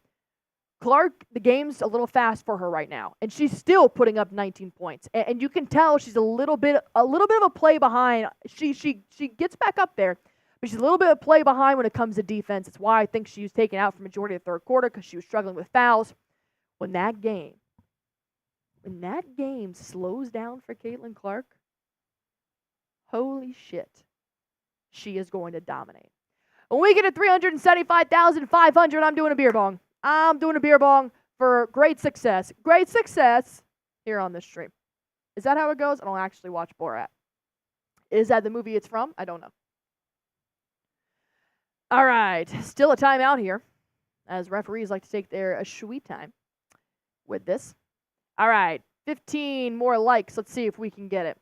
Clark, the game's a little fast for her right now, and she's still putting up 19 points. And you can tell she's a little bit of a play behind. She gets back up there, but she's a little bit of play behind when it comes to defense. It's why I think she was taken out for majority of the third quarter because she was struggling with fouls. When that game slows down for Caitlin Clark, holy shit, she is going to dominate. When we get to 375,500, I'm doing a beer bong. I'm doing a beer bong for great success. Great success here on this stream. Is that how it goes? I don't actually watch Borat. Is that the movie it's from? I don't know. All right. Still a timeout here, as referees like to take their sweet time with this. All right. 15 more likes. Let's see if we can get it.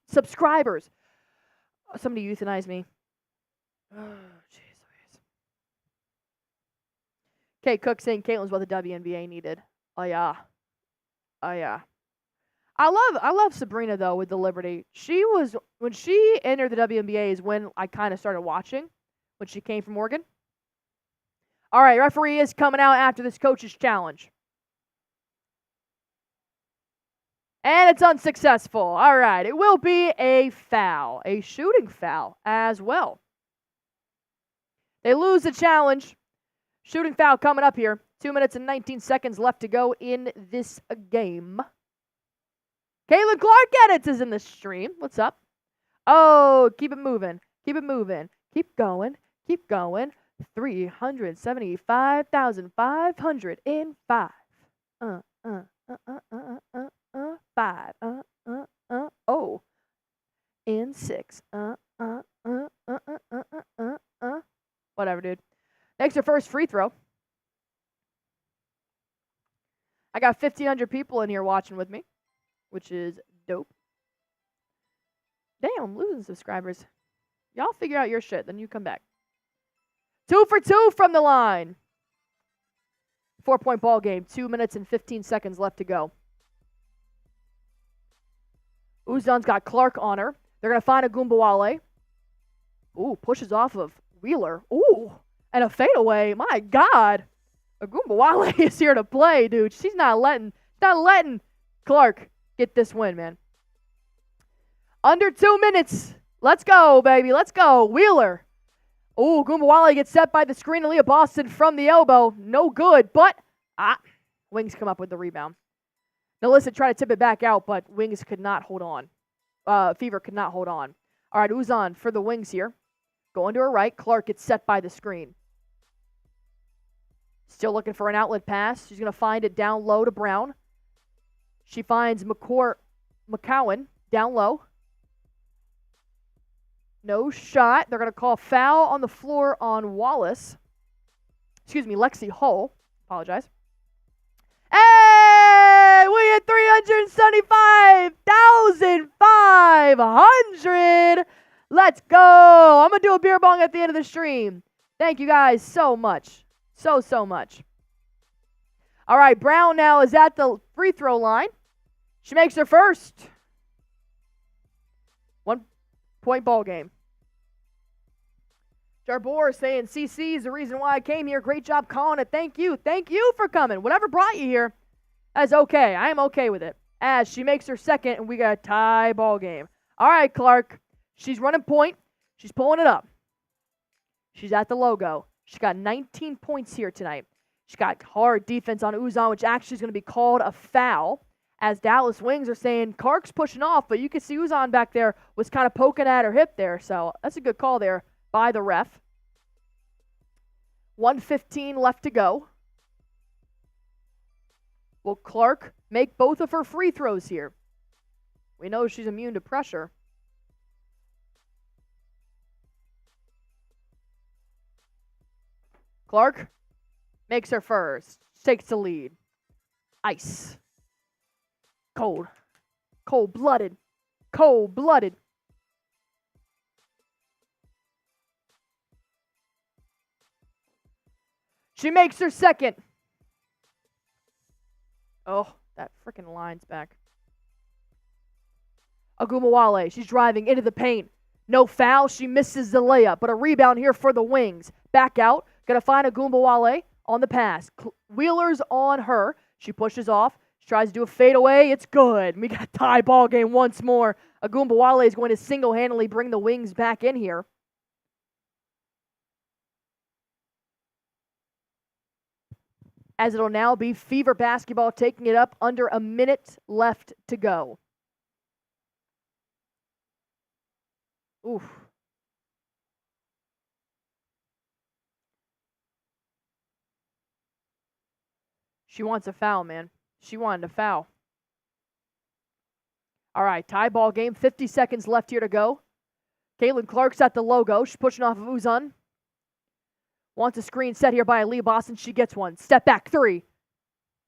Subscribers. Oh, somebody euthanize me. Oh, jeez. Kate Cook saying Caitlin's what the WNBA needed. Oh, yeah. I love Sabrina, though, with the Liberty. When she entered the WNBA is when I kind of started watching, when she came from Oregon. All right, referee is coming out after this coach's challenge. And it's unsuccessful. All right, it will be a foul, a shooting foul as well. They lose the challenge. Shooting foul coming up here. 2 minutes and 19 seconds left to go in this game. Caitlin Clark Edits is in the stream. What's up? Oh, keep it moving. Keep it moving. Keep going. Keep going. 375,500 in 5. 5. Oh. In 6. Whatever, dude. Next, her first free throw. I got 1,500 people in here watching with me, which is dope. Damn, I'm losing subscribers. Y'all figure out your shit, then you come back. 2 for 2 from the line. 4-point ball game. 2 minutes and 15 seconds left to go. Uzan's got Clark on her. They're going to find Ogunbowale. Ooh, pushes off of Wheeler. Ooh, and a fadeaway. My God. Ogunbowale is here to play, dude. She's not letting Clark get this win, man. Under 2 minutes. Let's go, baby. Let's go. Wheeler. Ooh, Ogunbowale gets set by the screen. Aaliyah Boston from the elbow. No good, but Wings come up with the rebound. NaLyssa tried to tip it back out, but Wings could not hold on. Fever could not hold on. All right, Uzan for the Wings here. Going to her right. Clark gets set by the screen. Still looking for an outlet pass. She's going to find it down low to Brown. She finds McCowan down low. No shot. They're going to call foul on the floor on Wallace. Excuse me, Lexie Hull. Apologize. Hey! We hit 375,500. Let's go. I'm going to do a beer bong at the end of the stream. Thank you guys so much. So much. All right, Brown now is at the free throw line. She makes her first. 1-point ball game. Jarbor saying, CC is the reason why I came here. Great job calling it. Thank you. Thank you for coming. Whatever brought you here, that's okay. I am okay with it. As she makes her second, and we got a tie ball game. All right, Clark. She's running point. She's pulling it up. She's at the logo. She's got 19 points here tonight. She's got hard defense on Uzan, which actually is going to be called a foul. As Dallas Wings are saying, Clark's pushing off, but you can see Uzan back there was kind of poking at her hip there. So that's a good call there by the ref. 1:15 left to go. Will Clark make both of her free throws here? We know she's immune to pressure. Clark makes her first. Takes the lead. Ice. Cold. Cold-blooded. Cold-blooded. She makes her second. Oh, that freaking line's back. Ogunbowale, she's driving into the paint. No foul. She misses the layup, but a rebound here for the Wings. Back out. Going to find Ogunbowale on the pass. Wheeler's on her. She pushes off. She tries to do a fadeaway. It's good. We got a tie ball game once more. Ogunbowale is going to single-handedly bring the Wings back in here. As it'll now be Fever basketball taking it up under a minute left to go. Oof. She wants a foul, man. She wanted a foul. All right, tie ball game. 50 seconds left here to go. Caitlin Clark's at the logo. She's pushing off of Uzun. Wants a screen set here by Aaliyah Boston. She gets one. Step back three.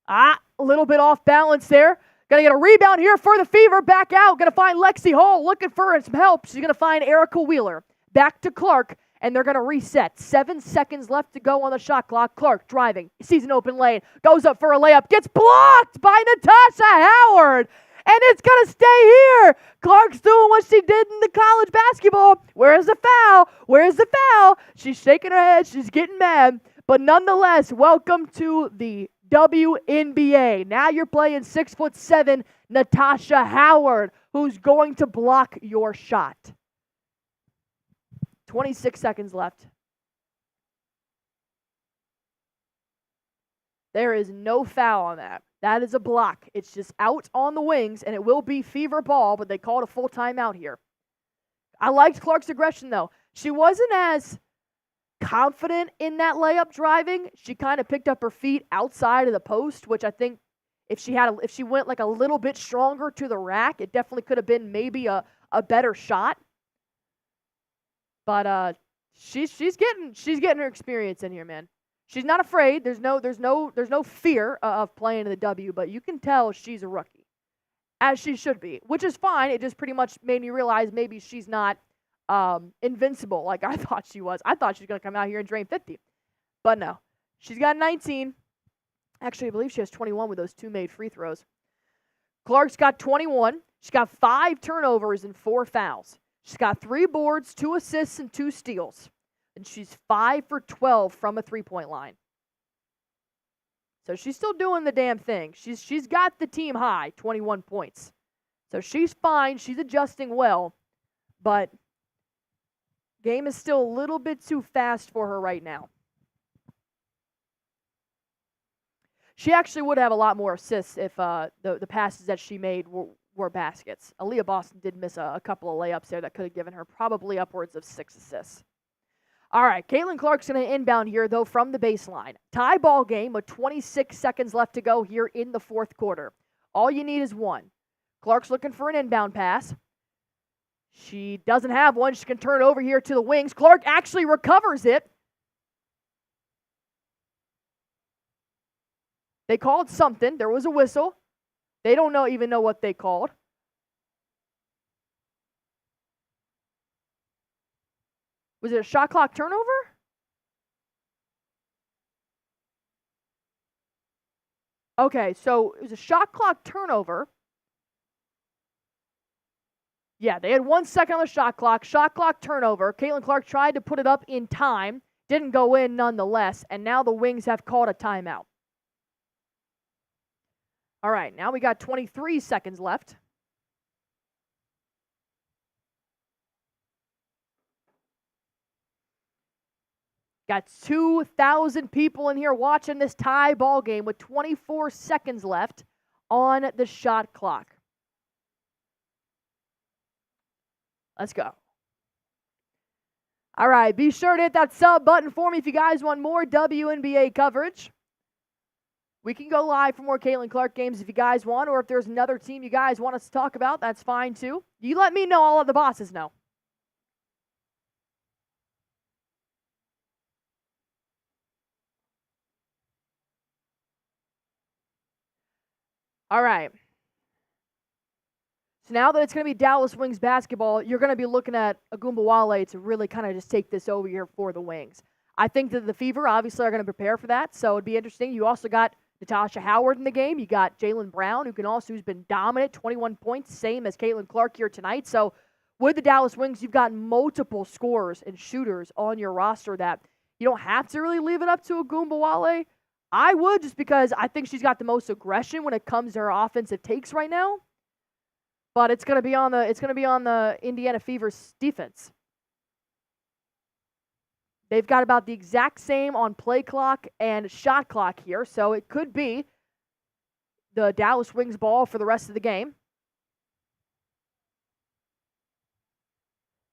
A little bit off balance there. Gonna get a rebound here for the Fever. Back out. Gonna find Lexie Hall looking for some help. She's gonna find Arike Wheeler. Back to Clark, and they're gonna reset. 7 seconds left to go on the shot clock. Clark driving. Sees an open lane. Goes up for a layup. Gets blocked by Natasha Howard. And it's going to stay here. Clark's doing what she did in the college basketball. Where's the foul? Where's the foul? She's shaking her head. She's getting mad. But nonetheless, welcome to the WNBA. Now you're playing 6'7" Natasha Howard, who's going to block your shot. 26 seconds left. There is no foul on that. That is a block. It's just out on the wings, and it will be Fever ball, but they called a full timeout here. I liked Clark's aggression, though. She wasn't as confident in that layup driving. She kind of picked up her feet outside of the post, which I think if she went like a little bit stronger to the rack, it definitely could have been maybe a better shot. But she's getting her experience in here, man. She's not afraid. There's no fear of playing in the W, but you can tell she's a rookie, as she should be, which is fine. It just pretty much made me realize maybe she's not invincible like I thought she was. I thought she was going to come out here and drain 50, but no. She's got 19. Actually, I believe she has 21 with those 2 made free throws. Clark's got 21. She's got 5 turnovers and 4 fouls. She's got 3 boards, 2 assists, and 2 steals. And she's 5 for 12 from a three-point line. So she's still doing the damn thing. She's got the team high, 21 points. So she's fine. She's adjusting well. But game is still a little bit too fast for her right now. She actually would have a lot more assists if the passes that she made were baskets. Aaliyah Boston did miss a couple of layups there that could have given her probably upwards of 6 assists. All right, Caitlin Clark's going to inbound here, though, from the baseline. Tie ball game with 26 seconds left to go here in the fourth quarter. All you need is one. Clark's looking for an inbound pass. She doesn't have one. She can turn it over here to the wings. Clark actually recovers it. They called something. There was a whistle. They don't even know what they called. Was it a shot clock turnover? Okay, so it was a shot clock turnover. Yeah, they had 1 second on the shot clock. Shot clock turnover. Caitlin Clark tried to put it up in time. Didn't go in nonetheless. And now the Wings have called a timeout. All right, now we got 23 seconds left. Got 2,000 people in here watching this tie ball game with 24 seconds left on the shot clock. Let's go. All right, be sure to hit that sub button for me if you guys want more WNBA coverage. We can go live for more Caitlin Clark games if you guys want, or if there's another team you guys want us to talk about, that's fine too. You let me know, I'll let the bosses know. All right. So now that it's going to be Dallas Wings basketball, you're going to be looking at Ogunbowale to really kind of just take this over here for the Wings. I think that the Fever obviously are going to prepare for that, so it'd be interesting. You also got Natasha Howard in the game. You got Jalen Brown, who's been dominant, 21 points, same as Caitlin Clark here tonight. So with the Dallas Wings, you've got multiple scorers and shooters on your roster that you don't have to really leave it up to Ogunbowale. I would, just because I think she's got the most aggression when it comes to her offensive takes right now. But it's gonna be on the Indiana Fever's defense. They've got about the exact same on play clock and shot clock here, so it could be the Dallas Wings ball for the rest of the game.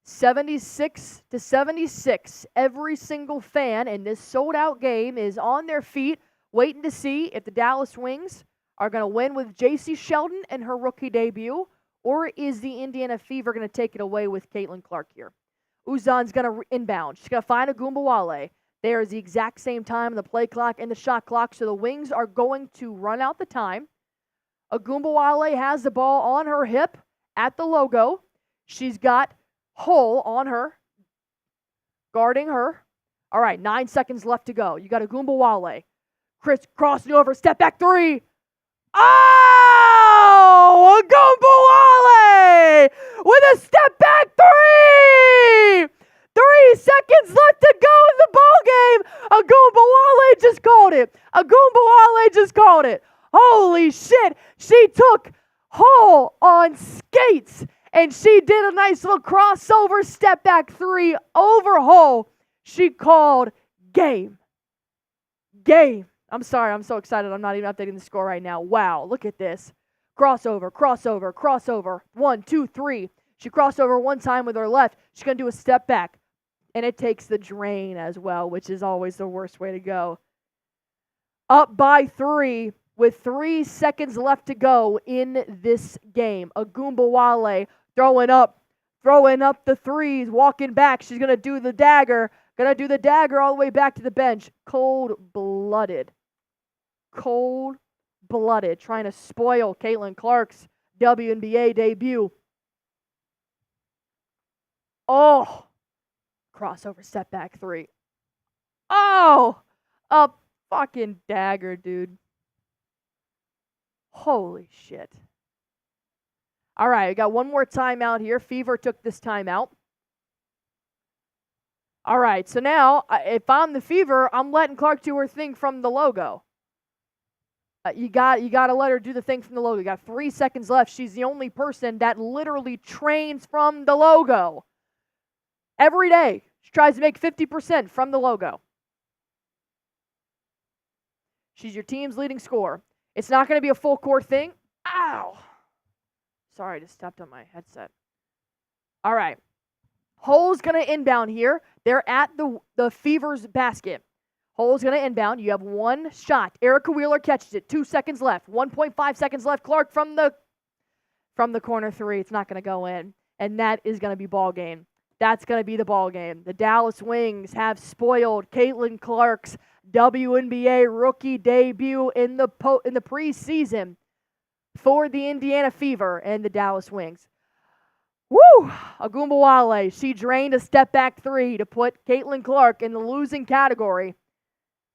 76-76. Every single fan in this sold-out game is on their feet, waiting to see if the Dallas Wings are going to win with J.C. Sheldon in her rookie debut, or is the Indiana Fever going to take it away with Caitlin Clark here? Uzan's going to inbound. She's going to find Ogunbowale. There is the exact same time in the play clock and the shot clock, so the Wings are going to run out the time. Ogunbowale has the ball on her hip at the logo. She's got Hull on her, guarding her. All right, 9 seconds left to go. You got Ogunbowale. Chris crossing over, step back three. Oh, Ogunbowale with a step back three. 3 seconds left to go in the ballgame. Ogunbowale just called it. Ogunbowale just called it. Holy shit. She took Hull on skates, and she did a nice little crossover step back three over Hull. She called game. Game. I'm sorry, I'm so excited. I'm not even updating the score right now. Wow, look at this. Crossover, crossover, crossover. 1, 2, 3. She crossed over one time with her left. She's going to do a step back. And it takes the drain as well, which is always the worst way to go. Up by 3 with 3 seconds left to go in this game. Ogunbowale throwing up the threes, walking back. She's going to do the dagger. Going to do the dagger all the way back to the bench. Cold-blooded. Cold-blooded. Trying to spoil Caitlin Clark's WNBA debut. Oh. Crossover step back three. Oh. A fucking dagger, dude. Holy shit. All right, we got one more timeout here. Fever took this timeout. All right, so now, if I'm the Fever, I'm letting Clark do her thing from the logo. You got to let her do the thing from the logo. You got 3 seconds left. She's the only person that literally trains from the logo. Every day, she tries to make 50% from the logo. She's your team's leading scorer. It's not going to be a full court thing. Ow. Sorry, I just stepped on my headset. All right. Hull's going to inbound here. They're at the Fever's basket. Hull's going to inbound. You have one shot. Erica Wheeler catches it. 2 seconds left. 1.5 seconds left. Clark from the corner three. It's not going to go in. And that is going to be ball game. That's going to be the ball game. The Dallas Wings have spoiled Caitlin Clark's WNBA rookie debut in the preseason for the Indiana Fever and the Dallas Wings. Woo! Ogunbowale, she drained a step-back three to put Caitlin Clark in the losing category.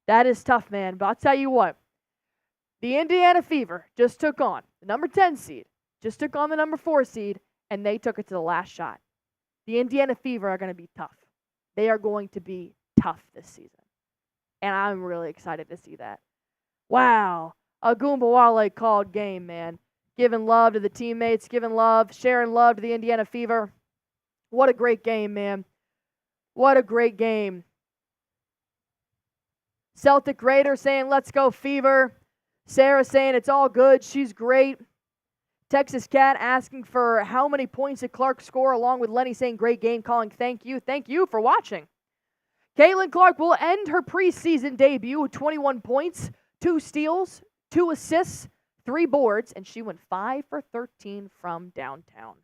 That is tough, man. But I'll tell you what. The Indiana Fever just took on the number 10 seed, just took on the number 4 seed, and they took it to the last shot. The Indiana Fever are going to be tough. They are going to be tough this season. And I'm really excited to see that. Wow. Ogunbowale called game, man. Giving love to the teammates, giving love, sharing love to the Indiana Fever. What a great game, man. What a great game. Celtic Raider saying, let's go Fever. Sarah saying, it's all good. She's great. Texas Cat asking for how many points did Clark score, along with Lenny saying, great game, calling thank you. Thank you for watching. Caitlin Clark will end her preseason debut with 21 points, 2 steals, 2 assists, 3 boards, and she went 5 for 13 from downtown.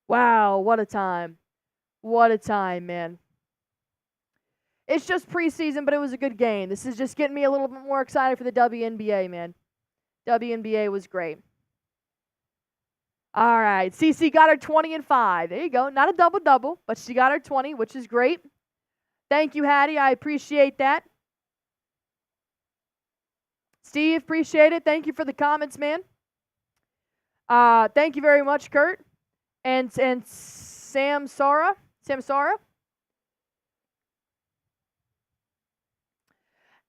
Wow, what a time. What a time, man. It's just preseason, but it was a good game. This is just getting me a little bit more excited for the WNBA, man. WNBA was great. All right, Cece got her 20 and 5. There you go. Not a double-double, but she got her 20, which is great. Thank you, Hattie. I appreciate that. Steve, appreciate it. Thank you for the comments, man. Thank you very much, Kurt. And Sam Sara.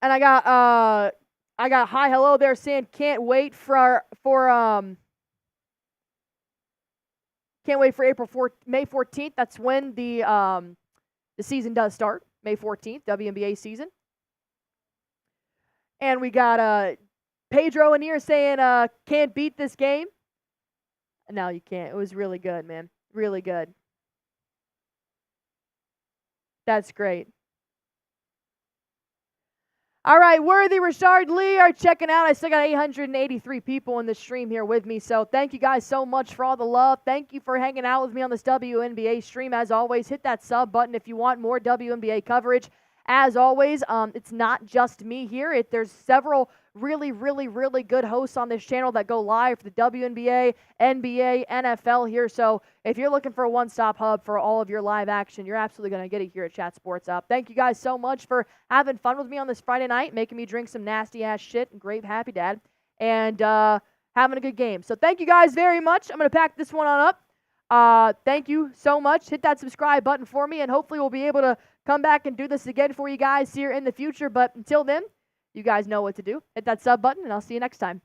And I got hi, hello there saying can't wait for May 14th. That's when the season does start. May 14th, WNBA season. And we got Pedro in here saying can't beat this game. No, you can't. It was really good, man. Really good. That's great. All right, Worthy, Richard, Lee are checking out. I still got 883 people in the stream here with me, so thank you guys so much for all the love. Thank you for hanging out with me on this WNBA stream. As always, hit that sub button if you want more WNBA coverage. As always, it's not just me here. There's several really, really, really good hosts on this channel that go live for the WNBA, NBA, NFL here. So if you're looking for a one-stop hub for all of your live action, you're absolutely going to get it here at Chat Sports Up. Thank you guys so much for having fun with me on this Friday night, making me drink some nasty-ass shit and grape Happy Dad, and having a good game. So thank you guys very much. I'm going to pack this one on up. Thank you so much. Hit that subscribe button for me, and hopefully we'll be able to come back and do this again for you guys here in the future. But until then, you guys know what to do. Hit that sub button, and I'll see you next time.